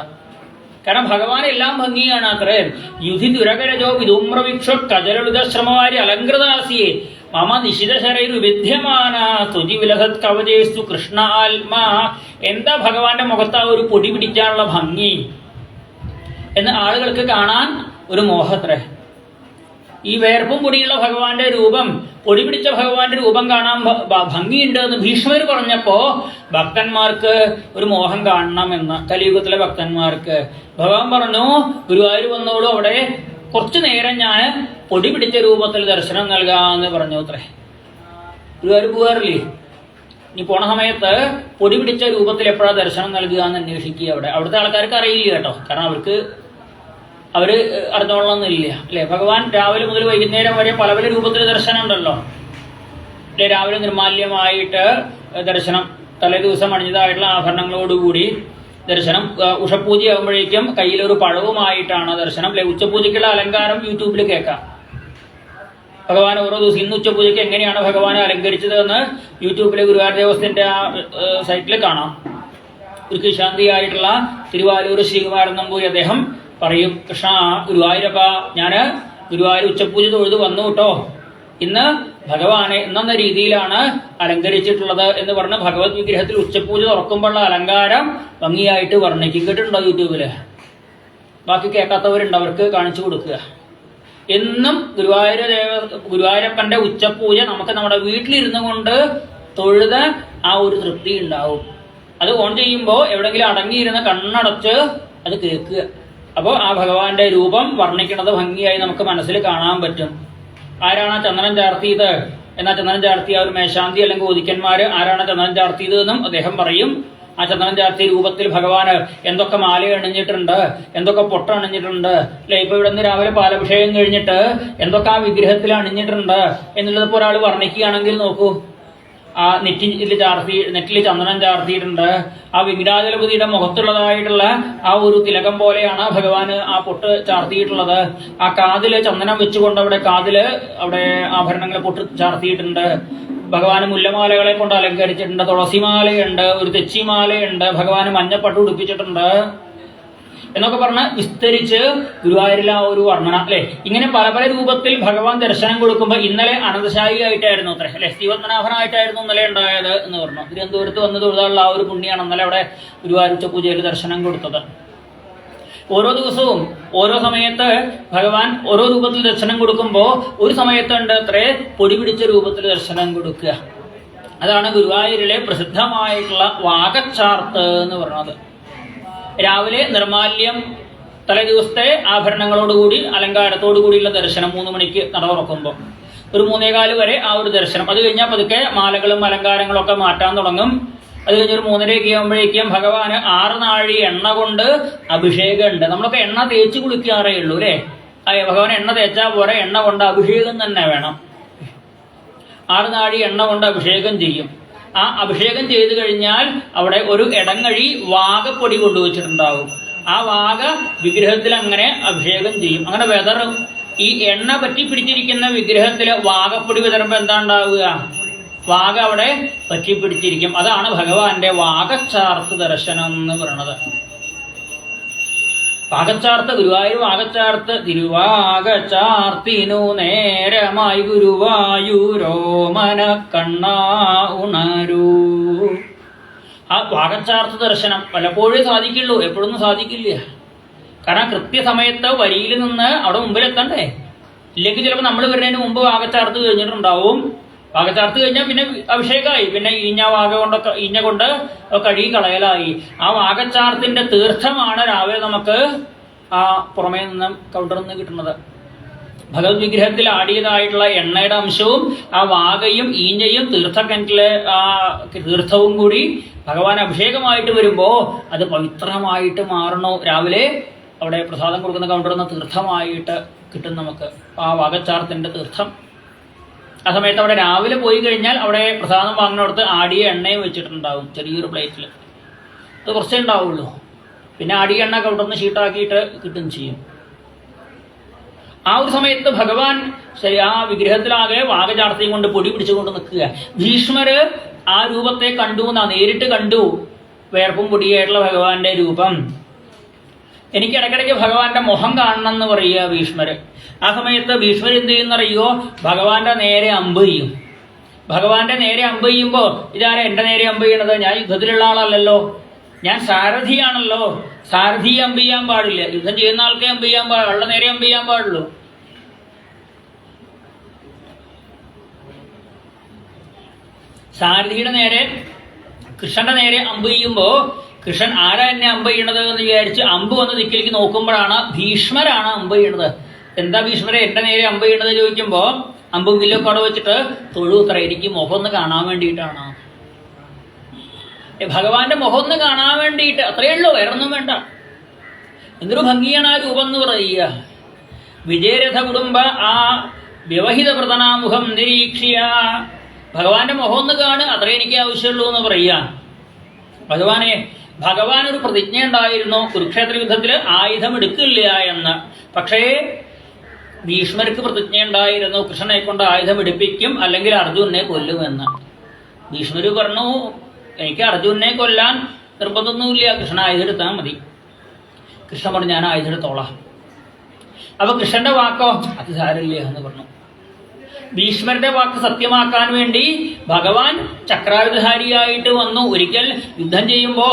കാരണം ഭഗവാൻ എല്ലാം ഭംഗിയാണ് അത്രേ. യുധി ദുരകരജോ വിധൂമ്രവിക്ഷ കജലളിതശ്രമവാരി അലങ്കൃതാസിയെ മമ നിശിതശരൈരു വിദ്യമാന സ്തുതി വിലസത് കവചേസ്തു കൃഷ്ണ ആത്മാ. എന്താ ഭഗവാന്റെ മുഖത്ത് ആ ഒരു പൊടി പിടിക്കാനുള്ള ഭംഗി എന്ന് ആളുകൾക്ക് കാണാൻ ഒരു മോഹത്രേ. ഈ വേർപ്പും പൊടിയുള്ള ഭഗവാന്റെ രൂപം, പൊടി പിടിച്ച ഭഗവാന്റെ രൂപം കാണാൻ ഭംഗിയുണ്ട് എന്ന് ഭീഷ്മർ പറഞ്ഞപ്പോ ഭക്തന്മാർക്ക് ഒരു മോഹം കാണണമെന്ന്, കലിയുഗത്തിലെ ഭക്തന്മാർക്ക് ഭഗവാൻ പറഞ്ഞു, ഗുരുവായൂർ വന്നോളൂ, അവിടെ കുറച്ചു നേരം ഞാൻ പൊടി പിടിച്ച രൂപത്തിൽ ദർശനം നൽകാന്ന് പറഞ്ഞു അത്രേ. ഗുരുവായൂർ പോകാറില്ലേ? ഇനി പോണ സമയത്ത് പൊടി പിടിച്ച രൂപത്തിൽ എപ്പോഴാണ് ദർശനം നൽകുക എന്ന് അന്വേഷിക്കുക. അവിടുത്തെ ആൾക്കാർക്ക് അറിയില്ല കേട്ടോ, കാരണം അവര് അറിഞ്ഞോളണമെന്നില്ല അല്ലെ. ഭഗവാൻ രാവിലെ മുതൽ വൈകുന്നേരം വരെ പല പല രൂപത്തിൽ ദർശനം ഉണ്ടല്ലോ അല്ലെ. രാവിലെ നിർമാല്യമായിട്ട് ദർശനം, തലേ ദിവസം അണിഞ്ഞതായിട്ടുള്ള ആഭരണങ്ങളോടുകൂടി ദർശനം. ഉഷപൂജയാകുമ്പോഴേക്കും കയ്യിലൊരു പഴവുമായിട്ടാണ് ദർശനം അല്ലെ. ഉച്ചപൂജയ്ക്കുള്ള അലങ്കാരം യൂട്യൂബിൽ കേൾക്കാം. ഭഗവാൻ ഓരോ ദിവസം ഇന്ന് ഉച്ചപൂജയ്ക്ക് എങ്ങനെയാണ് ഭഗവാനെ അലങ്കരിച്ചത് എന്ന് യൂട്യൂബിലെ ഗുരുവായൂർ ദേവസ്ഥന്റെ ആ സൈറ്റിൽ കാണാം. ഒരു കിശാന്തിയായിട്ടുള്ള തിരുവാലൂർ ശ്രീകുമാരൻ നമ്പൂരി അദ്ദേഹം പറയും, കൃഷ്ണ ഗുരുവായൂരപ്പ, ഞാന് ഗുരുവായൂർ ഉച്ചപൂജ തൊഴുത് വന്നു കേട്ടോ, ഇന്ന് ഭഗവാനെ എന്ന രീതിയിലാണ് അലങ്കരിച്ചിട്ടുള്ളത് എന്ന് പറഞ്ഞ് ഭഗവത് വിഗ്രഹത്തിൽ ഉച്ചപൂജ തുറക്കുമ്പോഴുള്ള അലങ്കാരം ഭംഗിയായിട്ട് വർണ്ണിക്കും. കേട്ടിട്ടുണ്ടോ യൂട്യൂബില്? ബാക്കി കേൾക്കാത്തവരുണ്ട്, അവർക്ക് കാണിച്ചു കൊടുക്കുക. എന്നും ഗുരുവായൂരപ്പന്റെ ഉച്ചപൂജ നമുക്ക് നമ്മുടെ വീട്ടിലിരുന്നു കൊണ്ട് തൊഴുത് ആ ഒരു തൃപ്തി ഉണ്ടാവും. അത് ഓൺ ചെയ്യുമ്പോൾ എവിടെങ്കിലും അടങ്ങിയിരുന്ന് കണ്ണടച്ച് അത് കേൾക്കുക. അപ്പോൾ ആ ഭഗവാന്റെ രൂപം വർണ്ണിക്കുന്നത് ഭംഗിയായി നമുക്ക് മനസ്സിൽ കാണാൻ പറ്റും. ആരാണ് ചന്ദനം ചാർത്തിയത് എന്നാൽ ചന്ദനം ചാർത്തിയ ഒരു മേശാന്തി അല്ലെങ്കിൽ ഓദിക്കന്മാര് ആരാണ് ചന്ദനം ചാർത്തിയത് എന്നും അദ്ദേഹം പറയും. ആ ചന്ദനം ചാർത്തിയ രൂപത്തിൽ ഭഗവാന് എന്തൊക്കെ മാല അണിഞ്ഞിട്ടുണ്ട്, എന്തൊക്കെ പൊട്ട അണിഞ്ഞിട്ടുണ്ട് അല്ലെ. ഇപ്പൊ ഇവിടെ നിന്ന് രാവിലെ പാലഭിഷേകം കഴിഞ്ഞിട്ട് എന്തൊക്കെ ആ വിഗ്രഹത്തിൽ അണിഞ്ഞിട്ടുണ്ട് എന്നുള്ളത് ഇപ്പോൾ ഒരാൾ വർണ്ണിക്കുകയാണെങ്കിൽ നോക്കൂ. ആ നെറ്റിൽ ചന്ദനം ചാർത്തിയിട്ടുണ്ട്. ആ വിഘ്നാചലപതിയുടെ മുഖത്തുള്ളതായിട്ടുള്ള ആ ഒരു തിലകം പോലെയാണ് ഭഗവാന് ആ പൊട്ട് ചാർത്തിയിട്ടുള്ളത്. ആ കാതില് ചന്ദനം വെച്ചുകൊണ്ട് അവിടെ ആഭരണങ്ങളെ പൊട്ട് ചാർത്തിയിട്ടുണ്ട്. ഭഗവാന് മുല്ലമാലകളെ കൊണ്ട് അലങ്കരിച്ചിട്ടുണ്ട്. തുളസിമാലയുണ്ട്, ഒരു തെച്ചിമാലയുണ്ട്, ഭഗവാന് മഞ്ഞപ്പട്ട് ഉടുപ്പിച്ചിട്ടുണ്ട് എന്നൊക്കെ പറഞ്ഞ് വിസ്തരിച്ച് ഗുരുവായൂരിലെ ആ ഒരു വർണ്ണന അല്ലെ. ഇങ്ങനെ പല പല രൂപത്തിൽ ഭഗവാൻ ദർശനം കൊടുക്കുമ്പോൾ ഇന്നലെ അനന്തശായി ആയിട്ടായിരുന്നു അത്ര അല്ലെ, ശ്രീപത്മനാഭനായിട്ടായിരുന്നു ഇന്നലെ ഉണ്ടായത് എന്ന് പറഞ്ഞു. തിരുവനന്തപുരത്ത് വന്ന് തൊഴുതാനുള്ള ആ ഒരു പുണ്യാണ് ഇന്നലെ അവിടെ ഗുരുവായൂർ ഉച്ചപൂജയിൽ ദർശനം കൊടുത്തത്. ഓരോ ദിവസവും ഓരോ സമയത്ത് ഭഗവാൻ ഓരോ രൂപത്തിൽ ദർശനം കൊടുക്കുമ്പോൾ ഒരു സമയത്തുണ്ട് അത്രേ പൊടി പിടിച്ച രൂപത്തിൽ ദർശനം കൊടുക്കുക. അതാണ് ഗുരുവായൂരിലെ പ്രസിദ്ധമായിട്ടുള്ള വാകച്ചാർത്ത് എന്ന് പറയുന്നത്. രാവിലെ നിർമാല്യം, തലേ ദിവസത്തെ ആഭരണങ്ങളോടുകൂടി അലങ്കാരത്തോടു കൂടിയുള്ള ദർശനം 3 മണിക്ക് നട തുറക്കുമ്പോൾ ഒരു 3:15 വരെ ആ ഒരു ദർശനം. അത് കഴിഞ്ഞാൽ പതുക്കെ മാലകളും അലങ്കാരങ്ങളും ഒക്കെ മാറ്റാൻ തുടങ്ങും. അത് കഴിഞ്ഞൊരു 3:30 ആകുമ്പോഴേക്കും ഭഗവാന് 6 നാഴി എണ്ണ കൊണ്ട് അഭിഷേകമുണ്ട്. നമ്മളൊക്കെ എണ്ണ തേച്ച് കുളിക്കാറേ ഉള്ളൂ അല്ലേ. ഭഗവാൻ എണ്ണ തേച്ചാൽ പോരെ, എണ്ണ കൊണ്ട് അഭിഷേകം തന്നെ വേണം. 6 നാഴി എണ്ണ കൊണ്ട് അഭിഷേകം ചെയ്യും. ആ അഭിഷേകം ചെയ്തു കഴിഞ്ഞാൽ അവിടെ ഒരു ഇടങ്ങഴി വാഗപ്പൊടി കൊണ്ടുവച്ചിട്ടുണ്ടാവും. ആ വാഗ വിഗ്രഹത്തിൽ അങ്ങനെ അഭിഷേകം ചെയ്യും. അങ്ങനെ വിതറും. ഈ എണ്ണ പറ്റി പിടിച്ചിരിക്കുന്ന വിഗ്രഹത്തിൽ വാഗപ്പൊടി വിതറുമ്പോൾ എന്താ ഉണ്ടാവുക? വാഗ അവിടെ പറ്റി പിടിച്ചിരിക്കും. അതാണ് ഭഗവാന്റെ വാഗച്ചാർത്ത് ദർശനം എന്ന് പറയുന്നത്. വാഗച്ചാർത്ത്, ഗുരുവായൂർ വാഗച്ചാർത്ത്. തിരുവാഗച്ചാർത്തിനു നേരമായി ഗുരുവായൂരോമന കണ്ണാ ഉണരൂ. ആ വാഗച്ചാർത്ത് ദർശനം പലപ്പോഴും സാധിക്കുള്ളൂ, എപ്പോഴൊന്നും സാധിക്കില്ല. കാരണം കൃത്യസമയത്ത് വരിയിൽ നിന്ന് അവിടെ മുമ്പിലെത്തണ്ടേ. ഇല്ലെങ്കിൽ ചിലപ്പോൾ നമ്മൾ വരുന്നതിന് മുമ്പ് വാഗച്ചാർത്ത് കഴിഞ്ഞിട്ടുണ്ടാവും. വാഗച്ചാർത്ത് കഴിഞ്ഞാൽ പിന്നെ അഭിഷേകമായി, പിന്നെ ഈഞ്ഞ കൊണ്ട് കഴുകി കളയലായി. ആ വാഗച്ചാർത്തിന്റെ തീർത്ഥമാണ് രാവിലെ നമുക്ക് ആ പുറമേ നിന്നും കൗണ്ടറിൽ നിന്ന് കിട്ടുന്നത്. ഭഗവത് വിഗ്രഹത്തിൽ ആടിയതായിട്ടുള്ള എണ്ണയുടെ അംശവും ആ വാകയും ഈഞ്ഞയും തീർത്ഥക്കിണറ്റിലെ ആ തീർത്ഥവും കൂടി ഭഗവാൻ അഭിഷേകമായിട്ട് വരുമ്പോൾ അത് പവിത്രമായിട്ട് മാറണോ. രാവിലെ അവിടെ പ്രസാദം കൊടുക്കുന്ന കൗണ്ടറിൽ നിന്ന് തീർത്ഥമായിട്ട് കിട്ടും നമുക്ക് ആ വാകച്ചാർത്തിൻ്റെ തീർത്ഥം. ആ സമയത്ത് അവിടെ രാവിലെ പോയി കഴിഞ്ഞാൽ അവിടെ പ്രസാദം വാങ്ങുന്നിടത്ത് ആടിയ എണ്ണയും വെച്ചിട്ടുണ്ടാവും ചെറിയൊരു പ്ലേറ്റിൽ. അത് കുറച്ചേ ഉണ്ടാവുള്ളൂ. പിന്നെ ആടിയ എണ്ണ കൗണ്ടറിൽ നിന്ന് ഷീട്ടാക്കിയിട്ട് കിട്ടും ചെയ്യും. ആ ഒരു സമയത്ത് ഭഗവാൻ ശരി ആ വിഗ്രഹത്തിലാകെ വാകചാർത്തിയും കൊണ്ട് പൊടി പിടിച്ചുകൊണ്ട് നിൽക്കുക. ഭീഷ്മര് ആ രൂപത്തെ കണ്ടു നേരിട്ട് കണ്ടു. വേർപ്പും പൊടിയായിട്ടുള്ള ഭഗവാന്റെ രൂപം. എനിക്ക് ഇടയ്ക്കിടയ്ക്ക് ഭഗവാന്റെ മുഖം കാണണം എന്ന് പറയുക ഭീഷ്മര്. ആ സമയത്ത് ഭീഷ്മർ എന്ത് ചെയ്യുന്നറിയോ, ഭഗവാന്റെ നേരെ അമ്പ് ചെയ്യും. ഭഗവാന്റെ നേരെ അമ്പ് ചെയ്യുമ്പോൾ ഇതാരെ എൻ്റെ നേരെ അമ്പ് ചെയ്യണത്? ഞാൻ യുദ്ധത്തിലുള്ള ആളല്ലല്ലോ, ഞാൻ സാരഥിയാണല്ലോ. സാരഥി അമ്പ് ചെയ്യാൻ പാടില്ല. യുദ്ധം ചെയ്യുന്ന ആൾക്കേ അമ്പ് ചെയ്യാൻ ആളുടെ നേരെ അമ്പ് ചെയ്യാൻ പാടുള്ളൂ. സാരഥിയുടെ നേരെ കൃഷ്ണന്റെ നേരെ അമ്പ് ചെയ്യുമ്പോൾ കൃഷ്ണൻ ആരാ എന്നെ അമ്പ് ചെയ്യണത് എന്ന് വിചാരിച്ച് അമ്പ് വന്ന് ദിക്കിലേക്ക് നോക്കുമ്പോഴാണ് ഭീഷ്മരാണ് അമ്പ് ചെയ്യണത്. എന്താ ഭീഷ്മരെ എൻ്റെ നേരെ അമ്പ് ചെയ്യണത് ചോദിക്കുമ്പോൾ അമ്പും വില്ലൊക്കെ അവിടെ വെച്ചിട്ട് തൊഴുത്ര എനിക്ക് മുഖം ഒന്ന് കാണാൻ വേണ്ടിയിട്ടാണ്. ഭഗവാന്റെ മുഖം ഒന്ന് കാണാൻ വേണ്ടിയിട്ട്, അത്രയേ ഉള്ളൂ, വേറെ ഒന്നും വേണ്ട. എന്തൊരു ഭംഗിയാണ് ആ രൂപം എന്ന് പറയുക. വിജയരഥ കുടുംബ ആ വ്യവഹിത പ്രതനാമുഖം നിരീക്ഷിയ. ഭഗവാന്റെ മുഖം ഒന്ന് കാണുക, അത്രേ എനിക്ക് ആവശ്യമുള്ളൂ എന്ന് പറയുക. ഭഗവാൻ ഒരു പ്രതിജ്ഞ ഉണ്ടായിരുന്നു കുരുക്ഷേത്ര യുദ്ധത്തിൽ ആയുധം എടുക്കില്ല എന്ന്. പക്ഷേ ഭീഷ്മർക്ക് പ്രതിജ്ഞ ഉണ്ടായിരുന്നു കൃഷ്ണനെ കൊണ്ട് ആയുധം എടുപ്പിക്കും, അല്ലെങ്കിൽ അർജുനെ കൊല്ലുമെന്ന്. ഭീഷ്മര് പറഞ്ഞു എനിക്ക് അർജുനെ കൊല്ലാൻ നിർബന്ധമൊന്നുമില്ല, കൃഷ്ണൻ ആയുധം എടുത്താൽ മതി. കൃഷ്ണൻ പറഞ്ഞു ഞാൻ ആയുധം എടുത്തോളാം. അപ്പൊ കൃഷ്ണന്റെ വാക്കോ അത് സാരില്ല എന്ന് പറഞ്ഞു. ഭീഷ്മരുടെ വാക്ക് സത്യമാക്കാൻ വേണ്ടി ഭഗവാൻ ചക്രായുധധാരിയായിട്ട് വന്നു. ഒരിക്കൽ യുദ്ധം ചെയ്യുമ്പോൾ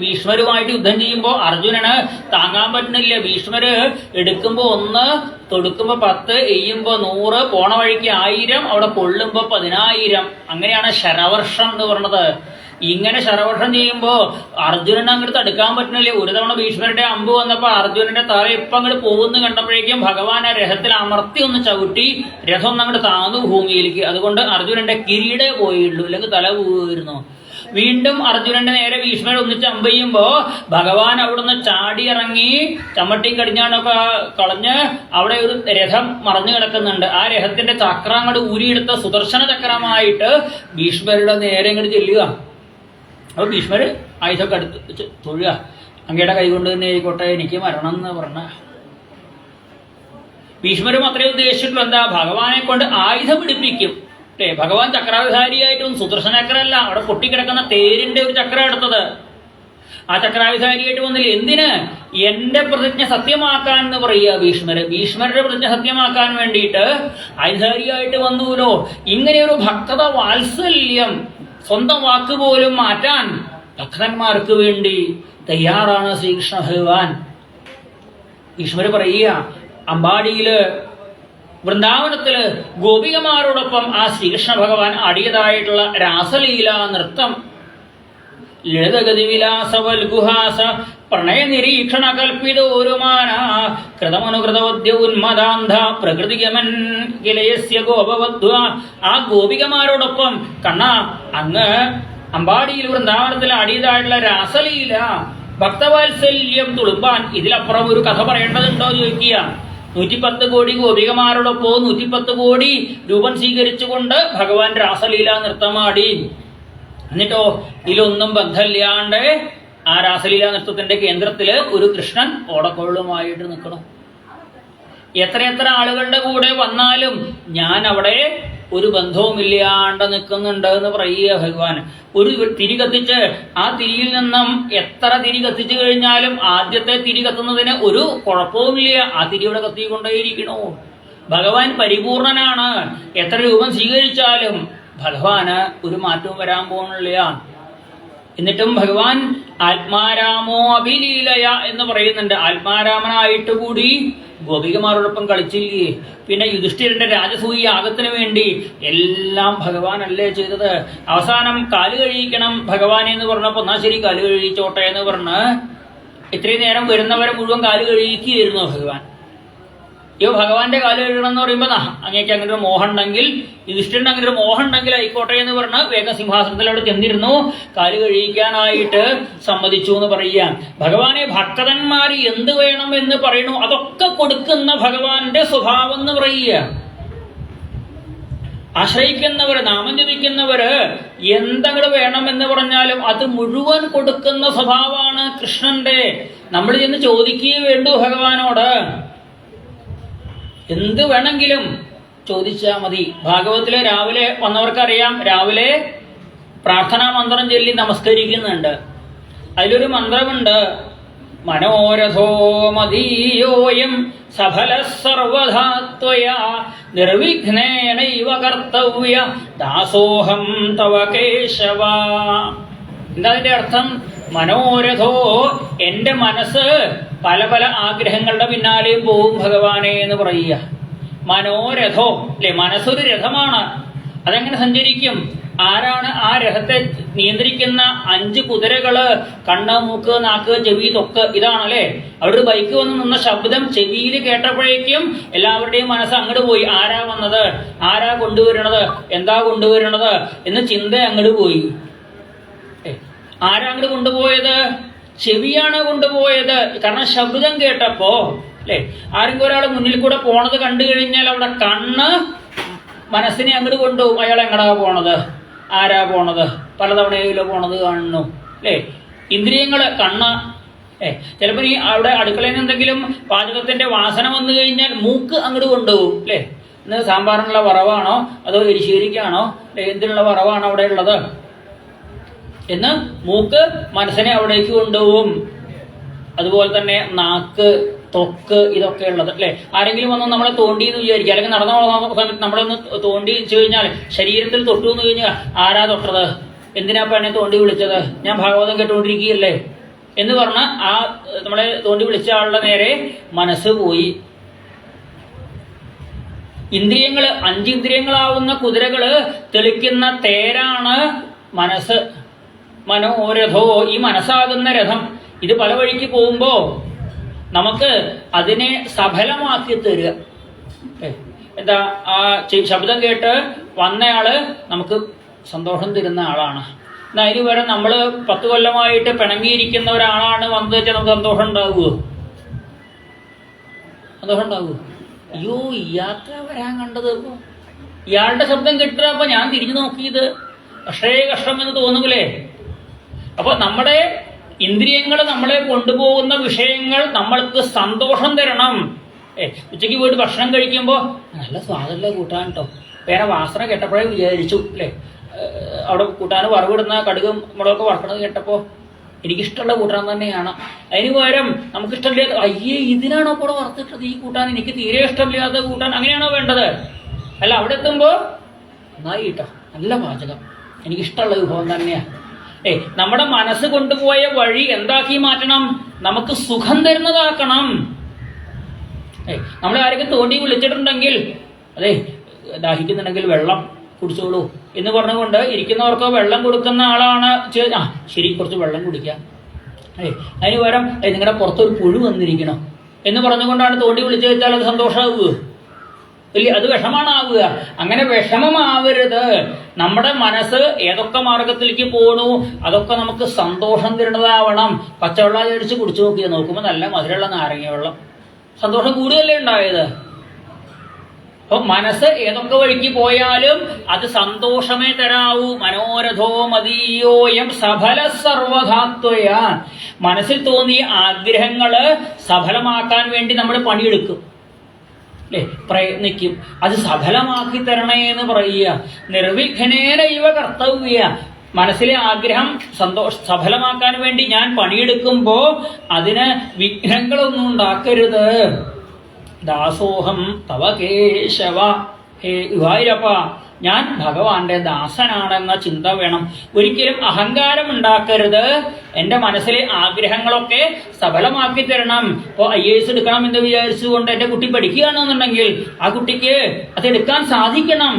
ഭീഷ്മരുമായിട്ട് യുദ്ധം ചെയ്യുമ്പോൾ അർജുനന് താങ്ങാൻ പറ്റുന്നില്ല. ഭീഷ്മര് എടുക്കുമ്പോൾ 1, തൊടുക്കുമ്പോൾ 10, എയ്യുമ്പോൾ 100, പോണ വഴിക്ക് 1000, അവിടെ കൊള്ളുമ്പോൾ 10,000. അങ്ങനെയാണ് ശരവർഷം എന്ന് പറഞ്ഞത്. ഇങ്ങനെ ശരവർഷം ചെയ്യുമ്പോൾ അർജുനനെ അങ്ങോട്ട് തടുക്കാൻ പറ്റുന്നില്ല. ഒരു തവണ ഭീഷ്മരുടെ അമ്പ് വന്നപ്പോൾ അർജുനന്റെ തല ഇപ്പം അങ്ങോട്ട് പോകുന്നു കണ്ടപ്പോഴേക്കും ഭഗവാൻ ആ രഥത്തിൽ അമർത്തി ഒന്ന് ചവിട്ടി രഥം ഒന്ന് അങ്ങോട്ട് താന്നു ഭൂമിയിലേക്ക്. അതുകൊണ്ട് അർജുനന്റെ കിരീടേ പോയുള്ളൂ, അല്ലെങ്കിൽ തല പോകുമായിരുന്നു. വീണ്ടും അർജുനന്റെ നേരെ ഭീഷ്മർ ഒന്നിച്ച് അമ്പ് ചെയ്യുമ്പോൾ ഭഗവാൻ അവിടുന്ന് ചാടി ഇറങ്ങി ചമ്മട്ടി കടിഞ്ഞാണൊക്കെ കളഞ്ഞ് അവിടെ ഒരു രഥം മറഞ്ഞു കിടക്കുന്നുണ്ട്. ആ രഥത്തിന്റെ ചക്രം അങ്ങോട്ട് ഊരിയെടുത്ത സുദർശന ചക്രമായിട്ട് ഭീഷ്മരുടെ നേരെ ഇങ്ങോട്ട് ചെല്ലുക. അപ്പൊ ഭീഷ്മര് ആയുധമൊക്കെ അടുത്ത് തൊഴുക. അങ്ങയുടെ കൈകൊണ്ട് തന്നെ ആയിക്കോട്ടെ എനിക്ക് മരണം എന്ന് പറഞ്ഞ ഭീഷ്മരും അത്രയും ഉദ്ദേശിച്ചിട്ടുള്ള എന്താ, ഭഗവാനെ കൊണ്ട് ആയുധം പിടിപ്പിക്കും. ഭഗവാൻ ചക്രായുധാരിയായിട്ടും സുദർശനചക്രമല്ല, അവിടെ പൊട്ടിക്കിടക്കുന്ന തേരിന്റെ ഒരു ചക്രം എടുത്തത്. ആ ചക്രായുധാരിയായിട്ട് വന്നില്ല. എന്തിന്? എന്റെ പ്രതിജ്ഞ സത്യമാക്കാൻ എന്ന് പറയുക ഭീഷ്മര്. ഭീഷ്മരുടെ പ്രതിജ്ഞ സത്യമാക്കാൻ വേണ്ടിയിട്ട് ആയുധാരിയായിട്ട് വന്നുല്ലോ. ഇങ്ങനെയൊരു ഭക്തത വാത്സല്യം, സ്വന്തം വാക്ക് പോലും മാറ്റാൻ ഭക്തന്മാർക്ക് വേണ്ടി തയ്യാറാണ് ശ്രീകൃഷ്ണ ഭഗവാൻ. ഭീഷ്മര് പറയുക അമ്പാടിയില് വൃന്ദാവനത്തില് ഗോപികമാരോടൊപ്പം ആ ശ്രീകൃഷ്ണ ഭഗവാൻ ആടിയതായിട്ടുള്ള രാസലീല നൃത്തം, ലളിതഗതി വിലാസവൽഗുഹാസ പ്രണയ നിരീക്ഷണ കൽപ്പിതോരുമാന കൃതമനുകൃതവദ്യ ഉന്മദാന്ധ പ്രകൃതിഗമൻ കിലയസ്യ ഗോപവധ്വ. ആ ഗോപികമാരോടൊപ്പം കണ്ണ അങ്ങ് അമ്പാടിയിൽ വൃന്ദാവനത്തിൽ ആടിയതായിട്ടുള്ള രാസലീല ഭക്തവാത്സല്യം തുളുമ്പാൻ ഇതിലപ്പുറം ഒരു കഥ പറയേണ്ടതുണ്ടോ ചോദിക്കുക. 110 കോടി ഗോപികമാരോടൊപ്പം 110 കോടി രൂപം സ്വീകരിച്ചുകൊണ്ട് ഭഗവാൻ രാസലീല നൃത്തമാടി. എന്നിട്ടോ ഇതിലൊന്നും ബന്ധമില്ലാണ്ട് ആ രാസലീല നൃത്തത്തിന്റെ കേന്ദ്രത്തില് ഒരു കൃഷ്ണൻ ഓടക്കൊള്ളുമായിട്ട് നിൽക്കണം. എത്ര ആളുകളുടെ കൂടെ വന്നാലും ഞാൻ അവിടെ ഒരു ബന്ധവുമില്ലാണ്ട് നിൽക്കുന്നുണ്ട് എന്ന് പറയുക ഭഗവാൻ. ഒരു തിരി കത്തിച്ച് ആ തിരിയിൽ നിന്നും എത്ര തിരി കത്തിച്ചു കഴിഞ്ഞാലും ആദ്യത്തെ തിരി കത്തുന്നതിന് ഒരു കുഴപ്പവുമില്ല. ആ തിരി ഇവിടെ കത്തിക്കൊണ്ടേയിരിക്കണോ. ഭഗവാൻ പരിപൂർണനാണ്. എത്ര രൂപം സ്വീകരിച്ചാലും ഭഗവാന് ഒരു മാറ്റവും വരാൻ പോകുന്നില്ല. എന്നിട്ടും ഭഗവാൻ ആത്മാരാമോ അഭിലീലയ എന്ന് പറയുന്നുണ്ട്. ആത്മാരാമനായിട്ട് കൂടി ഗോപികമാരോടൊപ്പം കളിച്ചില്ലേ. പിന്നെ യുധിഷ്ഠിരന്റെ രാജസൂയ യാഗത്തിന് വേണ്ടി എല്ലാം ഭഗവാനല്ലേ ചെയ്തത്. അവസാനം കാല് കഴിയിക്കണം ഭഗവാനെ എന്ന് പറഞ്ഞപ്പോൾ എന്നാ ശരി കാല് കഴിയിച്ചോട്ടെ എന്ന് പറഞ്ഞ് ഇത്രയും നേരം വരുന്നവരെ മുഴുവൻ കാല് കഴുകിക്കുകയായിരുന്നു ഭഗവാൻ. അയ്യോ ഭഗവാന്റെ കാല് കഴുകണം എന്ന് പറയുമ്പോൾ അങ്ങേക്ക് അങ്ങനെ ഒരു മോഹം ഉണ്ടെങ്കിൽ, യുധിഷ്ഠിരന് അങ്ങനെ ഒരു മോഹം ഉണ്ടെങ്കിൽ ആയിക്കോട്ടെ എന്ന് പറഞ്ഞ് വേഗം സിംഹാസനത്തിൽ അവിടെ ചെന്നിരുന്നു. കാല് കഴിക്കാനായിട്ട് സമ്മതിച്ചു എന്ന് പറയുക. ഭഗവാനെ ഭക്തന്മാർ എന്ത് വേണം എന്ന് പറയണു അതൊക്കെ കൊടുക്കുന്ന ഭഗവാന്റെ സ്വഭാവം എന്ന് പറയുക. ആശ്രയിക്കുന്നവര്, നാമം ജപിക്കുന്നവര് എന്തെങ്കിലും വേണമെന്ന് പറഞ്ഞാലും അത് മുഴുവൻ കൊടുക്കുന്ന സ്വഭാവമാണ് കൃഷ്ണന്റെ. നമ്മൾ ചെന്ന് ചോദിക്കുകയേ വേണ്ടു ഭഗവാനോട്. എന്ത് വേണമെങ്കിലും ചോദിച്ചാൽ മതി. ഭാഗവത്തിലെ രാവിലെ വന്നവർക്കറിയാം, രാവിലെ പ്രാർത്ഥനാ മന്ത്രം ചൊല്ലി നമസ്കരിക്കുന്നുണ്ട്. അതിലൊരു മന്ത്രമുണ്ട്, മനോരഥോ മദീയോയം സഫല സർവധാ ത്വയാ നിർവിഘ്നേനൈവ കർത്തവ്യ ദാസോഹം തവ കേശവ. എന്താ അതിന്റെ അർത്ഥം? മനോരഥോ, എന്റെ മനസ്സ് പല പല ആഗ്രഹങ്ങളുടെ പിന്നാലെയും പോവും ഭഗവാനെ എന്ന് പറയുക. മനോരഥോ അല്ലെ, മനസ്സൊരു രഥമാണ്. അതെങ്ങനെ സഞ്ചരിക്കും? ആരാണ് ആ രഥത്തെ നിയന്ത്രിക്കുന്ന? 5 കുതിരകള്, കണ്ണ്, മൂക്ക്, നാക്ക്, ചെവി, തൊക്ക്, ഇതാണല്ലേ. അവിടെ ഒരു ബൈക്ക് വന്ന് നിന്ന ശബ്ദം ചെവിയിൽ കേട്ടപ്പോഴേക്കും എല്ലാവരുടെയും മനസ്സ് അങ്ങോട്ട് പോയി. ആരാ വന്നത്, ആരാ കൊണ്ടുവരണത്, എന്താ കൊണ്ടുവരണത് എന്ന് ചിന്ത അങ്ങോട്ട് പോയി. ആരാ അങ്ങോട്ട് കൊണ്ടുപോയത്? ചെവിയാണ് കൊണ്ടുപോയത്. കാരണം ശബ്ദം കേട്ടപ്പോ അല്ലെ, ആരെങ്കിലും ഒരാൾ മുന്നിൽ കൂടെ പോണത് കണ്ടു കഴിഞ്ഞാൽ അവിടെ കണ്ണ് മനസ്സിനെ അങ്ങോട്ട് കൊണ്ടുപോകും. അയാൾ എങ്ങടാ പോണത്, ആരാ പോണത്, പലതവണയിലോ പോണത് കാണുന്നു അല്ലെ. ഇന്ദ്രിയങ്ങള്, കണ്ണ്. ചിലപ്പോൾ ഈ അവിടെ അടുക്കളയിൽ നിന്ന് എന്തെങ്കിലും പാചകത്തിന്റെ വാസന വന്നു കഴിഞ്ഞാൽ മൂക്ക് അങ്ങോട്ട് കൊണ്ടുപോകും അല്ലെ. ഇന്ന് സാമ്പാറിനുള്ള വറവാണോ അതോ എരിശ്ശേരിക്കാണോ എന്തിനുള്ള വറവാണ് അവിടെ ഉള്ളത് എന്ന് മൂക്ക് മനസ്സിനെ അവിടേക്ക് കൊണ്ടുപോകും. അതുപോലെ തന്നെ നാക്ക്, ത്വക്ക്, ഇതൊക്കെ ഉള്ളത് അല്ലെ. ആരെങ്കിലും വന്ന് നമ്മളെ തോണ്ടി എന്ന് വിചാരിക്കുക, അല്ലെങ്കിൽ നടന്നു പോകുന്ന സമയത്ത് നമ്മളൊന്ന് തോണ്ടി വെച്ച് കഴിഞ്ഞാൽ ശരീരത്തിൽ തൊട്ടു എന്ന് കഴിഞ്ഞാൽ ആരാ തൊട്ടത്, എന്തിനാപ്പ എന്നെ തോണ്ടി വിളിച്ചത്, ഞാൻ ഭാഗവതം കേട്ടുകൊണ്ടിരിക്കുകയല്ലേ എന്ന് പറഞ്ഞ ആ നമ്മളെ തോണ്ടി വിളിച്ച ആളുടെ നേരെ മനസ്സ് പോയി. ഇന്ദ്രിയങ്ങള്, 5 ഇന്ദ്രിയങ്ങളാവുന്ന കുതിരകള് തെളിക്കുന്ന തേരാണ് മനസ്സ്. മനോരഥോ, ഈ മനസ്സാകുന്ന രഥം. ഇത് പല വഴിക്ക് പോകുമ്പോ നമുക്ക് അതിനെ സഫലമാക്കി തരിക. എന്താ, ആ ശബ്ദം കേട്ട് വന്നയാള് നമുക്ക് സന്തോഷം തരുന്ന ആളാണ്. എന്നാൽ അതിന് വരെ നമ്മള് 10 കൊല്ലമായിട്ട് പിണങ്ങിയിരിക്കുന്ന ഒരാളാണ് വന്നു വെച്ചാൽ നമുക്ക് സന്തോഷം ഉണ്ടാവുമോ? സന്തോഷം ഉണ്ടാവുമോ? അയ്യോ ഇയാൾക്ക് വരാൻ കണ്ടത്, ഇയാളുടെ ശബ്ദം കിട്ടുക ഞാൻ തിരിഞ്ഞു നോക്കിയത് കഷ്ടം എന്ന് തോന്നുമല്ലേ. അപ്പൊ നമ്മുടെ ഇന്ദ്രിയങ്ങൾ നമ്മളെ കൊണ്ടുപോകുന്ന വിഷയങ്ങൾ നമ്മൾക്ക് സന്തോഷം തരണം. ഉച്ചയ്ക്ക് പോയിട്ട് ഭക്ഷണം കഴിക്കുമ്പോൾ നല്ല സ്വാദല്ല കൂട്ടാൻ കേട്ടോ, വേറെ വാസന കേട്ടപ്പോഴേ വിചാരിച്ചു അല്ലേ, അവിടെ കൂട്ടാൻ വറവിടുന്ന കടുകും മുളകൊക്കെ വറക്കണത് കേട്ടപ്പോൾ എനിക്കിഷ്ടമുള്ള കൂട്ടാൻ തന്നെയാണ്. അതിന് പകരം നമുക്കിഷ്ടമില്ലാത്ത, അയ്യേ ഇതിനാണോ കൂടെ വറുത്തിട്ടത് ഈ കൂട്ടാൻ, എനിക്ക് തീരെ ഇഷ്ടമില്ലാത്ത കൂട്ടാൻ, അങ്ങനെയാണോ വേണ്ടത്? അല്ല, അവിടെ എത്തുമ്പോൾ നന്നായി കേട്ടോ, നല്ല പാചകം, എനിക്കിഷ്ടമുള്ള വിഭവം തന്നെയാണ്. നമ്മുടെ മനസ്സ് കൊണ്ടുപോയ വഴി എന്താക്കി മാറ്റണം? നമുക്ക് സുഖം തരുന്നതാക്കണം. നമ്മൾ ആരെങ്കിലും തോണ്ടി വിളിച്ചിട്ടുണ്ടെങ്കിൽ, അതെ ദാഹിക്കുന്നുണ്ടെങ്കിൽ വെള്ളം കുടിച്ചോളൂ എന്ന് പറഞ്ഞുകൊണ്ട് ഇരിക്കുന്നവർക്ക് വെള്ളം കൊടുക്കുന്ന ആളാണ്. ശരി, കുറച്ച് വെള്ളം കുടിക്കാം. അതിന് പകരം നിങ്ങളുടെ പുറത്തൊരു പുഴു വന്നിരിക്കണം എന്ന് പറഞ്ഞുകൊണ്ടാണ് തോണ്ടി വിളിച്ചു വെച്ചാൽ അത് സന്തോഷമാവുക ഇല്ല, അത് വിഷമാണാവുക. അങ്ങനെ വിഷമമാവരുത്. നമ്മുടെ മനസ്സ് ഏതൊക്കെ മാർഗത്തിലേക്ക് പോകണു അതൊക്കെ നമുക്ക് സന്തോഷം തരുന്നതാവണം. പച്ചവെള്ളം അടിച്ച് കുടിച്ചു നോക്കിയാൽ നോക്കുമ്പോൾ നല്ല മധുരമുള്ള നാരങ്ങ വെള്ളം, സന്തോഷം കൂടുതലല്ലേ ഉണ്ടായത്. അപ്പൊ മനസ്സ് ഏതൊക്കെ വഴിക്ക് പോയാലും അത് സന്തോഷമേ തരാവൂ. മനോരഥോ മദീയോയം സഫല സർവധാത്വയാ. മനസ്സിൽ തോന്നിയ ആഗ്രഹങ്ങള് സഫലമാക്കാൻ വേണ്ടി നമ്മൾ പണിയെടുക്കും അല്ലെ, പ്രയത്നിക്കും. അത് സഫലമാക്കി തരണേ എന്ന് പറയുക. നിർവിഘ്നേന ഇവ കർത്തവ്യ. മനസ്സിലെ ആഗ്രഹം സഫലമാക്കാൻ വേണ്ടി ഞാൻ പണിയെടുക്കുമ്പോ അതിന് വിഘ്നങ്ങളൊന്നും ഉണ്ടാക്കരുത്. ദാസോഹം തവ കേശവ. ഹേ ഗുരുവായൂരപ്പ, ഞാൻ ഭഗവാന്റെ ദാസനാണെന്ന ചിന്ത വേണം. ഒരിക്കലും അഹങ്കാരം ഉണ്ടാക്കരുത്. എൻ്റെ മനസ്സിലെ ആഗ്രഹങ്ങളൊക്കെ സഫലമാക്കി തരണം. ഇപ്പോൾ IAS എടുക്കണം എന്ന് വിചാരിച്ചുകൊണ്ട് എൻ്റെ കുട്ടി പഠിക്കുകയാണെന്നുണ്ടെങ്കിൽ ആ കുട്ടിക്ക് അതെടുക്കാൻ സാധിക്കണം.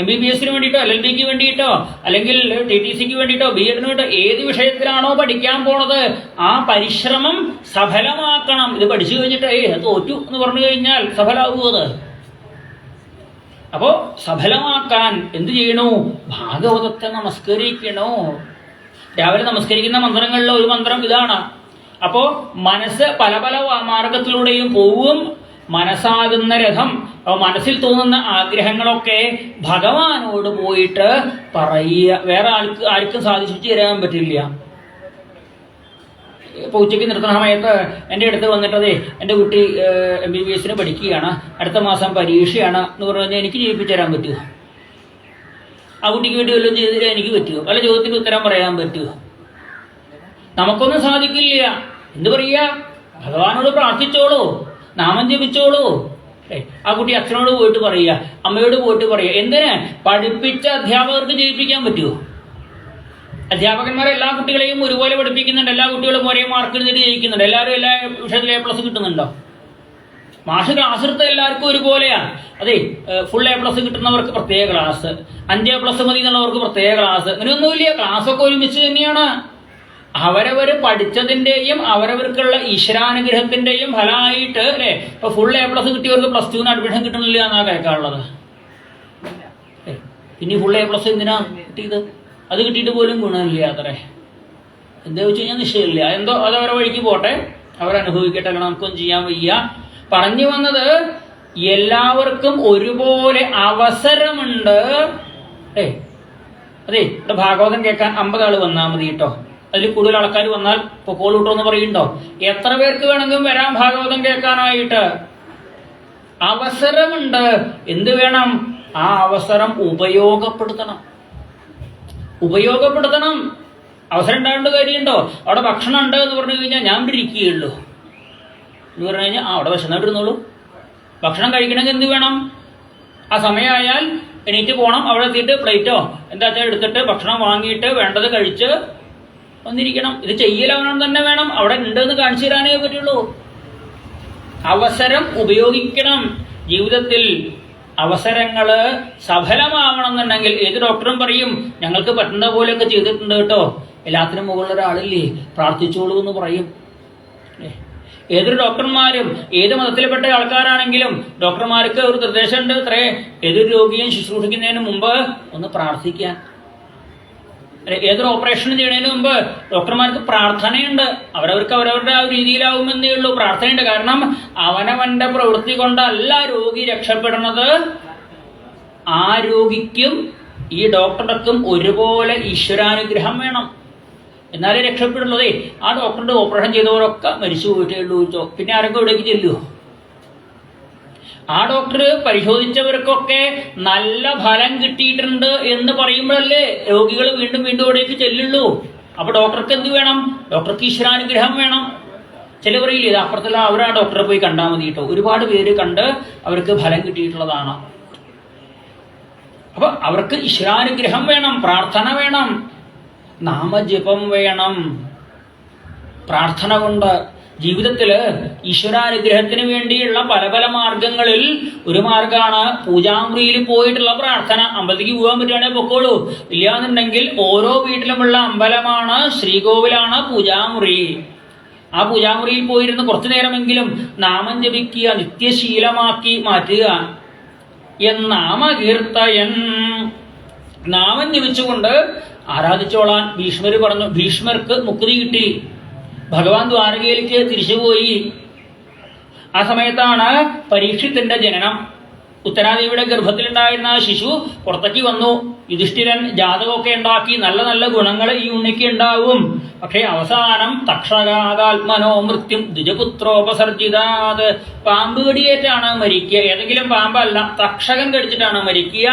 MBBS വേണ്ടിയിട്ടോ LLBക്ക് വേണ്ടിയിട്ടോ അല്ലെങ്കിൽ TTCക്ക് വേണ്ടിയിട്ടോ BEdന് വേണ്ടിയിട്ടോ ഏത് വിഷയത്തിലാണോ പഠിക്കാൻ പോണത് ആ പരിശ്രമം സഫലമാക്കണം. ഇത് പഠിച്ചു കഴിഞ്ഞിട്ട് തോറ്റു എന്ന് പറഞ്ഞു കഴിഞ്ഞാൽ സഫലാവൂ അത്? അപ്പോ സഫലമാക്കാൻ എന്ത് ചെയ്യണു? ഭാഗവതത്തെ നമസ്കരിക്കണോ. രാവിലെ നമസ്കരിക്കുന്ന മന്ത്രങ്ങളിൽ ഒരു മന്ത്രം ഇതാണ്. അപ്പോ മനസ്സ് പല പല മാർഗത്തിലൂടെയും പോവും. മനസ്സാകുന്ന രഥം, മനസ്സിൽ തോന്നുന്ന ആഗ്രഹങ്ങളൊക്കെ ഭഗവാനോട് പോയിട്ട് പറയുക. വേറെ ആർക്കും സാധിച്ചു തരാൻ പറ്റില്ല. ഇപ്പോൾ ഉച്ചയ്ക്ക് നിർത്തുന്ന സമയത്ത് എൻ്റെ അടുത്ത് വന്നിട്ടതേ എൻ്റെ കുട്ടി MBBSന് പഠിക്കുകയാണ്, അടുത്ത മാസം പരീക്ഷയാണ് എന്ന് പറഞ്ഞു കഴിഞ്ഞാൽ എനിക്ക് ജയിപ്പിച്ചു തരാൻ പറ്റുമോ? ആ കുട്ടിക്ക് വേണ്ടി വല്ലതും ചെയ്തു തരാൻ എനിക്ക് പറ്റുമോ? അല്ല ചോദ്യത്തിന് ഉത്തരം പറയാൻ പറ്റുമോ? നമുക്കൊന്നും സാധിക്കില്ല. എന്ത് പറയുക? ഭഗവാനോട് പ്രാർത്ഥിച്ചോളൂ, നാമം ജപിച്ചോളൂ. ആ കുട്ടി അച്ഛനോട് പോയിട്ട് പറയുക, അമ്മയോട് പോയിട്ട് പറയുക. എന്തിന്? പഠിപ്പിച്ച അധ്യാപകർക്ക് ജയിപ്പിക്കാൻ പറ്റുമോ? അധ്യാപകന്മാരെ എല്ലാ കുട്ടികളെയും ഒരുപോലെ പഠിപ്പിക്കുന്നുണ്ട്, എല്ലാ കുട്ടികളും ഒരേ മാർക്ക് എഴുതിയിട്ട് ജയിക്കുന്നുണ്ട്, എല്ലാവരും എല്ലാ വിഷയത്തിലും A+ കിട്ടുന്നുണ്ടോ? മാഷ് ക്ലാസ് എടുത്ത എല്ലാവർക്കും ഒരുപോലെയാണ്. അതെ, ഫുൾ A+ കിട്ടുന്നവർക്ക് പ്രത്യേക ക്ലാസ്, 5A+ മതി എന്നുള്ളവർക്ക് പ്രത്യേക ക്ലാസ്, അങ്ങനെയൊന്നുമില്ല. ക്ലാസ്സൊക്കെ ഒരുമിച്ച് തന്നെയാണ്. അവരവർ പഠിച്ചതിൻ്റെയും അവരവർക്കുള്ള ഈശ്വരാനുഗ്രഹത്തിൻ്റെയും ഫലമായിട്ട് അല്ലേ. ഇപ്പോൾ ഫുൾ A+ കിട്ടിയവർക്ക് +2 അഡ്മിഷൻ കിട്ടണില്ല എന്നാണ് കേൾക്കാനുള്ളത്. പിന്നെ ഫുൾ A+ എന്തിനാ കിട്ടിയത്? അത് കിട്ടിയിട്ട് പോലും ഗുണമില്ല അത്രേ. എന്താ വെച്ച് കഴിഞ്ഞാൽ നിശ്ചയമില്ല. എന്തോ അതവരെ വഴിക്ക് പോട്ടെ, അവരനുഭവിക്കട്ടെ, നമുക്കൊന്നും ചെയ്യാൻ വയ്യ. പറഞ്ഞു വന്നത് എല്ലാവർക്കും ഒരുപോലെ അവസരമുണ്ട്. അതെ, ഇവിടെ ഭാഗവതം കേൾക്കാൻ 50 ആൾ വന്നാൽ മതി കേട്ടോ. അതിൽ കൂടുതൽ ആൾക്കാർ വന്നാൽ പൊക്കോൾ കിട്ടോ എന്ന് പറയുന്നുണ്ടോ? എത്ര പേർക്ക് വേണമെങ്കിലും വരാം ഭാഗവതം കേൾക്കാനായിട്ട്. അവസരമുണ്ട്. എന്ത് വേണം? ആ അവസരം ഉപയോഗപ്പെടുത്തണം. അവസരം ഉണ്ടാകേണ്ട കാര്യമുണ്ടോ? അവിടെ ഭക്ഷണം ഉണ്ട് എന്ന് പറഞ്ഞു കഴിഞ്ഞാൽ ഞാൻ ഇവിടെ ഇരിക്കുകയുള്ളൂ എന്ന് പറഞ്ഞു കഴിഞ്ഞാൽ അവിടെ വിശന്നിട്ടിരുന്നോളൂ. ഭക്ഷണം കഴിക്കണമെങ്കിൽ എന്ത് വേണം? ആ സമയമായാൽ എണീറ്റ് പോകണം. അവിടെ എത്തിയിട്ട് പ്ലേറ്റോ എന്താ വെച്ചാൽ എടുത്തിട്ട് ഭക്ഷണം വാങ്ങിയിട്ട് വേണ്ടത് കഴിച്ച് വന്നിരിക്കണം. ഇത് ചെയ്യലവനം തന്നെ വേണം. അവിടെ ഉണ്ടെന്ന് കാണിച്ചു തരാനേ പറ്റുള്ളൂ. അവസരം ഉപയോഗിക്കണം. ജീവിതത്തിൽ അവസരങ്ങൾ സഫലമാവണം എന്നുണ്ടെങ്കിൽ ഏത് ഡോക്ടറും പറയും ഞങ്ങൾക്ക് പറ്റുന്ന പോലെയൊക്കെ ചെയ്തിട്ടുണ്ട് കേട്ടോ, എല്ലാത്തിനും മുകളിൽ ഒരാളില്ലേ പ്രാർത്ഥിച്ചോളൂ എന്ന് പറയും. ഏതൊരു ഡോക്ടർമാരും ഏത് മതത്തിൽപ്പെട്ട ആൾക്കാരാണെങ്കിലും ഡോക്ടർമാർക്ക് ഒരു നിർദ്ദേശമുണ്ട് അത്രേ, ഏതൊരു രോഗിയും ശുശ്രൂഷിക്കുന്നതിന് മുമ്പ് ഒന്ന് പ്രാർത്ഥിക്കാൻ. ഏതൊരു ഓപ്പറേഷൻ ചെയ്യുന്നതിന് മുമ്പ് ഡോക്ടർമാർക്ക് പ്രാർത്ഥനയുണ്ട്. അവരവർക്ക് അവരവരുടെ ആ രീതിയിലാവുമെന്നേ ഉള്ളൂ. പ്രാർത്ഥനയുണ്ട്. കാരണം അവനവന്റെ പ്രവൃത്തി കൊണ്ടല്ല രോഗി രക്ഷപ്പെടുന്നത്. ആ രോഗിക്കും ഈ ഡോക്ടർക്കും ഒരുപോലെ ഈശ്വരാനുഗ്രഹം വേണം, എന്നാലേ രക്ഷപ്പെടുള്ളതേ. ആ ഡോക്ടറുടെ ഓപ്പറേഷൻ ചെയ്തവരൊക്കെ മരിച്ചു പോയിട്ടേ ഉള്ളൂ. പിന്നെ ആരൊക്കെ ഇവിടേക്ക് ചെല്ലുമോ? ആ ഡോക്ടർ പരിശോധിച്ചവർക്കൊക്കെ നല്ല ഫലം കിട്ടിയിട്ടുണ്ട് എന്ന് പറയുമ്പോഴല്ലേ രോഗികൾ വീണ്ടും വീണ്ടും അവിടേക്ക് ചെല്ലുള്ളൂ. അപ്പൊ ഡോക്ടർക്ക് എന്ത് വേണം? ഡോക്ടർക്ക് ഈശ്വരാനുഗ്രഹം വേണം. ചില പറയില്ലേ ഇത് അപ്പുറത്തുള്ള അവർ ആ ഡോക്ടറെ പോയി കണ്ടാൽ മതി കേട്ടോ. ഒരുപാട് പേര് കണ്ട് അവർക്ക് ഫലം കിട്ടിയിട്ടുള്ളതാണ്. അപ്പൊ അവർക്ക് ഈശ്വരാനുഗ്രഹം വേണം, പ്രാർത്ഥന വേണം, നാമജപം വേണം. പ്രാർത്ഥന കൊണ്ട് ജീവിതത്തില് ഈശ്വരാനുഗ്രഹത്തിന് വേണ്ടിയുള്ള പല പല മാർഗങ്ങളിൽ ഒരു മാർഗമാണ് പൂജാമുറിയിൽ പോയിട്ടുള്ള പ്രാർത്ഥന. അമ്പലത്തിലേക്ക് പോകാൻ പറ്റുകയാണെങ്കിൽ പൊക്കോളൂ. ഇല്ലാന്നുണ്ടെങ്കിൽ ഓരോ വീട്ടിലുമുള്ള അമ്പലമാണ്, ശ്രീകോവിലാണ് പൂജാമുറി. ആ പൂജാമുറിയിൽ പോയിരുന്ന് കുറച്ചു നേരമെങ്കിലും നാമം ജപിക്കുക, നിത്യശീലമാക്കി മാറ്റുക. നാമകീർത്തയൻ, നാമം ജപിച്ചുകൊണ്ട് ആരാധിച്ചോളാൻ ഭീഷ്മര് പറഞ്ഞു. ഭീഷ്മർക്ക് മുക്തി കിട്ടി. ഭഗവാൻ ദ്വാരകയിലേക്ക് തിരിച്ചുപോയി. ആ സമയത്താണ് പരീക്ഷിത്തിന്റെ ജനനം. ഉത്തരാദേവിയുടെ ഗർഭത്തിലുണ്ടായിരുന്ന ശിശു പുറത്തേക്ക് വന്നു. യുധിഷ്ഠിരൻ ജാതകമൊക്കെ ഉണ്ടാക്കി നല്ല നല്ല ഗുണങ്ങൾ ഈ ഉണ്ണിക്ക് ഉണ്ടാവും. പക്ഷേ അവസാനം തക്ഷകാതാത്മനോ മൃത്യും ദ്വിജപുത്രോപസർജിതാത്, പാമ്പ് കടിയേറ്റാണ് മരിക്കുക. ഏതെങ്കിലും പാമ്പല്ല, തക്ഷകൻ കടിച്ചിട്ടാണ് മരിക്കുക,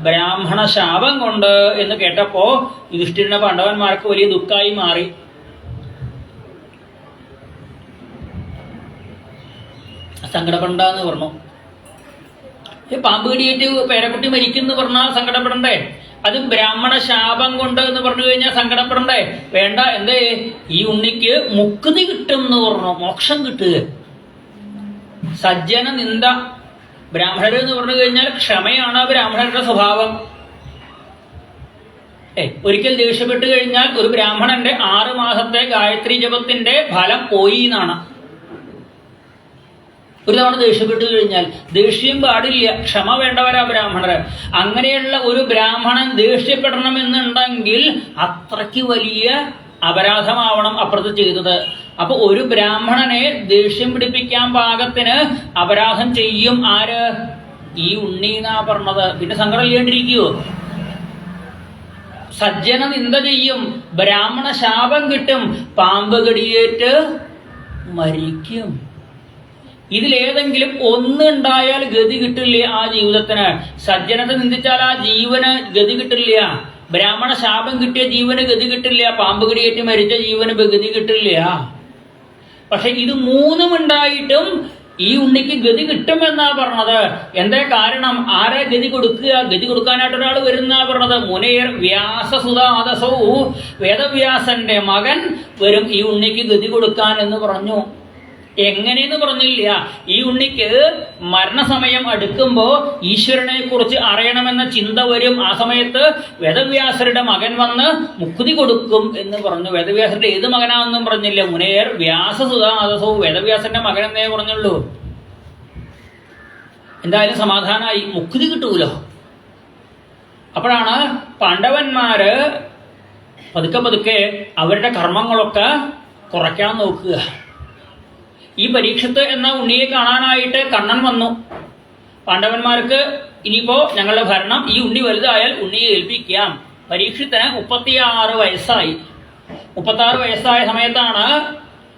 ബ്രാഹ്മണ ശാപം കൊണ്ട് എന്ന് കേട്ടപ്പോ യുധിഷ്ഠിരന്റെ പാണ്ഡവന്മാർക്ക് വലിയ ദുഃഖമായി മാറി. സങ്കടപ്പെടണ്ടെന്ന് പറഞ്ഞു. പാമ്പ് കടിയേറ്റ് പേരക്കുട്ടി മരിക്കുന്നു പറഞ്ഞാൽ സങ്കടപ്പെടണ്ടേ? അത് ബ്രാഹ്മണ ശാപം കൊണ്ട് എന്ന് പറഞ്ഞു കഴിഞ്ഞാൽ സങ്കടപ്പെടണ്ടേ? വേണ്ട. എന്തേ? ഈ ഉണ്ണിക്ക് മുക്തി കിട്ടും എന്ന് പറഞ്ഞു, മോക്ഷം കിട്ടുക. സജ്ജന നിന്ദ. ബ്രാഹ്മണർ എന്ന് പറഞ്ഞു കഴിഞ്ഞാൽ ക്ഷമയാണ് ബ്രാഹ്മണരുടെ സ്വഭാവം. ഒരിക്കൽ ദേഷ്യപ്പെട്ട് കഴിഞ്ഞാൽ ഒരു ബ്രാഹ്മണന്റെ 6 മാസത്തെ ഗായത്രി ജപത്തിന്റെ ഫലം പോയി എന്നാണ്. ഒരു തവണ ദേഷ്യപ്പെട്ട് കഴിഞ്ഞാൽ ദേഷ്യം പാടില്ല, ക്ഷമ വേണ്ടവരാ ബ്രാഹ്മണർ. അങ്ങനെയുള്ള ഒരു ബ്രാഹ്മണൻ ദേഷ്യപ്പെടണമെന്നുണ്ടെങ്കിൽ അത്രയ്ക്ക് വലിയ അപരാധമാവണം അപ്പുറത്ത് ചെയ്തത്. അപ്പൊ ഒരു ബ്രാഹ്മണനെ ദേഷ്യം പിടിപ്പിക്കാൻ പാകത്തിന് അപരാധം ചെയ്യും ആര്? ഈ ഉണ്ണി എന്നാ പറഞ്ഞത്. പിന്നെ സങ്കടം ഇല്ലാണ്ടിരിക്കുവോ? സജ്ജന നിന്ദ ചെയ്യും, ബ്രാഹ്മണ ശാപം കിട്ടും, പാമ്പ് കടിയേറ്റ് മരിക്കും. ഇതിലേതെങ്കിലും ഒന്നുണ്ടായാൽ ഗതി കിട്ടില്ല ആ ജീവിതത്തിന്. സജ്ജനത്തെ നിന്ദിച്ചാൽ ആ ജീവന് ഗതി കിട്ടില്ല. ബ്രാഹ്മണ ശാപം കിട്ടിയ ജീവന് ഗതി കിട്ടില്ല. പാമ്പ് കടിയേറ്റ് മരിച്ച ജീവന് ഗതി കിട്ടില്ല. പക്ഷെ ഇത് 3ഉം ഉണ്ടായിട്ടും ഈ ഉണ്ണിക്ക് ഗതി കിട്ടുമെന്നാ പറഞ്ഞത്. എന്താ കാരണം? ആരെ ഗതി കൊടുക്കുക? ഗതി കൊടുക്കാനായിട്ട് ഒരാൾ വരുന്നാ പറഞ്ഞത്. മുനയർ വ്യാസസുതാദസൗ, വേദവ്യാസന്റെ മകൻ വരും ഈ ഉണ്ണിക്ക് ഗതി കൊടുക്കാൻ എന്ന് പറഞ്ഞു. എങ്ങനെയെന്ന് പറഞ്ഞില്ല. ഈ ഉണ്ണിക്ക് മരണസമയം അടുക്കുമ്പോ ഈശ്വരനെ കുറിച്ച് അറിയണമെന്ന ചിന്ത വരും. ആ സമയത്ത് വേദവ്യാസരുടെ മകൻ വന്ന് മുക്തി കൊടുക്കും എന്ന് പറഞ്ഞു. വേദവ്യാസരുടെ ഏത് മകനാണെന്നും പറഞ്ഞില്ല. മുനയർ വ്യാസസുതാദസൗ, വേദവ്യാസന്റെ മകൻ എന്നേ പറഞ്ഞുള്ളൂ. എന്തായാലും സമാധാനമായി, മുക്തി കിട്ടൂലോ. അപ്പോഴാണ് പാണ്ഡവന്മാര് പതുക്കെ പതുക്കെ അവരുടെ കർമ്മങ്ങളൊക്കെ കുറയ്ക്കാൻ നോക്കുക. ഈ പരീക്ഷത്ത് എന്ന ഉണ്ണിയെ കാണാനായിട്ട് കണ്ണൻ വന്നു. പാണ്ഡവന്മാർക്ക് ഇനിയിപ്പോ ഞങ്ങളുടെ ഭരണം, ഈ ഉണ്ണി വലുതായാൽ ഉണ്ണിയെ ഏൽപ്പിക്കാം. പരീക്ഷത്തിന് 36 വയസ്സായി. 36 വയസ്സായ സമയത്താണ്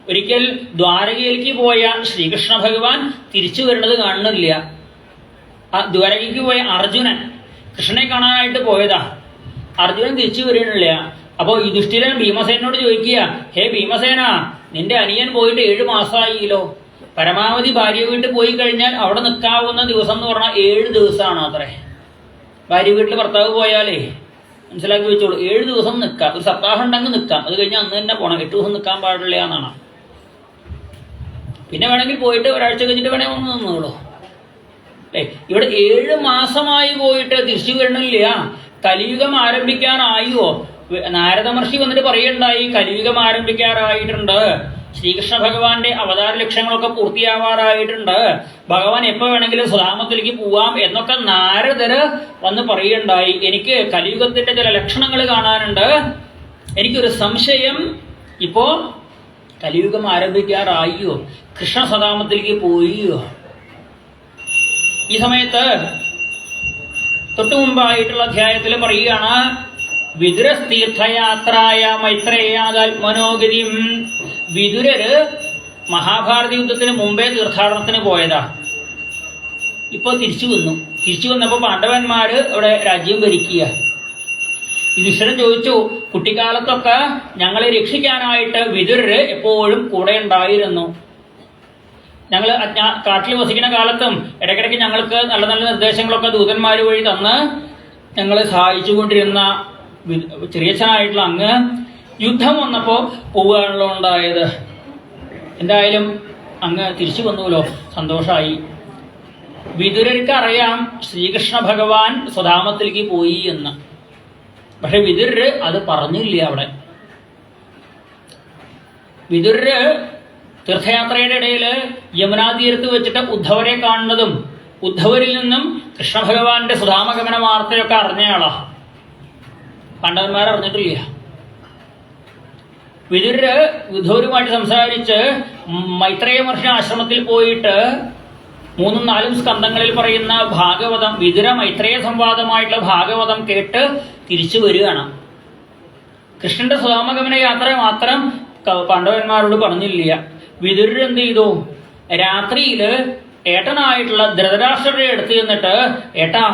ഒരിക്കൽ ദ്വാരകയിലേക്ക് പോയ ശ്രീകൃഷ്ണ ഭഗവാൻ തിരിച്ചു വരുന്നത് കാണുന്നില്ല. ആ ദ്വാരകയ്ക്ക് പോയ അർജുനൻ കൃഷ്ണനെ കാണാനായിട്ട് പോയതാ. അർജുനൻ തിരിച്ചു വരണില്ല. അപ്പോ യുധിഷ്ഠിരൻ ഭീമസേനോട് ചോദിക്കുക, ഹേ ഭീമസേന, നിന്റെ അനിയൻ പോയിട്ട് 7 മാസമായില്ലോ. പരമാവധി ഭാര്യ വീട്ടിൽ പോയി കഴിഞ്ഞാൽ അവിടെ നിൽക്കാവുന്ന ദിവസം എന്ന് പറഞ്ഞാൽ 7 ദിവസമാണ് അത്രേ. ഭാര്യ വീട്ടിൽ ഭർത്താവ് പോയാലേ മനസ്സിലാക്കി വെച്ചോളൂ, 7 ദിവസം നിൽക്കാം. ഒരു സപ്താഹം ഉണ്ടെങ്കിൽ നിൽക്കാം, അത് കഴിഞ്ഞാൽ അന്ന് തന്നെ പോകണം. 8 ദിവസം നിൽക്കാൻ പാടില്ല എന്നാണ്. പിന്നെ വേണമെങ്കിൽ പോയിട്ട് ഒരാഴ്ച കഴിഞ്ഞിട്ട് വേണമെങ്കിൽ ഒന്ന് നിന്നോളൂ. ഇവിടെ 7 മാസമായി പോയിട്ട് തിരിച്ചു വരണില്ല. കലിയുഗം ആരംഭിക്കാനായോ? നാരദ മഹർഷി വന്നിട്ട് പറയുണ്ടായി, കലിയുഗം ആരംഭിക്കാറായിട്ടുണ്ട്, ശ്രീകൃഷ്ണ ഭഗവാന്റെ അവതാര ലക്ഷ്യങ്ങളൊക്കെ പൂർത്തിയാവാറായിട്ടുണ്ട്, ഭഗവാൻ എപ്പോ വേണമെങ്കിലും സുധാമത്തിലേക്ക് പോവാം എന്നൊക്കെ നാരദര് വന്ന് പറയുണ്ടായി. എനിക്ക് കലിയുഗത്തിന്റെ ചില ലക്ഷണങ്ങൾ കാണാനുണ്ട്. എനിക്കൊരു സംശയം, ഇപ്പോ കലിയുഗം ആരംഭിക്കാറായോ? കൃഷ്ണ സദാമത്തിലേക്ക് പോയോ? ഈ സമയത്ത് തൊട്ടു മുമ്പായിട്ടുള്ള അധ്യായത്തിൽ പറയുകയാണ്, വിദുരതീർത്ഥയാത്രായ മൈത്രേയാത്മനോഗതിയും. വിദുരര് മഹാഭാരത യുദ്ധത്തിന് മുമ്പേ തീർത്ഥാടനത്തിന് പോയതാ. ഇപ്പൊ തിരിച്ചു വന്നു. തിരിച്ചു വന്നപ്പോ പാണ്ഡവന്മാര് അവിടെ രാജ്യം ഭരിക്കുക. യുധിഷ്ഠിരൻ ചോദിച്ചു, കുട്ടിക്കാലത്തൊക്കെ ഞങ്ങളെ രക്ഷിക്കാനായിട്ട് വിദുരര് എപ്പോഴും കൂടെ ഉണ്ടായിരുന്നു. ഞങ്ങൾ കാട്ടിൽ വസിക്കുന്ന കാലത്തും ഇടയ്ക്കിടയ്ക്ക് ഞങ്ങൾക്ക് നല്ല നല്ല നിർദ്ദേശങ്ങളൊക്കെ ദൂതന്മാർ വഴി തന്ന് ഞങ്ങളെ സഹായിച്ചുകൊണ്ടിരുന്ന ചെറിയച്ഛനായിട്ടുള്ള അങ്ങ് യുദ്ധം വന്നപ്പോൾ പോവുകയാണല്ലോ ഉണ്ടായത്. എന്തായാലും അങ്ങ് തിരിച്ചു വന്നുല്ലോ, സന്തോഷമായി. വിദുരർക്ക് അറിയാം ശ്രീകൃഷ്ണ ഭഗവാൻ സ്വധാമത്തിലേക്ക് പോയി എന്ന്. പക്ഷെ വിദുരര് അത് പറഞ്ഞില്ല. അവിടെ വിദുരര് തീർത്ഥയാത്രയുടെ ഇടയിൽ യമുനാ തീരത്ത് വെച്ചിട്ട് ഉദ്ധവരെ കാണുന്നതും ഉദ്ധവരിൽ നിന്നും കൃഷ്ണഭഗവാന്റെ സുധാമഗമന വാർത്തയൊക്കെ അറിഞ്ഞയാളാ. പാണ്ഡവന്മാർ അറിഞ്ഞിട്ടില്ല. വിദുരര് ഉദ്ധവരുമായിട്ട് സംസാരിച്ച് മൈത്രേയ മഹർഷി ആശ്രമത്തിൽ പോയിട്ട് 3ഉം 4ഉം സ്കന്ധങ്ങളിൽ പറയുന്ന ഭാഗവതം, വിദുര മൈത്രേയ സംവാദമായിട്ടുള്ള ഭാഗവതം കേട്ട് തിരിച്ചു വരികയാണ്. കൃഷ്ണന്റെ സുധാമഗമന യാത്ര മാത്രം പാണ്ഡവന്മാരോട് പറഞ്ഞില്ല. വിദുരർ എന്ത് ചെയ്തു? രാത്രിയില് ഏട്ടനായിട്ടുള്ള ധൃതരാഷ്ട്രരുടെ അടുത്ത് ചെന്നിട്ട്, ഏട്ടാ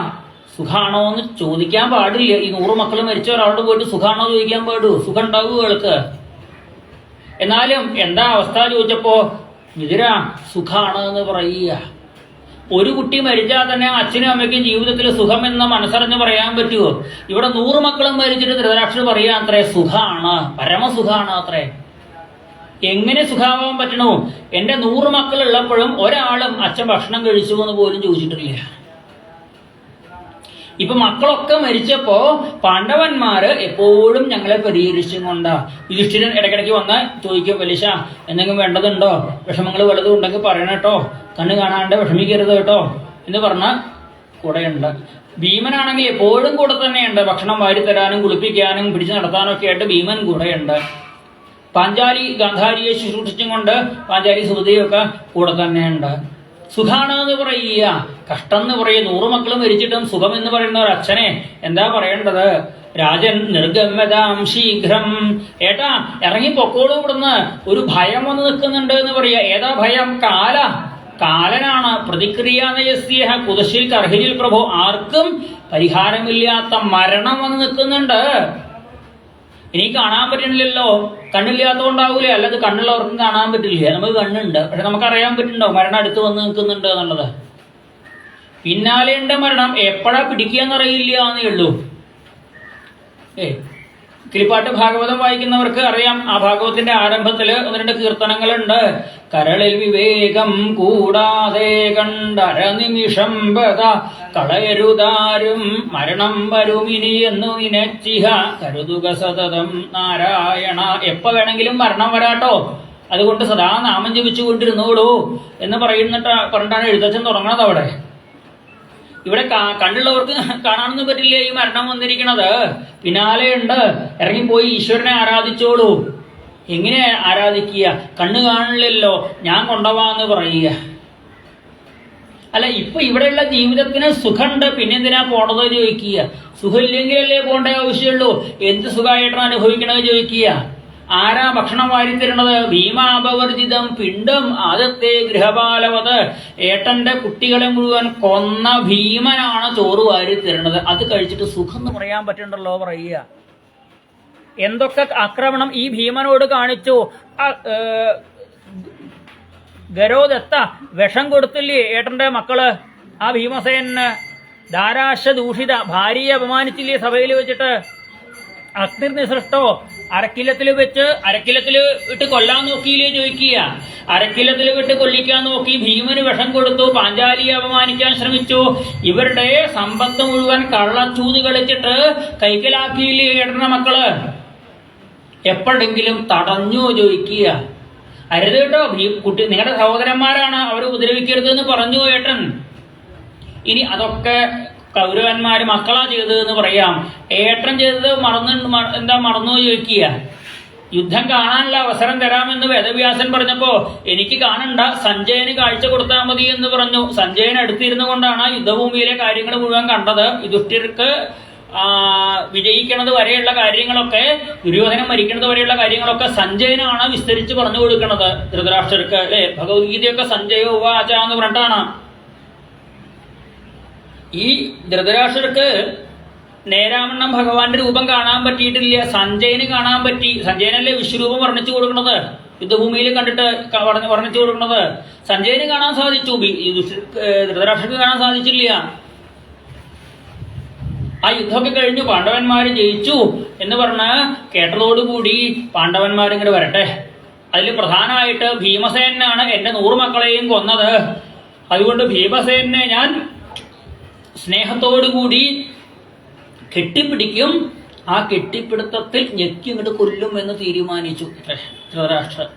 സുഖാണോ എന്ന് ചോദിക്കാൻ പാടില്ല. ഈ 100 മക്കൾ മരിച്ച ഒരാളോട് പോയിട്ട് സുഖാണോ ചോദിക്കാൻ പാടൂ? സുഖം ഉണ്ടാവുക ആൾക്ക്. എന്നാലും എന്താ അവസ്ഥ ചോദിച്ചപ്പോ വിദുര സുഖാണ് എന്ന് പറയുക. ഒരു കുട്ടി മരിച്ചാൽ തന്നെ അച്ഛനും അമ്മയ്ക്കും ജീവിതത്തിൽ സുഖം എന്ന മനസ്സറിഞ്ഞ് പറയാൻ പറ്റുമോ? ഇവിടെ 100 മക്കളും മരിച്ചിട്ട് ധൃതരാഷ്ട്രർ പറയാ അത്രേ സുഖാണ്, പരമസുഖാണ് അത്രേ. എങ്ങനെ സുഖാവാൻ പറ്റണോ? എന്റെ 100 മക്കൾ ഉള്ളപ്പോഴും ഒരാളും അച്ഛൻ ഭക്ഷണം കഴിച്ചു എന്ന് പോലും ചോദിച്ചിട്ടില്ല. ഇപ്പൊ മക്കളൊക്കെ മരിച്ചപ്പോ പാണ്ഡവന്മാര് എപ്പോഴും ഞങ്ങളെ പരിഹരിച്ചും കൊണ്ടാ. യുധിഷ്ഠിരൻ ഇടയ്ക്കിടയ്ക്ക് വന്ന് ചോദിക്കും, വലിശ എന്തെങ്കിലും വേണ്ടതുണ്ടോ, വിഷമങ്ങൾ വല്ലതും ഉണ്ടെങ്കിൽ പറയണം കേട്ടോ, കണ്ണ് കാണാണ്ട് വിഷമിക്കരുത് കേട്ടോ എന്ന് പറഞ്ഞ കൂടെയുണ്ട്. ഭീമനാണെങ്കിൽ എപ്പോഴും കൂടെ തന്നെയുണ്ട്. ഭക്ഷണം വാരിത്തരാനും കുളിപ്പിക്കാനും പിടിച്ചു നടത്താനും ഒക്കെ ആയിട്ട് ഭീമൻ കൂടെയുണ്ട്. പാഞ്ചാലി ഗാന്ധാരിയെ ശുശ്രൂഷിച്ചും കൊണ്ട് പാഞ്ചാലി സുഹൃതിയൊക്കെ കൂടെ തന്നെയുണ്ട്. സുഖാണ് എന്ന് പറയുക, കഷ്ടം എന്ന് പറയുക. 100 മക്കൾ മരിച്ചിട്ടും സുഖം എന്ന് പറയുന്ന ഒരു അച്ഛനെ എന്താ പറയേണ്ടത്? രാജൻ നിർഗമ്യതാം ശീഘ്രം. ഏട്ടാ ഇറങ്ങി പൊക്കോളൂ ഇവിടുന്ന്, ഒരു ഭയം വന്ന് നിൽക്കുന്നുണ്ട് എന്ന് പറയുക. ഏതാ ഭയം? കാലനാണ്. പ്രതിക്രിയാനയസ്യ കുതശിൽ കർഹിജിൽ പ്രഭു. ആർക്കും പരിഹാരമില്ലാത്ത മരണം വന്ന് നിൽക്കുന്നുണ്ട്. ഇനി കാണാൻ പറ്റണില്ലല്ലോ, കണ്ണില്ലാത്തതുകൊണ്ടാവൂലേ, അല്ലാതെ കണ്ണുള്ളവർക്കും കാണാൻ പറ്റില്ല. നമുക്ക് കണ്ണുണ്ട്, പക്ഷെ നമുക്കറിയാൻ പറ്റുന്നുണ്ടോ മരണം അടുത്ത് വന്ന് നിൽക്കുന്നുണ്ട് എന്നുള്ളത്? പിന്നാലെയുണ്ട് മരണം, എപ്പോഴാ പിടിക്കുകയെന്നറിയില്ല എന്നേ ഉള്ളൂ. കിളിപ്പാട്ട് ഭാഗവതം വായിക്കുന്നവർക്ക് അറിയാം, ആ ഭാഗവതത്തിന്റെ ആരംഭത്തില് 1-2 കീർത്തനങ്ങളുണ്ട്. കരളിൽ വിവേകം കൂടാതെ കണ്ടരനിമിഷം ബത കളയരുതാരും മരണം വരുമിനി എന്നു ഇനച്ചിഹ കരുതുക സതതം നാരായണ. എപ്പ വേണമെങ്കിലും മരണം വരാട്ടോ, അതുകൊണ്ട് സദാ നാമം ജപിച്ചു കൊണ്ടിരുന്നോളൂ എന്ന് പറഞ്ഞിട്ടാണ് എഴുത്തച്ഛൻ തുടങ്ങണത്. അവിടെ ഇവിടെ കണ്ടുള്ളവർക്ക് കാണാനൊന്നും പറ്റില്ല ഈ മരണം വന്നിരിക്കണത്. പിന്നാലെയുണ്ട്, ഇറങ്ങിപ്പോയി ഈശ്വരനെ ആരാധിച്ചോളൂ. എങ്ങനെ ആരാധിക്കുക? കണ്ണ് കാണില്ലല്ലോ, ഞാൻ കൊണ്ടുപോവാന്ന് പറയുക. അല്ല, ഇപ്പൊ ഇവിടെയുള്ള ജീവിതത്തിന് സുഖമുണ്ട്, പിന്നെന്തിനാ പോണത് ചോദിക്കുക. സുഖമില്ലെങ്കിലല്ലേ പോകേണ്ട ആവശ്യമുള്ളൂ. എന്ത് സുഖമായിട്ടാണ് അനുഭവിക്കണത് ചോദിക്കുക. ആരാ ഭക്ഷണം വാരിത്തരുന്നത്? ഭീമാപവർജിതം പിണ്ടം ആദത്തെ ഗൃഹപാലവത്. ഏട്ടന്റെ കുട്ടികളെ മുഴുവൻ കൊന്ന ഭീമനാണ് ചോറ് വാരിത്തരുന്നത്. അത് കഴിച്ചിട്ട് സുഖം എന്ന് പറയാൻ പറ്റുന്നുണ്ടല്ലോ പറയുക. എന്തൊക്കെ ആക്രമണം ഈ ഭീമനോട് കാണിച്ചു. ഗരോദത്ത വിഷം കൊടുത്തില്ലേ ഏട്ടന്റെ മക്കള് ആ ഭീമസേനന്? ധാരാശ ദൂഷിത ഭാര്യയെ അപമാനിച്ചില്ലേ സഭയിൽ വെച്ചിട്ട്? അഗ്നിർനിസൃഷ്ടോ അരക്കിലത്തിൽ ഇട്ട് കൊല്ലാൻ നോക്കിയില്ലേ ചോദിക്കുക. അരക്കിലത്തിൽ വിട്ട് കൊല്ലിക്കാൻ നോക്കി, ഭീമന് വിഷം കൊടുത്തു, പാഞ്ചാലിയെ അപമാനിക്കാൻ ശ്രമിച്ചു. ഇവരുടെ സമ്പത്ത് മുഴുവൻ കള്ളച്ചൂത് കളിച്ചിട്ട് കൈക്കലാക്കിയില്ലേ ഏട്ടന്റെ മക്കള്? എപ്പോഴെങ്കിലും തടഞ്ഞു ചോദിക്കുക. അരുത് കേട്ടോ, കുട്ടി നിങ്ങളുടെ സഹോദരന്മാരാണ്, അവർ ഉപദ്രവിക്കരുത് എന്ന് പറഞ്ഞു ഏട്ടൻ. ഇനി അതൊക്കെ കൗരവന്മാര് മക്കളാ ചെയ്തതെന്ന് പറയാം. ഏട്ടൻ ചെയ്തത് മറന്നു ചോദിക്കുക. യുദ്ധം കാണാനുള്ള അവസരം തരാമെന്ന് വേദവ്യാസൻ പറഞ്ഞപ്പോ എനിക്ക് കാണണ്ട, സഞ്ജയന് കാഴ്ച കൊടുത്താൽ മതി എന്ന് പറഞ്ഞു. സഞ്ജയൻ അടുത്തിരുന്നു കൊണ്ടാണ് യുദ്ധഭൂമിയിലെ കാര്യങ്ങൾ മുഴുവൻ കണ്ടത്. യുധിഷ്ഠിർക്ക് വിജയിക്കുന്നത് വരെയുള്ള കാര്യങ്ങളൊക്കെ, ദുര്യോധനം മരിക്കുന്നത് വരെയുള്ള കാര്യങ്ങളൊക്കെ സഞ്ജയനാണ് വിസ്തരിച്ച് പറഞ്ഞു കൊടുക്കുന്നത് ധൃതരാഷ്ട്രർക്ക്. അല്ലെ, ഭഗവത്ഗീതയൊക്കെ സഞ്ജയ ഉവാച എന്ന് പറഞ്ഞിട്ടാണ്. ഈ ധൃതരാഷ്ട്രർക്ക് നേരാവണ്ണം ഭഗവാന്റെ രൂപം കാണാൻ പറ്റിയിട്ടില്ല, സഞ്ജയന് കാണാൻ പറ്റി. സഞ്ജയനല്ലേ വിശ്വരൂപം വർണ്ണിച്ചു കൊടുക്കുന്നത്, യുദ്ധഭൂമിയിൽ കണ്ടിട്ട് വർണ്ണിച്ചു കൊടുക്കുന്നത്. സഞ്ജയന് കാണാൻ സാധിച്ചു, ധൃതരാഷ്ട്രർക്ക് കാണാൻ സാധിച്ചില്ല. ആ യുദ്ധമൊക്കെ കഴിഞ്ഞു, പാണ്ഡവന്മാര് ജയിച്ചു എന്ന് പറഞ്ഞ് കേട്ടതോടുകൂടി പാണ്ഡവന്മാരിങ്ങോട്ട് വരട്ടെ. അതിൽ പ്രധാനമായിട്ട് ഭീമസേനാണ് എന്റെ 100 മക്കളെയും കൊന്നത്. അതുകൊണ്ട് ഭീമസേനെ ഞാൻ സ്നേഹത്തോടുകൂടി കെട്ടിപ്പിടിക്കും. ആ കെട്ടിപ്പിടുത്തത്തിൽ ഞെക്കി ഇങ്ങോട്ട് കൊല്ലും എന്ന് തീരുമാനിച്ചു ധൃതരാഷ്ട്രർ.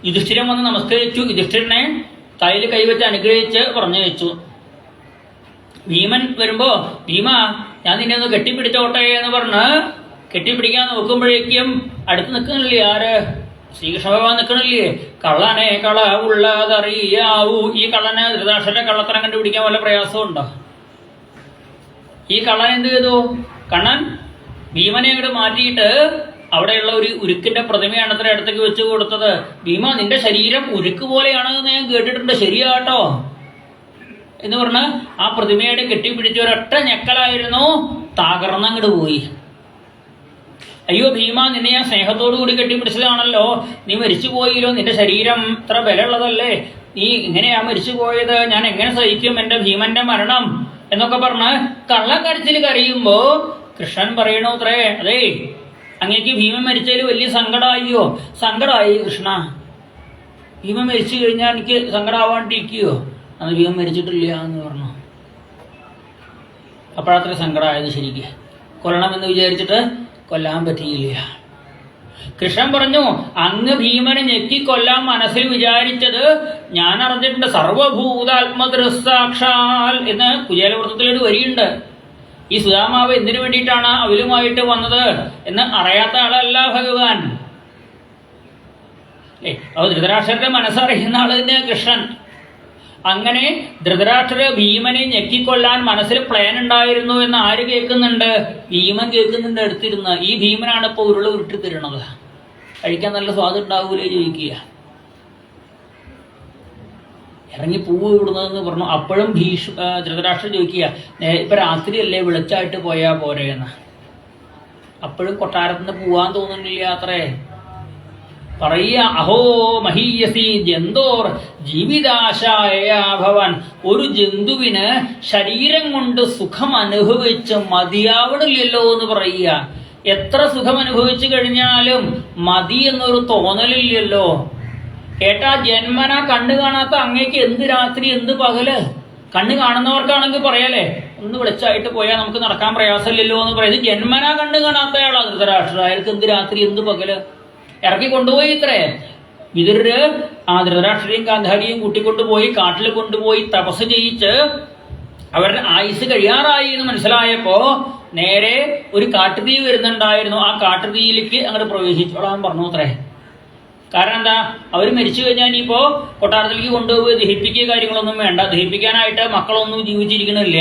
യുധിഷ്ഠിരൻ വന്ന് നമസ്കരിച്ചു. യുധിഷ്ഠിരനെ തലയിൽ കൈവച്ച് അനുഗ്രഹിച്ച് പറഞ്ഞു വെച്ചു. ഭീമൻ വരുമ്പോ, ഭീമ ഞാൻ നിന്നെ ഒന്ന് കെട്ടിപ്പിടിച്ചോട്ടെ എന്ന് പറഞ്ഞ് കെട്ടിപ്പിടിക്കാൻ നോക്കുമ്പോഴേക്കും അടുത്ത് നിൽക്കണില്ലേ ആര്? ശ്രീകൃഷ്ണ ഭഗവാൻ നിൽക്കണില്ലേ? കള്ളനെ കളവുള്ളതറിയാവൂ. ഈ കള്ളനെ ധൃതരാഷ്ട്രന്റെ കള്ളത്തരം കണ്ടുപിടിക്കാൻ വല്ല പ്രയാസമുണ്ടോ? ഈ കള്ളൻ എന്ത് ചെയ്തു? കണ്ണൻ ഭീമനെ അങ്ങോട്ട് മാറ്റിയിട്ട് അവിടെയുള്ള ഒരു ഉരുക്കിന്റെ പ്രതിമയാണ് അത്ര അടുത്തേക്ക് വെച്ച് കൊടുത്തത്. ഭീമ നിന്റെ ശരീരം ഉരുക്ക് പോലെയാണെന്ന് ഞാൻ കേട്ടിട്ടുണ്ട്, ശരിയാട്ടോ എന്ന് പറഞ്ഞ് ആ പ്രതിമയുടെ കെട്ടിപ്പിടിച്ച ഒരൊറ്റ ഞെക്കലായിരുന്നു, തകർന്നങ്ങോട്ട് പോയി. അയ്യോ ഭീമ, നിന്നെ ഞാൻ സ്നേഹത്തോടു കൂടി കെട്ടിപ്പിടിച്ചതാണല്ലോ, നീ മരിച്ചു പോയില്ലോ, നിന്റെ ശരീരം ഇത്ര ബലമുള്ളതല്ലേ, നീ ഇങ്ങനെയാ മരിച്ചു പോയത്, ഞാൻ എങ്ങനെ സഹിക്കും എന്റെ ഭീമന്റെ മരണം എന്നൊക്കെ പറഞ്ഞ് കള്ളക്കരച്ചിൽ കരയുമ്പോ കൃഷ്ണൻ പറയണു അത്രേ, അതേ അങ്ങേക്ക് ഭീമൻ മരിച്ചതിൽ വലിയ സങ്കടമായോ? സങ്കടമായി കൃഷ്ണ, ഭീമൻ മരിച്ചു കഴിഞ്ഞാൽ എനിക്ക് സങ്കടമാവാണ്ടിരിക്കുകയോ? അന്ന് ഭീമൻ മരിച്ചിട്ടില്ല എന്ന് പറഞ്ഞു. അപ്പോഴത്ര സങ്കടമായത് ശരിക്ക്. കൊല്ലണമെന്ന് വിചാരിച്ചിട്ട് കൊല്ലാൻ പറ്റിയില്ല. കൃഷ്ണൻ പറഞ്ഞു, അങ്ങ് ഭീമനെ ഞെക്കിക്കൊല്ലാൻ മനസ്സിൽ വിചാരിച്ചത് ഞാൻ അറിഞ്ഞിട്ടുണ്ട്. സർവഭൂതാത്മദൃസാക്ഷാൽ എന്ന് കുചേലവൃത്തത്തിലൊരു വരിയുണ്ട്. ഈ സുധാമാവ് എന്തിനു വേണ്ടിയിട്ടാണ് അവലുമായിട്ട് വന്നത് എന്ന് അറിയാത്ത ആളല്ല ഭഗവാൻ. അപ്പൊ ധൃതരാഷ്ട്രന്റെ മനസ്സറിയുന്ന ആള് തന്നെ കൃഷ്ണൻ. അങ്ങനെ ധൃതരാഷ്ട്ര ഭീമനെ ഞെക്കിക്കൊല്ലാൻ മനസ്സിൽ പ്ലാൻ ഉണ്ടായിരുന്നു എന്ന് ആര് കേൾക്കുന്നുണ്ട്? ഭീമൻ കേൾക്കുന്നുണ്ട് അടുത്തിരുന്ന്. ഈ ഭീമനാണ് ഇപ്പൊ ഉരുള് ഉരുട്ടി തരുന്നത്. കഴിക്കാൻ നല്ല സ്വാദ് ഉണ്ടാവൂലേ ചോദിക്കുക. ഇറങ്ങി പൂവ് വിടുന്നതെന്ന് പറഞ്ഞു. അപ്പോഴും ധൃതരാഷ്ട്രം ചോദിക്കുക, ഇപ്പൊ രാത്രിയല്ലേ, വെളിച്ചായിട്ട് പോയാ പോരെയെന്ന്. അപ്പോഴും കൊട്ടാരത്തിന് പോവാൻ തോന്നുന്നില്ല അത്രേ. പറയ, അഹോ മഹീയസി ജന്തോർ ജീവിതാശായ ഭവൻ. ഒരു ജന്തുവിന് ശരീരം കൊണ്ട് സുഖം അനുഭവിച്ച് മതിയാവണില്ലല്ലോ എന്ന് പറയുക. എത്ര സുഖം അനുഭവിച്ചു കഴിഞ്ഞാലും മതി എന്നൊരു തോന്നലില്ലല്ലോ. ഏട്ടാ, ജന്മന കണ്ണു കാണാത്ത അങ്ങേക്ക് എന്ത് രാത്രി എന്ത് പകല്? കണ്ണ് കാണുന്നവർക്കാണെങ്കിൽ പറയാലേ, ഒന്ന് വെളിച്ചായിട്ട് പോയാൽ നമുക്ക് നടക്കാൻ പ്രയാസമില്ലല്ലോ എന്ന് പറയുന്നത്. ജന്മന കണ്ണ് കാണാത്തയാളാ ധൃതരാഷ്ട്ര. അയാൾക്ക് എന്ത് രാത്രി എന്ത് പകല്? ഇറക്കി കൊണ്ടുപോയി ഇത്രേ. വിതുരര് ആ ധൃതരാഷ്ട്രയും ഗാന്ധാരിയും കൂട്ടിക്കൊണ്ടുപോയി കാട്ടിൽ കൊണ്ടുപോയി തപസ് ചെയ്യിച്ച് അവരുടെ ആയുസ് കഴിയാറായി എന്ന് മനസ്സിലായപ്പോ നേരെ ഒരു കാട്ടുതീ വരുന്നുണ്ടായിരുന്നു. ആ കാട്ടുതീയിലേക്ക് അങ്ങോട്ട് പ്രവേശിച്ചോളാൻ പറഞ്ഞു അത്രേ. കാരണം എന്താ, അവർ മരിച്ചു കഴിഞ്ഞാൽ ഇനിയിപ്പോ കൊട്ടാരത്തിലേക്ക് കൊണ്ടുപോയി ദഹിപ്പിക്കുക കാര്യങ്ങളൊന്നും വേണ്ട. ദഹിപ്പിക്കാനായിട്ട് മക്കളൊന്നും ജീവിച്ചിരിക്കണില്ല.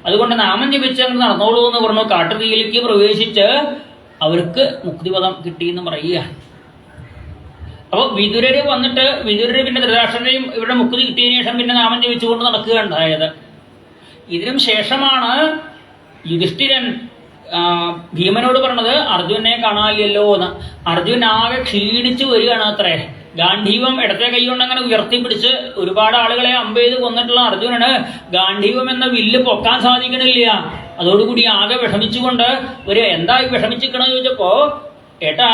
അതുകൊണ്ട് നാമം ജപിച്ച് അങ്ങ് നടന്നോളൂ എന്ന് പറഞ്ഞു. കാട്ടുതീയിലേക്ക് പ്രവേശിച്ച് അവർക്ക് മുക്തിപദം കിട്ടിയെന്ന് പറയുക. അപ്പോൾ വിതുരര് വന്നിട്ട് വിതുരര് പിന്നെ ധൃതരാഷ്ട്രനെയും ഇവിടെ മുക്തി കിട്ടിയതിനു ശേഷം പിന്നെ നാമം ജപിച്ചുകൊണ്ട് നടക്കുകയുണ്ടായത്. ഇതിനും ശേഷമാണ് യുധിഷ്ഠിരൻ ഭീമനോട് പറഞ്ഞത് അർജുനെ കാണാനില്ലല്ലോ എന്ന്. അർജുൻ ആകെ ക്ഷീണിച്ചു വരികയാണ് അത്രേ. ഗാന്ധീവം ഇടത്തെ കൈ കൊണ്ട് അങ്ങനെ ഉയർത്തിപ്പിടിച്ച് ഒരുപാട് ആളുകളെ അമ്പെയ്ത് കൊന്നിട്ടുള്ള അർജുനന് ഗാന്ധീവം എന്ന വില്ല് പൊക്കാൻ സാധിക്കണില്ല. അതോടുകൂടി ആകെ വിഷമിച്ചുകൊണ്ട് ഒരു എന്തായി വിഷമിച്ചിക്കണെന്ന് ചോദിച്ചപ്പോ, ഏട്ടാ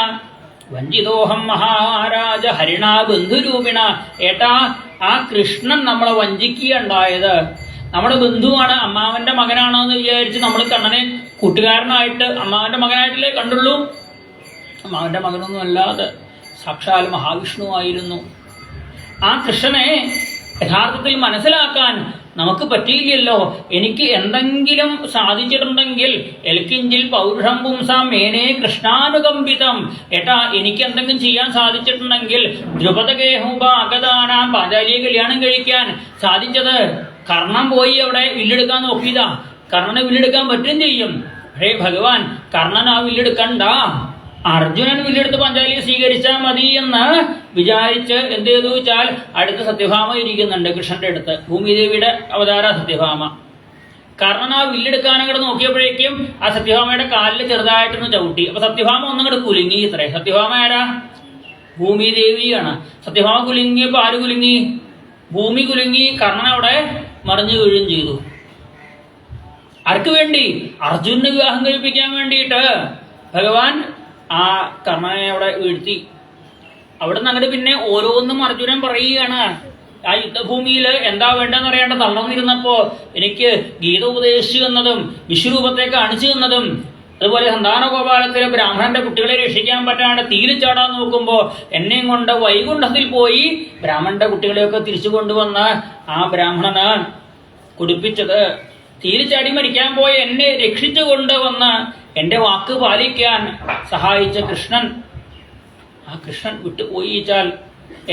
വഞ്ചിതോഹം മഹാരാജ ഹരിണാ ബന്ധുരൂപിണ. ഏട്ടാ, ആ കൃഷ്ണൻ നമ്മളെ വഞ്ചിക്കുകയുണ്ടായത്. നമ്മുടെ ബന്ധുവാണ്, അമ്മാവന്റെ മകനാണോ എന്ന് വിചാരിച്ച് നമ്മൾ കണ്ണനെ കൂട്ടുകാരനായിട്ട് അമ്മാവന്റെ മകനായിട്ടല്ലേ കണ്ടുള്ളൂ. അമ്മാവന്റെ മകനൊന്നും അല്ലാതെ സാക്ഷാൽ മഹാവിഷ്ണുവായിരുന്നു. ആ കൃഷ്ണനെ യഥാർത്ഥത്തിൽ മനസ്സിലാക്കാൻ നമുക്ക് പറ്റിയില്ലല്ലോ. എനിക്ക് എന്തെങ്കിലും സാധിച്ചിട്ടുണ്ടെങ്കിൽ എൽക്കിഞ്ചിൽ പൗരുഷം പുംസാം മേനേ കൃഷ്ണാനുകമ്പിതം. ഏട്ടാ, എനിക്ക് എന്തെങ്കിലും ചെയ്യാൻ സാധിച്ചിട്ടുണ്ടെങ്കിൽ ദ്രുപദഗേഹോപാഗദാന പാഞ്ചാലിയെ കല്യാണം കഴിക്കാൻ സാധിച്ചത് കർണൻ പോയി അവിടെ വില്ലെടുക്കാൻ നോക്കിയതാ. കർണനെ വില്ലെടുക്കാൻ പറ്റും ചെയ്യും. പക്ഷേ ഭഗവാൻ കർണൻ ആ വില്ലെടുക്കണ്ട, അർജുനൻ വില്ലെടുത്ത് പാഞ്ചാലിയെ സ്വീകരിച്ചാൽ മതി എന്ന് വിചാരിച്ച് എന്ത് ചെയ്തു വെച്ചാൽ അടുത്ത് സത്യഭാമ ഇരിക്കുന്നുണ്ട് കൃഷ്ണന്റെ അടുത്ത്. ഭൂമിദേവിയുടെ അവതാര സത്യഭാമ. കർണൻ ആ വില്ലെടുക്കാനങ്ങോട്ട് നോക്കിയപ്പോഴേക്കും ആ സത്യഭാമയുടെ കാലിൽ ചെറുതായിട്ടൊന്ന് ചവിട്ടി. അപ്പൊ സത്യഭാമ ഒന്നങ്ങോട്ട് കുലുങ്ങി ഇത്രേ. സത്യഭാമ ആരാ? ഭൂമിദേവിയാണ്. സത്യഭാമ കുലുങ്ങിയപ്പോ ആര് കുലുങ്ങി? ഭൂമി കുലുങ്ങി. കർണൻ അവിടെ മറിഞ്ഞു വീഴുകയും ചെയ്തു. ആർക്ക് വേണ്ടി? അർജുനന് വിവാഹം കഴിപ്പിക്കാൻ വേണ്ടിയിട്ട് ഭഗവാൻ ആ കർണനെ അവിടെ വീഴ്ത്തി. അവിടെ നിന്ന് അങ്ങോട്ട് പിന്നെ ഓരോന്നും അർജുനൻ പറയുകയാണ്. ആ യുദ്ധഭൂമിയിൽ എന്താ വേണ്ടെന്ന് അറിയാണ്ട് തളർന്നിരുന്നപ്പോ എനിക്ക് ഗീത ഉപദേശിച്ചു എന്നതും വിശ്വരൂപത്തെ കാണിച്ചു എന്നതും അതുപോലെ സന്താനഗോപാലത്തിലെ ബ്രാഹ്മണന്റെ കുട്ടികളെ രക്ഷിക്കാൻ പറ്റാണ്ട് തീയിൽ ചാടാൻ നോക്കുമ്പോൾ എന്നെയും കൊണ്ട് വൈകുണ്ഠത്തിൽ പോയി ബ്രാഹ്മണന്റെ കുട്ടികളെയൊക്കെ തിരിച്ചു കൊണ്ടുവന്ന് ആ ബ്രാഹ്മണന് കുടിപ്പിച്ചത്, തീയിൽ ചാടി മരിക്കാൻ പോയി എന്നെ രക്ഷിച്ചു കൊണ്ടുവന്ന് എന്റെ വാക്ക് പാലിക്കാൻ സഹായിച്ച കൃഷ്ണൻ. ആ കൃഷ്ണൻ വിട്ടുപോയിച്ചാൽ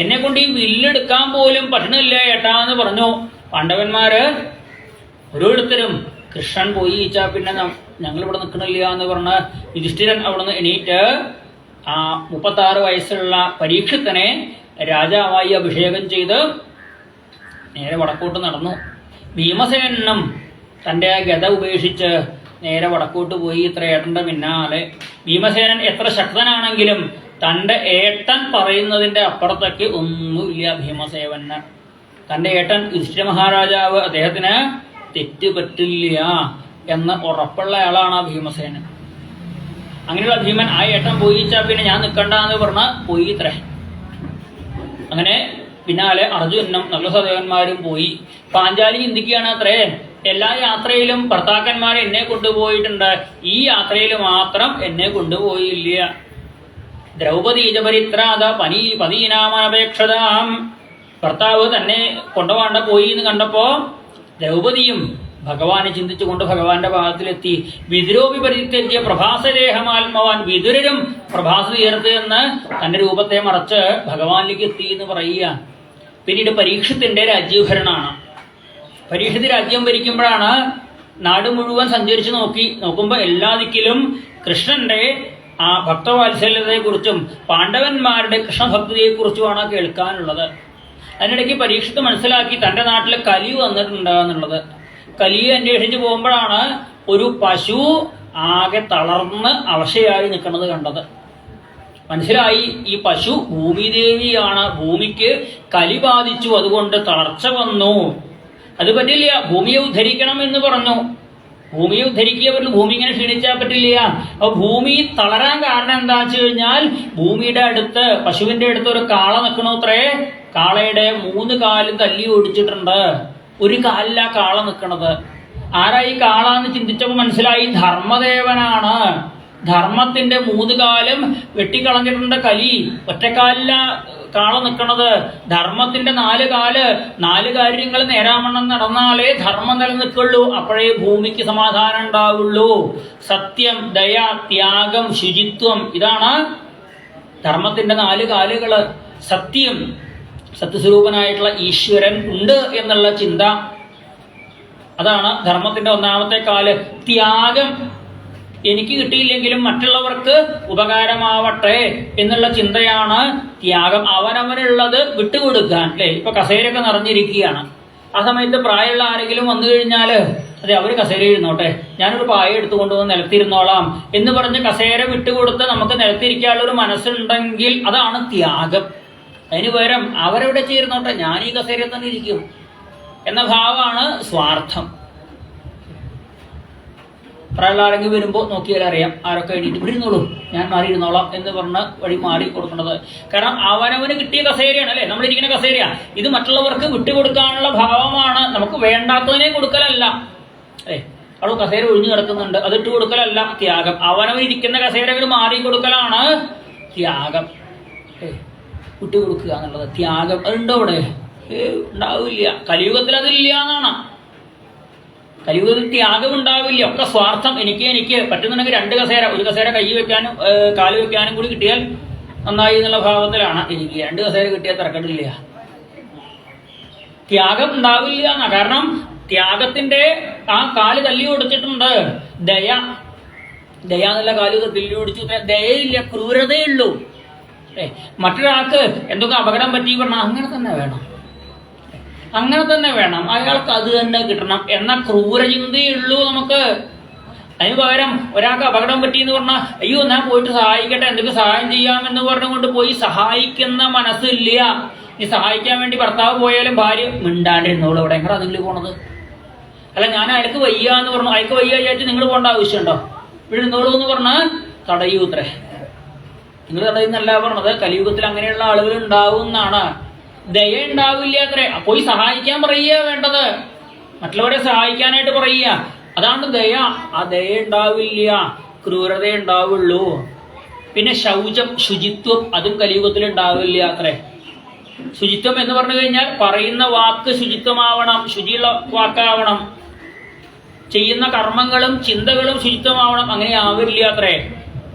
എന്നെ കൊണ്ട് ഈ വില്ലെടുക്കാൻ പോലും പറ്റണില്ല ഏട്ടാ എന്ന് പറഞ്ഞു. പാണ്ഡവന്മാര് ഓരോരുത്തരും കൃഷ്ണൻ പോയിച്ചാൽ പിന്നെ ഞങ്ങളിവിടെ നിൽക്കണില്ല എന്ന് പറഞ്ഞ് യുധിഷ്ഠിരൻ അവിടുന്ന് എണീറ്റ് ആ 36 വയസ്സുള്ള പരീക്ഷത്തിനെ രാജാവായി അഭിഷേകം ചെയ്ത് നേരെ വടക്കോട്ട് നടന്നു. ഭീമസേനും തൻ്റെ ഗദ ഉപേക്ഷിച്ച് നേരെ വടക്കോട്ട് പോയി ഇത്ര ഏട്ടൻ്റെ പിന്നാലെ. ഭീമസേനൻ എത്ര ശക്തനാണെങ്കിലും തൻ്റെ ഏട്ടൻ പറയുന്നതിൻ്റെ അപ്പുറത്തേക്ക് ഒന്നുമില്ല ഭീമസേവന്. തൻ്റെ ഏട്ടൻ യുധിഷ്ഠിര മഹാരാജാവ് അദ്ദേഹത്തിന് തെറ്റ് പറ്റില്ല എന്ന് ഉറപ്പുള്ള ആളാണ് ഭീമസേനൻ. അങ്ങനെയുള്ള ഭീമൻ ആ ഏട്ടൻ പോയിച്ചാൽ പിന്നെ ഞാൻ നിൽക്കണ്ട എന്ന് പറഞ്ഞ് പോയി ഇത്രേ. അങ്ങനെ പിന്നാലെ അർജുനും നല്ല സദേവന്മാരും പോയി. പാഞ്ചാലി ചിന്തിക്കുകയാണ് അത്രേ, എല്ലാ യാത്രയിലും ഭർത്താക്കന്മാർ എന്നെ കൊണ്ടുപോയിട്ടുണ്ട്, ഈ യാത്രയിൽ മാത്രം എന്നെ കൊണ്ടുപോയില്ല. ദ്രൗപദീജപരിത്രാത പതീനാമനപേക്ഷതാം. ഭർത്താവ് തന്നെ കൊണ്ടുപോകാണ്ട പോയി എന്ന് കണ്ടപ്പോ ദ്രൗപദിയും ഭഗവാനെ ചിന്തിച്ചുകൊണ്ട് ഭഗവാന്റെ ഭാഗത്തിലെത്തി. വിതുരോപി പരിത്യജ്യ പ്രഭാസദേഹമാത്മവാൻ. വിതുരരും പ്രഭാസ് തീർത്ത് എന്ന് തന്റെ രൂപത്തെ മറച്ച് ഭഗവാനിലേക്ക് എത്തി എന്ന് പറയുക. പിന്നീട് പരീക്ഷത്തിന്റെ രാജ്യഭരണമാണ്. പരീക്ഷത്ത് രാജ്യം ഭരിക്കുമ്പോഴാണ് നാട് മുഴുവൻ സഞ്ചരിച്ച് നോക്കുമ്പോൾ എല്ലാ ദിക്കിലും കൃഷ്ണന്റെ ആ ഭക്തവാത്സല്യത്തെക്കുറിച്ചും പാണ്ഡവന്മാരുടെ കൃഷ്ണഭക്തിയെക്കുറിച്ചുമാണ് കേൾക്കാനുള്ളത്. അതിനിടയ്ക്ക് പരീക്ഷത്ത് മനസ്സിലാക്കി തന്റെ നാട്ടിൽ കലി വന്നിട്ടുണ്ട് എന്നുള്ളത്. കലിയെ അന്വേഷിച്ച് പോകുമ്പോഴാണ് ഒരു പശു ആകെ തളർന്ന് അവശയായി നിൽക്കുന്നത് കണ്ടത്. മനസ്സിലായി ഈ പശു ഭൂമിദേവിയാണ്, ഭൂമിക്ക് കലി ബാധിച്ചു, അതുകൊണ്ട് തളർച്ച വന്നു, അത് പറ്റില്ല, ഭൂമിയെ ഉദ്ധരിക്കണം എന്ന് പറഞ്ഞു. ഭൂമിയെ ഉദ്ധരിക്കുക പറ്റുള്ളൂ, ഭൂമി ഇങ്ങനെ ക്ഷീണിച്ചാൽ പറ്റില്ല. അപ്പൊ ഭൂമി തളരാൻ കാരണം എന്താ വെച്ച് കഴിഞ്ഞാൽ പശുവിന്റെ അടുത്ത് ഒരു കാള നിൽക്കണത്രേ. കാളയുടെ 3 കാലും തല്ലി ഓടിച്ചിട്ടുണ്ട്, ഒരു കാലില കാള നിൽക്കണത്. ആരായി കാള എന്ന് ചിന്തിച്ചപ്പോൾ മനസ്സിലായി ധർമ്മദേവനാണ്. ധർമ്മത്തിന്റെ 3 കാലും വെട്ടിക്കളഞ്ഞിട്ടുണ്ട് കലി, ഒറ്റക്കാലില കാള നിൽക്കണത്. ധർമ്മത്തിന്റെ 4 കാല്, 4 കാര്യങ്ങൾ നേരാമണ്ണം നടന്നാലേ ധർമ്മം നിലനിൽക്കുള്ളൂ, അപ്പോഴേ ഭൂമിക്ക് സമാധാനം ഉണ്ടാവുള്ളൂ. സത്യം, ദയ, ത്യാഗം, ശുചിത്വം, ഇതാണ് ധർമ്മത്തിന്റെ 4 കാലുകള്. സത്യം, സത്യസ്വരൂപനായിട്ടുള്ള ഈശ്വരൻ ഉണ്ട് എന്നുള്ള ചിന്ത, അതാണ് ധർമ്മത്തിന്റെ 1ാമത്തെ കാല്. ത്യാഗം, എനിക്ക് കിട്ടിയില്ലെങ്കിലും മറ്റുള്ളവർക്ക് ഉപകാരമാവട്ടെ എന്നുള്ള ചിന്തയാണ് ത്യാഗം. അവനവനുള്ളത് വിട്ടുകൊടുക്കാൻ. അല്ലെ, ഇപ്പൊ കസേരയൊക്കെ നിറഞ്ഞിരിക്കുകയാണ്. ആ സമയത്ത് പ്രായമുള്ള ആരെങ്കിലും വന്നു കഴിഞ്ഞാല് അതെ അവര് കസേര ഇരുന്നോട്ടെ, ഞാനൊരു പായ എടുത്തുകൊണ്ടുവന്ന് നിലത്തിരുന്നോളാം എന്ന് പറഞ്ഞ് കസേര വിട്ടുകൊടുത്ത് നമുക്ക് നിലത്തിരിക്കാനുള്ള ഒരു മനസ്സുണ്ടെങ്കിൽ അതാണ് ത്യാഗം. അതിന് പകരം അവരെവിടെ ചേരുന്നോട്ടെ, ഞാൻ ഈ കസേരയിൽ തന്നെ ഇരിക്കും എന്ന ഭാവമാണ് സ്വാർത്ഥം. പ്രായമുള്ളവരെങ്കിൽ വരുമ്പോൾ നോക്കിയാൽ അറിയാം ആരൊക്കെ എണീറ്റ് ഇവിടെ ഇരുന്നോളൂ, ഞാൻ മാറി ഇരുന്നോളാം എന്ന് പറഞ്ഞ് വഴി മാറി കൊടുക്കുന്നത്. കാരണം അവനവന് കിട്ടിയ കസേരയാണ്, അല്ലെ നമ്മളിരിക്കുന്ന കസേര. ഇത് മറ്റുള്ളവർക്ക് വിട്ടുകൊടുക്കാനുള്ള ഭാവമാണ്, നമുക്ക് വേണ്ടാത്തതിനെ കൊടുക്കലല്ല. അല്ലെ, അവിടെ കസേര ഒഴിഞ്ഞു കിടക്കുന്നുണ്ട്, അത് ഇട്ട് കൊടുക്കലല്ല ത്യാഗം. അവനവൻ ഇരിക്കുന്ന കസേരകൾ മാറി കൊടുക്കലാണ് ത്യാഗം. വിട്ടുകൊടുക്കുക എന്നുള്ളത് ത്യാഗം. അതുണ്ടോ ഇവിടെ? ഉണ്ടാവില്ല. കലിയുഗത്തിൽ അതില്ല എന്നാണ്. കലിയുഗത്തിൽ ത്യാഗം ഉണ്ടാവില്ല, ഒക്കെ സ്വാർത്ഥം. എനിക്ക് പറ്റുന്നുണ്ടെങ്കിൽ 2 കസേര, ഒരു കസേര കൈ വെക്കാനും കാല് വെക്കാനും കൂടി കിട്ടിയാൽ നന്നായി എന്നുള്ള ഭാവത്തിലാണ്. എനിക്ക് 2 കസേര കിട്ടിയാൽ തിരക്കണ്ടില്ല. ത്യാഗം ഉണ്ടാവില്ല എന്നാ. കാരണം ത്യാഗത്തിന്റെ ആ കാല് തല്ലി ഓടിച്ചിട്ടുണ്ട്. ദയ എന്നുള്ള കാല് തല്ലി ഓടിച്ചു. ദയയില്ല, ക്രൂരതയുള്ളൂ. മറ്റൊരാൾക്ക് എന്തൊക്കെ അപകടം പറ്റി പറഞ്ഞാൽ അങ്ങനെ തന്നെ വേണം, അയാൾക്ക് അത് തന്നെ കിട്ടണം എന്ന ക്രൂരചിന്തയേ ഉള്ളൂ നമുക്ക്. അതിന് പകരം ഒരാൾക്ക് അപകടം പറ്റി എന്ന് പറഞ്ഞാൽ അയ്യോ ഞാൻ പോയിട്ട് സഹായിക്കട്ടെ, എന്തൊക്കെ സഹായം ചെയ്യാമെന്ന് പറഞ്ഞുകൊണ്ട് പോയി സഹായിക്കുന്ന മനസ്സില്ല. ഈ സഹായിക്കാൻ വേണ്ടി ഭർത്താവ് പോയാലും ഭാര്യ മിണ്ടാണ്ടിരുന്നോളൂ, ഇവിടെ എങ്ങനെ അതിൽ പോണത്? അല്ല, ഞാൻ അയാൾക്ക് വയ്യ എന്ന് പറഞ്ഞു, അയാൾക്ക് വയ്യ വിചാരിച്ച് നിങ്ങൾ പോകേണ്ട ആവശ്യമുണ്ടോ? ഇവിടെ നിന്നോളൂ എന്ന് പറഞ്ഞാൽ തടയൂത്രേ. നിങ്ങൾ തടയുന്നല്ല പറഞ്ഞത്, കലിയുഗത്തിൽ അങ്ങനെയുള്ള ആളുകൾ ഉണ്ടാവും എന്നാണ്. ദയ ഉണ്ടാവില്ല അത്രേ. പോയി സഹായിക്കാൻ പറയുക വേണ്ടത്, മറ്റുള്ളവരെ സഹായിക്കാനായിട്ട് പറയുക, അതാണ് ദയ. ആ ദയ ഉണ്ടാവില്ല, ക്രൂരത ഉണ്ടാവുള്ളൂ. പിന്നെ ശൗചം, ശുചിത്വം, അതും കലിയുഗത്തിൽ ഉണ്ടാവില്ല അത്രേ. ശുചിത്വം എന്ന് പറഞ്ഞു കഴിഞ്ഞാൽ പറയുന്ന വാക്ക് ശുചിത്വമാവണം, ശുചിയുള്ള വാക്കാവണം. ചെയ്യുന്ന കർമ്മങ്ങളും ചിന്തകളും ശുചിത്വമാവണം. അങ്ങനെ ആവില്ല അത്രേ.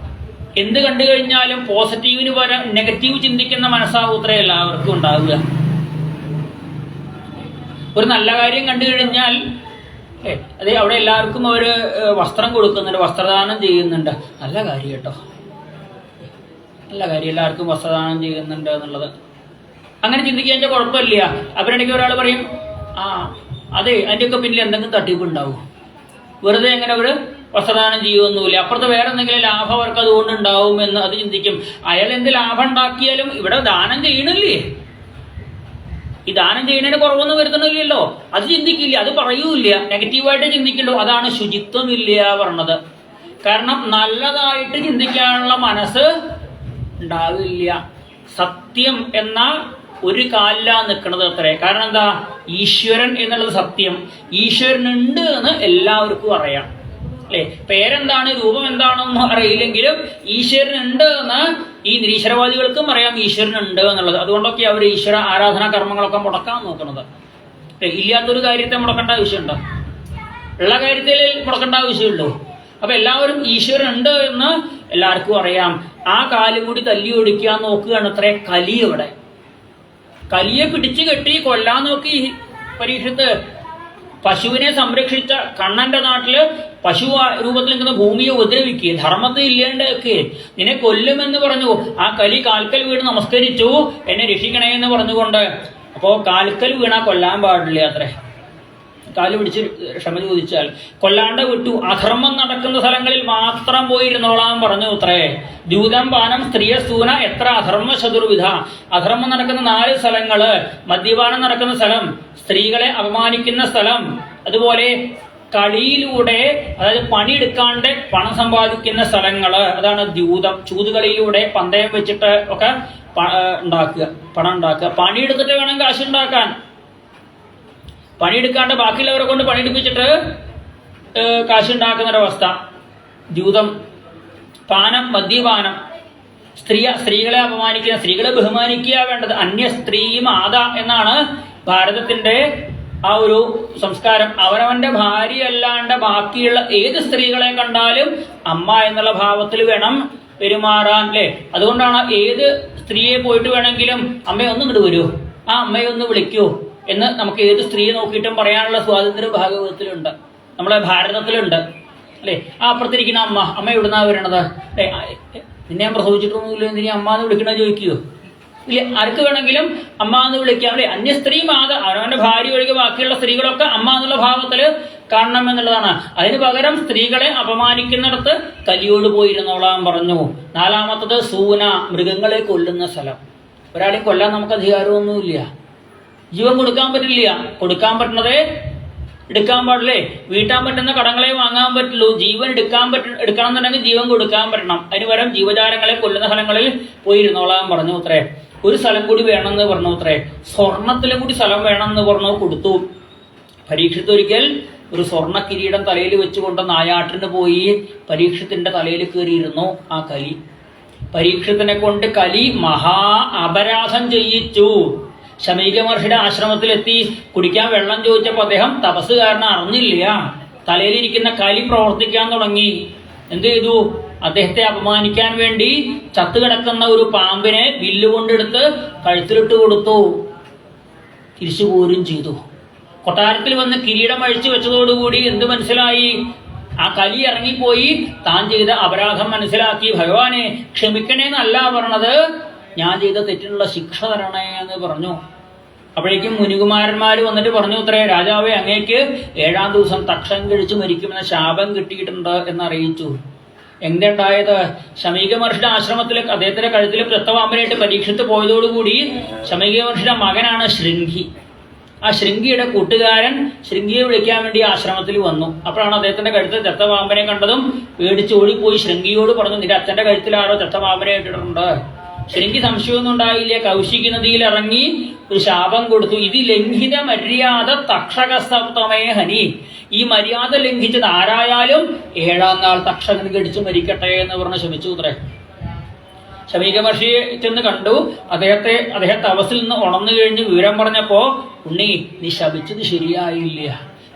എന്ത് കണ്ടു കഴിഞ്ഞാലും പോസിറ്റീവിന് പകരം നെഗറ്റീവ് ചിന്തിക്കുന്ന മനസ്സാവൂത്രേ എല്ലാവർക്കും ഉണ്ടാവുക. ഒരു നല്ല കാര്യം കണ്ടു കഴിഞ്ഞാൽ അതെ അവിടെ എല്ലാവർക്കും അവർ വസ്ത്രം കൊടുക്കുന്നുണ്ട്, വസ്ത്രദാനം ചെയ്യുന്നുണ്ട്. നല്ല കാര്യം കേട്ടോ, നല്ല കാര്യം, എല്ലാവർക്കും വസ്ത്രദാനം ചെയ്യുന്നുണ്ട് എന്നുള്ളത്. അങ്ങനെ ചിന്തിക്കാൻ കുഴപ്പമില്ല. അവരിടയ്ക്ക് ഒരാൾ പറയും അതെ അതിൻ്റെയൊക്കെ പിന്നിൽ എന്തെങ്കിലും തട്ടിപ്പ് ഉണ്ടാവും, വെറുതെ എങ്ങനെ അവർ വസ്ത്രദാനം ചെയ്യുമൊന്നുമില്ല, അപ്പുറത്ത് വേറെ എന്തെങ്കിലും ലാഭം അവർക്ക് അതുകൊണ്ട് ഉണ്ടാവും എന്ന് അത് ചിന്തിക്കും. അയാൾ എന്ത് ലാഭം ഉണ്ടാക്കിയാലും ഇവിടെ ദാനം ചെയ്യണില്ലേ, ഈ ദാനം ചെയ്യുന്നതിന് കുറവൊന്നും വരുത്തണില്ലല്ലോ, അത് ചിന്തിക്കില്ല, അത് പറയൂല്ല, നെഗറ്റീവായിട്ട് ചിന്തിക്കണ്ടോ. അതാണ് ശുചിത്വം ഇല്ല പറഞ്ഞത്. കാരണം നല്ലതായിട്ട് ചിന്തിക്കാനുള്ള മനസ്സ് ഉണ്ടാവില്ല. സത്യം എന്ന ഒരു കാലിലാ നിൽക്കുന്നത് അത്രേ. കാരണം എന്താ? ഈശ്വരൻ എന്നുള്ളത് സത്യം, ഈശ്വരനുണ്ട് എന്ന് എല്ലാവർക്കും അറിയാം അല്ലെ. പേരെന്താണ്, രൂപം എന്താണെന്ന് അറിയില്ലെങ്കിലും ഈശ്വരനുണ്ട് എന്ന് ഈ നിരീശ്വരവാദികൾക്കും അറിയാം ഈശ്വരനുണ്ട് എന്നുള്ളത്. അതുകൊണ്ടൊക്കെ അവർ ഈശ്വര ആരാധനാ കർമ്മങ്ങളൊക്കെ മുടക്കാൻ നോക്കുന്നത്. ഇല്ലാത്തൊരു കാര്യത്തെ മുടക്കേണ്ട ആവശ്യമുണ്ടോ? ഉള്ള കാര്യത്തിൽ മുടക്കേണ്ട ആവശ്യമുള്ളൂ. അപ്പൊ എല്ലാവരും ഈശ്വരനുണ്ട് എന്ന് എല്ലാവർക്കും അറിയാം. ആ കാലും കൂടി തല്ലി ഒടിക്കാൻ നോക്കുകയാണ് അത്രേ കലി. ഇവിടെ കലിയെ പിടിച്ചു കെട്ടി കൊല്ലാൻ നോക്കി പരീക്ഷത്ത്. പശുവിനെ സംരക്ഷിച്ച കണ്ണന്റെ നാട്ടില് പശു രൂപത്തിൽ നിൽക്കുന്ന ഭൂമിയെ ഉപദ്രവിക്കുക, ധർമ്മത്തെ ഇല്ലാണ്ടാക്കുക, നിന്നെ കൊല്ലുമെന്ന് പറഞ്ഞു. ആ കലി കാൽക്കൽ വീണ് നമസ്കരിച്ചു, എന്നെ രക്ഷിക്കണേ എന്ന് പറഞ്ഞുകൊണ്ട്. അപ്പോ കാൽക്കൽ വീണാ കൊല്ലാൻ പാടില്ല അത്രേ. കാല് പിടിച്ച് ക്ഷമ ചോദിച്ചാൽ കൊല്ലാണ്ട് വിട്ടു. അധർമ്മം നടക്കുന്ന സ്ഥലങ്ങളിൽ മാത്രം പോയിരുന്നോളാൻ പറഞ്ഞു അത്രേ. ദ്യൂതം പാനം സ്ത്രീയ സൂന എത്ര അധർമ്മ ചതുർവിധ. അധർമ്മം നടക്കുന്ന 4 സ്ഥലങ്ങള്: മദ്യപാനം നടക്കുന്ന സ്ഥലം, സ്ത്രീകളെ അപമാനിക്കുന്ന സ്ഥലം, അതുപോലെ കളിയിലൂടെ, അതായത് പണിയെടുക്കാണ്ട് പണം സമ്പാദിക്കുന്ന സ്ഥലങ്ങള്, അതാണ് ദ്യൂതം. ചൂതുകളിയിലൂടെ പന്തയം വെച്ചിട്ട് ഒക്കെ ഉണ്ടാക്കുക, പണം ഉണ്ടാക്കുക. പണിയെടുത്തിട്ട് വേണം കാശുണ്ടാക്കാൻ. പണിയെടുക്കാണ്ട് ബാക്കിയുള്ളവരെ കൊണ്ട് പണിയെടുപ്പിച്ചിട്ട് കാശുണ്ടാക്കുന്നൊരവസ്ഥ ദ്യൂതം. പാനം, മദ്യപാനം, സ്ത്രീകളെ അപമാനിക്കുക, സ്ത്രീകളെ ബഹുമാനിക്കുക വേണ്ടത്. അന്യ സ്ത്രീ മാത എന്നാണ് ഭാരതത്തിന്റെ ആ ഒരു സംസ്കാരം. അവനവന്റെ ഭാര്യ അല്ലാണ്ട് ബാക്കിയുള്ള ഏത് സ്ത്രീകളെ കണ്ടാലും അമ്മ എന്നുള്ള ഭാവത്തിൽ വേണം പെരുമാറാൻ അല്ലേ. അതുകൊണ്ടാണ് ഏത് സ്ത്രീയെ പോയിട്ട് വേണമെങ്കിലും അമ്മയെ ഒന്ന് ഇങ്ങോട്ട് വരൂ, ആ അമ്മയെ ഒന്ന് വിളിക്കൂ എന്ന് നമുക്ക് ഏത് സ്ത്രീയെ നോക്കിയിട്ടും പറയാനുള്ള സ്വാതന്ത്ര്യം ഭാഗവതത്തിലുണ്ട്, നമ്മളെ ഭാരതത്തിലുണ്ട് അല്ലേ. ആ അപ്പുറത്തിരിക്കുന്ന അമ്മ എവിടുന്നാ വരണത്? നിന്നെ ഞാൻ പ്രസവിച്ചിട്ടൊന്നുമില്ല, എന്തിനാ അമ്മ എന്ന് വിളിക്കണ ചോദിക്കുകയോ? ഇല്ല, ആർക്ക് വേണമെങ്കിലും അമ്മ എന്ന് വിളിക്കാം അല്ലെ. അന്യ സ്ത്രീ മാത, അവനവന്റെ ഭാര്യ ഒഴികെ ബാക്കിയുള്ള സ്ത്രീകളൊക്കെ അമ്മ എന്നുള്ള ഭാവത്തില് കാണണം എന്നുള്ളതാണ്. അതിന് പകരം സ്ത്രീകളെ അപമാനിക്കുന്നിടത്ത് കലിയോട് പോയിരുന്നോളാൻ പറഞ്ഞു. 4-മത്തത് സൂന, മൃഗങ്ങളെ കൊല്ലുന്ന സ്ഥലം. ഒരാളെയും കൊല്ലാൻ നമുക്ക് അധികാരമൊന്നുമില്ല, ജീവൻ കൊടുക്കാൻ പറ്റില്ല. കൊടുക്കാൻ പറ്റുന്നതേ എടുക്കാൻ പാടില്ലേ. വീട്ടാൻ പറ്റുന്ന കടങ്ങളെ വാങ്ങാൻ പറ്റുള്ളൂ. ജീവൻ എടുക്കണം എന്നുണ്ടെങ്കിൽ ജീവൻ കൊടുക്കാൻ പറ്റണം. അതിന് പകരം ജീവജാലങ്ങളെ കൊല്ലുന്ന സ്ഥലങ്ങളിൽ പോയിരുന്നോളാൻ പറഞ്ഞു അത്രേ. ഒരു സ്ഥലം കൂടി വേണമെന്ന് പറഞ്ഞു അത്രേ. സ്വർണത്തിലും കൂടി സ്ഥലം വേണമെന്ന് പറഞ്ഞു, കൊടുത്തു. പരീക്ഷത്തൊരിക്കൽ ഒരു സ്വർണ്ണ കിരീടം തലയിൽ വെച്ചുകൊണ്ട് നായാട്ടിന് പോയി പരീക്ഷത്തിന്റെ തലയിൽ കയറിയിരുന്നു ആ കലി. പരീക്ഷത്തിനെ കൊണ്ട് കലി മഹാ അപരാധം ചെയ്യിച്ചു. ശമീക മഹർഷിയുടെ ആശ്രമത്തിലെത്തി കുടിക്കാൻ വെള്ളം ചോദിച്ചപ്പോൾ അദ്ദേഹം തപസ്സുകാരനെ അറിഞ്ഞില്ല. തലയിലിരിക്കുന്ന കലി പ്രവർത്തിക്കാൻ തുടങ്ങി. എന്ത് ചെയ്തു? അദ്ദേഹത്തെ അപമാനിക്കാൻ വേണ്ടി ചത്തുകിടക്കുന്ന ഒരു പാമ്പിനെ വില്ലുകൊണ്ടെടുത്ത് കഴുത്തിലിട്ട് കൊടുത്തു. തിരിച്ചു പോരും ചെയ്തു. കൊട്ടാരത്തിൽ വന്ന് കിരീടം അഴിച്ചു വെച്ചതോടുകൂടി എന്ത് മനസ്സിലായി? ആ കലി ഇറങ്ങിപ്പോയി. താൻ ചെയ്ത അപരാധം മനസ്സിലാക്കി. ഭഗവാനെ ക്ഷമിക്കണേന്നല്ല പറഞ്ഞത്, ഞാൻ ചെയ്ത തെറ്റിനുള്ള ശിക്ഷ തരണേ എന്ന് പറഞ്ഞു. അപ്പോഴേക്കും മുനികുമാരന്മാര് വന്നിട്ട് പറഞ്ഞു അത്രേ, രാജാവേ അങ്ങേക്ക് 7-ാം ദിവസം തക്ഷം കഴിച്ച് മരിക്കുമെന്ന ശാപം കിട്ടിയിട്ടുണ്ട് എന്നറിയിച്ചു. എന്തുണ്ടായത്? ശമീക മഹർഷിയുടെ ആശ്രമത്തിൽ അദ്ദേഹത്തിന്റെ കഴുത്തിൽ രക്തപാമ്പനായിട്ട് പരീക്ഷത്ത് പോയതോടുകൂടി ശമീക മഹർഷിയുടെ മകനാണ് ശൃംഗി. ആ ശൃംഗിയുടെ കൂട്ടുകാരൻ ശൃംഗിയെ വിളിക്കാൻ വേണ്ടി ആശ്രമത്തിൽ വന്നു. അപ്പോഴാണ് അദ്ദേഹത്തിന്റെ കഴുത്തിൽ രക്തപാമ്പനെ കണ്ടതും പേടിച്ച് ഓടിപ്പോയി ശൃംഗിയോട് പറഞ്ഞു, നിന്റെ അച്ഛന്റെ കഴുത്തിൽ ആരോ രക്തപാമ്പനെ ഇട്ടിട്ടുണ്ട്. ശൃംഗി സംശയമൊന്നും ഉണ്ടായില്ല. കൗശികി നദിയിൽ ഇറങ്ങി ഒരു ശാപം കൊടുത്തു. ഇത് ലംഘിത മര്യാദ തക്ഷകസപ്തമേ ഹനി. ഈ മര്യാദ ലംഘിച്ചത് ആരായാലും 7-ാം നാൾ തക്ഷകൻ കടിച്ചു മരിക്കട്ടെ എന്ന് പറഞ്ഞ് ശമിച്ചു അത്രേ. ശമീക മഹർഷിയെ ചെന്ന് കണ്ടു. അദ്ദേഹം തപസ്സിൽ നിന്ന് ഉണർന്നു കഴിഞ്ഞ് വിവരം പറഞ്ഞപ്പോ, ഉണ്ണി നീ ശപിച്ചത് ശരിയായില്ല.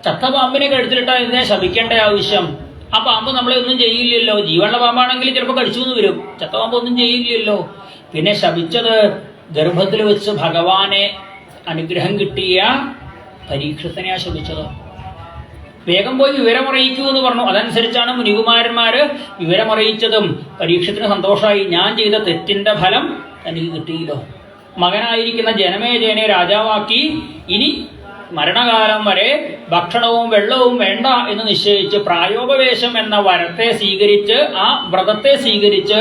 ചത്ത പാമ്പിനെ കഴുത്തിലിട്ടാൽ ഇതിനെ ശപിക്കേണ്ട ആവശ്യം. ആ പാമ്പ് നമ്മളെ ഒന്നും ചെയ്യില്ലല്ലോ. ജീവനുള്ള പാമ്പാണെങ്കിൽ ചിലപ്പോൾ കടിച്ചു എന്ന് വരും. ചത്ത പാമ്പ് ഒന്നും ചെയ്യില്ലല്ലോ. പിന്നെ ശപിച്ചത് ഗർഭത്തിൽ വെച്ച് ഭഗവാനെ അനുഗ്രഹം കിട്ടിയ പരീക്ഷത്തിനെയാ ശപിച്ചത്. വേഗം പോയി വിവരമറിയിക്കൂ എന്ന് പറഞ്ഞു. അതനുസരിച്ചാണ് മുനികുമാരന്മാര് വിവരമറിയിച്ചതും. പരീക്ഷത്തിന് സന്തോഷമായി. ഞാൻ ചെയ്ത തെറ്റിന്റെ ഫലം തനിക്ക് കിട്ടിയില്ലോ. മകനായിരിക്കുന്ന ജനമേജയനെ രാജാവാക്കി. ഇനി മരണകാലം വരെ ഭക്ഷണവും വെള്ളവും വേണ്ട എന്ന് നിശ്ചയിച്ച് പ്രായോപവേശം എന്ന വരത്തെ സ്വീകരിച്ച്, ആ വ്രതത്തെ സ്വീകരിച്ച്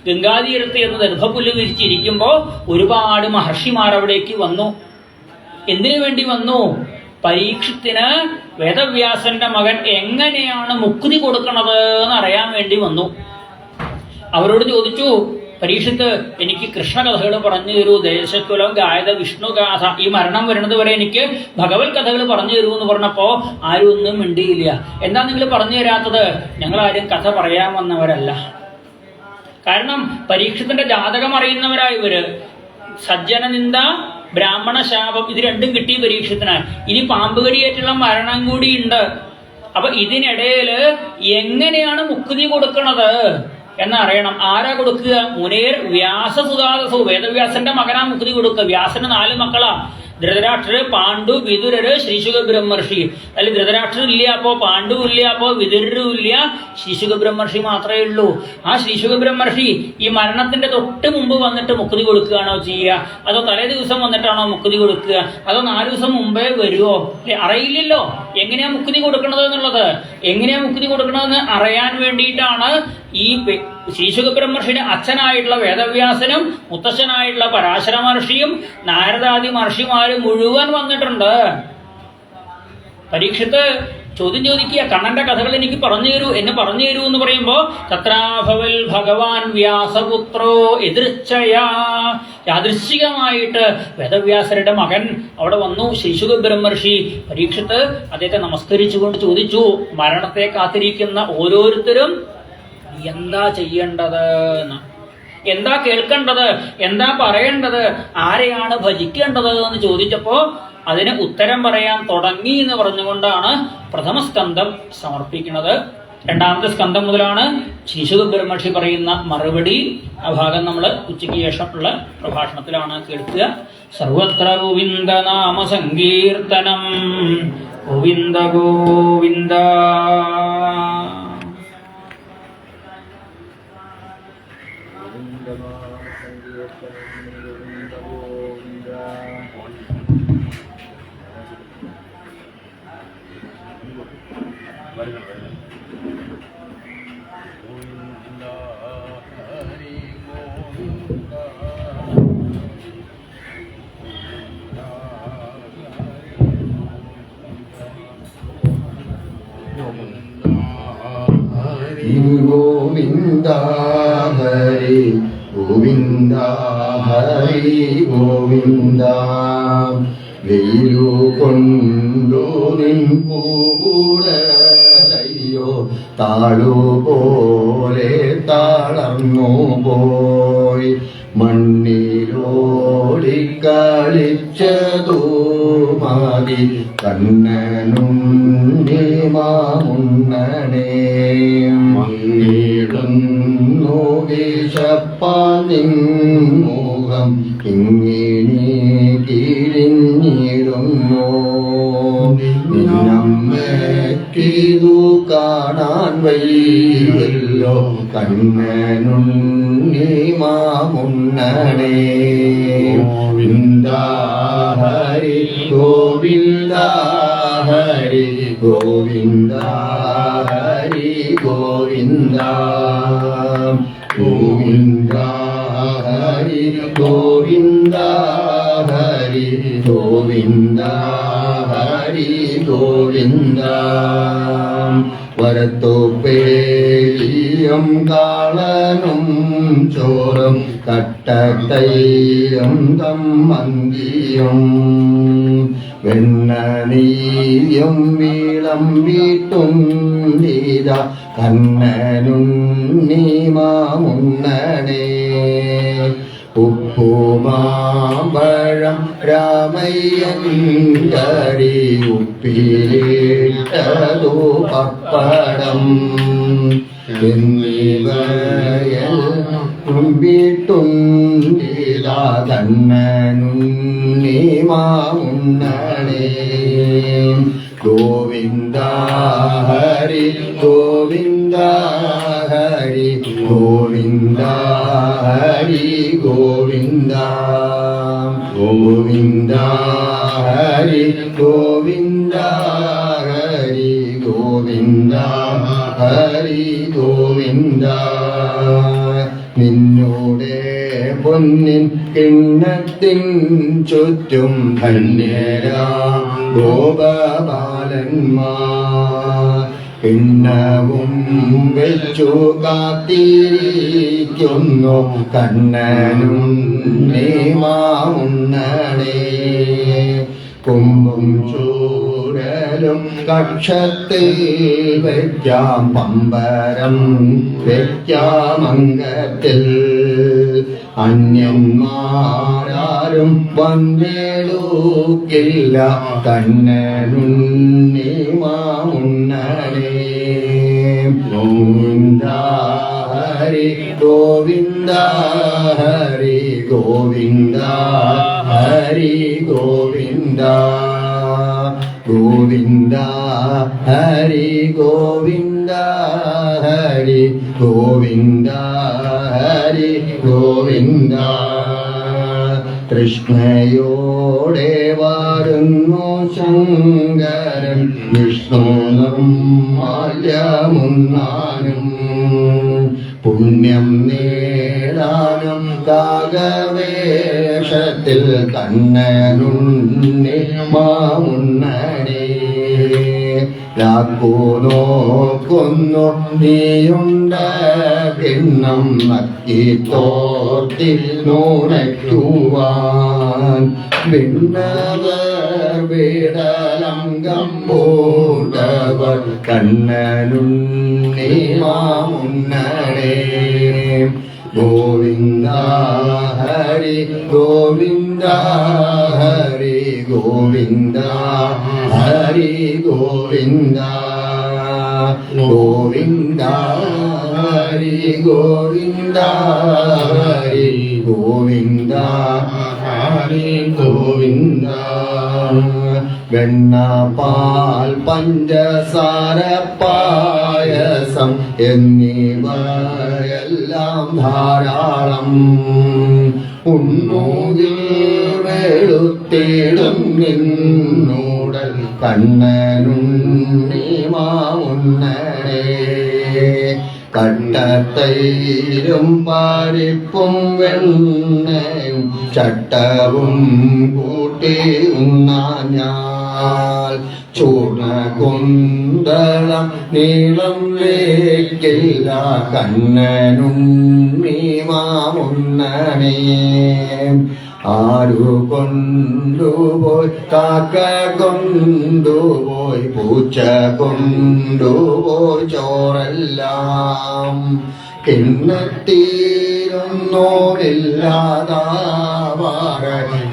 ഗംഗാതീരത്ത് എന്ന് ദർഭപുല്ല് വിരിച്ചിരിക്കുമ്പോ ഒരുപാട് മഹർഷിമാർ അവിടേക്ക് വന്നു. എന്തിനു വേണ്ടി വന്നു? പരീക്ഷത്തിന് വേദവ്യാസന്റെ മകൻ എങ്ങനെയാണ് മുക്തി കൊടുക്കണത് എന്ന് അറിയാൻ വേണ്ടി വന്നു. അവരോട് ചോദിച്ചു, പരീക്ഷത്ത് എനിക്ക് കൃഷ്ണകഥകൾ പറഞ്ഞു തരൂ, ദേശകുലം ഗായത വിഷ്ണുഗാഥ, ഈ മരണം വരുന്നത് വരെ എനിക്ക് ഭഗവത് കഥകൾ പറഞ്ഞു തരൂ എന്ന് പറഞ്ഞപ്പോ ആരും ഒന്നും മിണ്ടിയില്ല. എന്താ നിങ്ങൾ പറഞ്ഞു തരാത്തത്? ഞങ്ങളാരും കഥ പറയാൻ വന്നവരല്ല. കാരണം പരീക്ഷത്തിന്റെ ജാതകം അറിയുന്നവരാ ഇവര്. സജ്ജന നിന്ദ, ബ്രാഹ്മണ ശാപം, ഇത് രണ്ടും കിട്ടി പരീക്ഷത്തിന്. ഇനി പാമ്പുകടിയേറ്റുള്ള മരണം കൂടിയുണ്ട്. അപ്പൊ ഇതിനിടയില് എങ്ങനെയാണ് മുക്തി കൊടുക്കണത് എന്നറിയണം. ആരാ കൊടുക്കുക? മുനേർ വ്യാസസുതാദസു, വേദവ്യാസന്റെ മകനാ മുക്തി കൊടുക്കുക. വ്യാസന് 4 മക്കളാ. ധൃതരാഷ്ട്രര്, പാണ്ഡു, വിതുരര്, ശ്രീശുക ബ്രഹ്മർഷി. അതിൽ ധൃതരാഷ്ട്രർ ഇല്ല, അപ്പോ പാണ്ഡു ഇല്ല, അപ്പോ വിതുരരും ഇല്ല, ശ്രീശുക ബ്രഹ്മർഷി മാത്രമേ ഉള്ളൂ. ആ ശ്രീശുക ബ്രഹ്മർഷി ഈ മരണത്തിന്റെ തൊട്ട് മുമ്പ് വന്നിട്ട് മുക്തി കൊടുക്കുകയാണോ ചെയ്യുക, അതോ തലേ ദിവസം വന്നിട്ടാണോ മുക്തി കൊടുക്കുക, അതോ 4 ദിവസം മുമ്പേ വരുമോ? അറിയില്ലല്ലോ എങ്ങനെയാ മുക്തി കൊടുക്കണത് എന്നുള്ളത്. എങ്ങനെയാ മുക്തി കൊടുക്കണതെന്ന് അറിയാൻ വേണ്ടിയിട്ടാണ് ഈ ശ്രീശുക ബ്രഹ്മർഷിയുടെ അച്ഛനായിട്ടുള്ള വേദവ്യാസനും മുത്തച്ഛനായിട്ടുള്ള പരാശര മഹർഷിയും നാരദാദി മഹർഷിമാരും മുഴുവൻ വന്നിട്ടുണ്ട്. പരീക്ഷത്ത് ചോദ്യം ചോദിക്കുക, കണ്ണന്റെ കഥകൾ എനിക്ക് പറഞ്ഞു തരൂ, എന്നെ പറഞ്ഞു തരൂ എന്ന് പറയുമ്പോ തത്രാഭവൽ ഭഗവാൻ വ്യാസപുത്രോ എതിർച്ചയാ, യാദൃശ്ചികമായിട്ട് വേദവ്യാസരുടെ മകൻ അവിടെ വന്നു. ശ്രീശുക ബ്രഹ്മർഷി പരീക്ഷത്ത് അദ്ദേഹത്തെ നമസ്കരിച്ചുകൊണ്ട് ചോദിച്ചു, മരണത്തെ കാത്തിരിക്കുന്ന ഓരോരുത്തരും എന്താ ചെയ്യേണ്ടത്, എന്താ കേൾക്കേണ്ടത്, എന്താ പറയേണ്ടത്, ആരെയാണ് ഭജിക്കേണ്ടത് എന്ന് ചോദിച്ചപ്പോ അതിന് ഉത്തരം പറയാൻ തുടങ്ങി എന്ന് പറഞ്ഞുകൊണ്ടാണ് പ്രഥമ സ്കന്ധം സമർപ്പിക്കുന്നത്. 2ാമത്തെ സ്കന്ധം മുതലാണ് ശ്രീശുക ബ്രഹ്മർഷി പറയുന്ന മറുപടി. ആ ഭാഗം നമ്മൾ ഉച്ചയ്ക്ക് ശേഷമുള്ള പ്രഭാഷണത്തിലാണ് കേൾക്കുക. സർവത്ര ഗോവിന്ദ നാമ സങ്കീർത്തനം, ഗോവിന്ദ ഗോവിന്ദ. ഗോവിന്ദ ഹരി ഗോവിന്ദ ഹരി ഗോവിന്ദ. വെയിലു കൊണ്ടു നിൻ പൂടലയ്യോ താളുപോലെ തളർന്നു പോയി. മണ്ണിലോടിക്കളിച്ചതു മതി കണ്ണനുണ്ണി മാമുണ്ണനേ. മങ്ങിടുന്നു വിശപ്പാനിൻമുഖം ഇങ്ങിനി കിഴിഞ്ഞിടുന്നു. നിന്നമ്മയ്ക്കിതു കാണാൻ വയ്യല്ലോ കണ്ണനുണ്ണി മാമുണ്ണനേ. ഗോവിന്ദ ഹരി ഗോവിന്ദ ഹരി ഗോവിന്ദ ഹരി ഗോവിന്ദ. ഗോവിന്ദ ഹരി ഗോവിന്ദ ഹരി ഗോവിന്ദ ഹരി ഗോവിന്ദ. വരത്തോപ്പേലിയും കാളനും ചോറും കട്ടത്തൈലും തമ്മന്തിയും വെണ്ണനീയും വീളം വീട്ടും നീത കണ്ണനുണ്ണി മാമുണ്ണനേ. ഉപ്പുമാമ്പഴം രാമയ്യൻ കറി ഉപ്പിലിട്ടതു പപ്പടം എന്നിവയൽ തുമ്പിട്ടുണ്ടിതാ കണ്ണനുണ്ണി മാമുണ്ണനേ. ഗോവിന്ദ ഹരി ഗോവിന്ദ ഹരി ഗോവിന്ദ ഹരി ഗോവിന്ദ. ഗോവിന്ദ ഹരി ഗോവിന്ദ ഹരി ഗോവിന്ദ ഹരി ഗോവിന്ദ. നിന്നോടെ പൊന്നിൻ കിണ്ണത്തിൻ ചുറ്റും ധന്യരാ ഗോപബാലന്മാർ പിന്നവും വെച്ചു കാത്തിരിക്കുന്നു കണ്ണനും നീമാവുന്നടേ കുമ്പും ചൂരലും കക്ഷത്തിൽ വയ്ക്കാം പമ്പരം വയ്ക്കാമംഗത്തിൽ അന്യന്മാരാരും വന്നേടൂക്കില്ല കണ്ണനുണ്ണീമാമുന്നടേ ഗോവിന്ദ ഹരി ഗോവിന്ദ ഹരി ഗോവിന്ദ ഹരി ഗോവിന്ദ ഗോവിന്ദ ഹരി ഗോവിന്ദ ഹരി ഗോവിന്ദ ഹരി ഗോവിന്ദ കൃഷ്ണയോടെ വരുന്നു ശങ്കരൻ വിഷ്ണു നിർമാല്യമുന്നാനും പുണ്യം നേടാനും കാകവേഷത്തിൽ കണ്ണനുണ്ണി മാമുന്നടേ ലാക്കോനോക്കൊന്നു നീയുണ്ട കിണ്ണം നക്കി തോർത്തിൽ നൂനയ്ക്കുവാൻ ഭിന്നവർ വേടലംഗം പൂണ്ടവർ കണ്ണനുണ്ണി മാമുന്നടേ ഗോവിന്ദ ഹരി ഗോവിന്ദ ഹരി ഗോവിന്ദ ഹരി ഗോവിന്ദ ഗോവിന്ദ ഹരി ഗോവിന്ദ ഹരി ഗോവിന്ദ ഹരി ഗോവിന്ദ വെണ്ണ പാൽ പഞ്ചസാര പായസം എന്നിവയെല്ലാം ധാരാളം ഉണ്ണൂകിൽ വെളുത്തിടും നിന്നൂടൽ കണ്ണനുണ്ണി മാമുന്നടേ കട്ടത്തൈരും പരിപ്പും വെണ്ണയും ചട്ടവും കൂട്ടി ഉണ്ണാഞ്ഞാൽ ചൂർണ കുന്തളം നീളം വേക്കില്ല കണ്ണനുണ്ണി മാമുന്നടേ ആരു കൊണ്ടുപോയി കാക്ക കൊണ്ടുപോയി പൂച്ച കൊണ്ടുപോയി ചോറെല്ലാം കിണ്ണത്തീരൊന്നോടില്ലാതാവാറ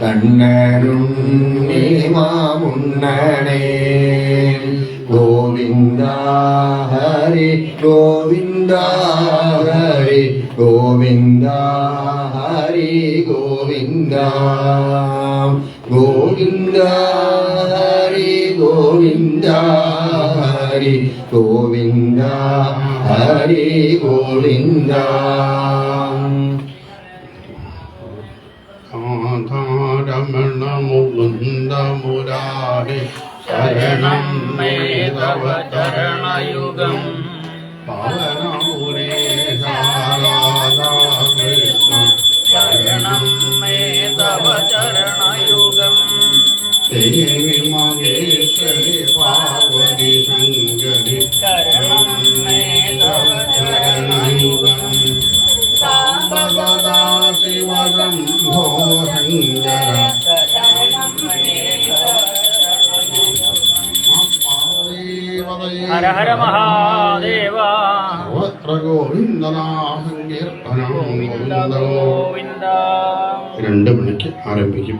കണ്ണനുണ്ണി മാമുന്നടേ ഗോവിന്ദ ഹരി ഗോവിന്ദ ഹരി ഗോവിന്ദ ഹരി ഗോവിന്ദ ഗോവിന്ദ ഹരി ഗോവിന്ദ ഹരി ഗോവിന്ദ ഹരി ഗോവിന്ദ രമണ മുകുന്ദ മുരാരി ശരണം മേ തവ ചരണയുഗം പാവനപുരേ രാധാകൃഷ്ണ ശരണം മേ തവ ചരണയുഗം ദേവി മഹേശ്വരി പാർവതി ശങ്കരി ശരണം മേ തവ ചരണയുഗം സാംബദാ ശിവശംഭോ ശങ്കര ശരണം മേ തവ ഹര ഹര മഹാദേവ സർവത്ര ഗോവിന്ദനാമസങ്കീർത്തനം ഗോവിന്ദ ഗോവിന്ദ 2 മണിക്ക് ആരംഭിക്കും.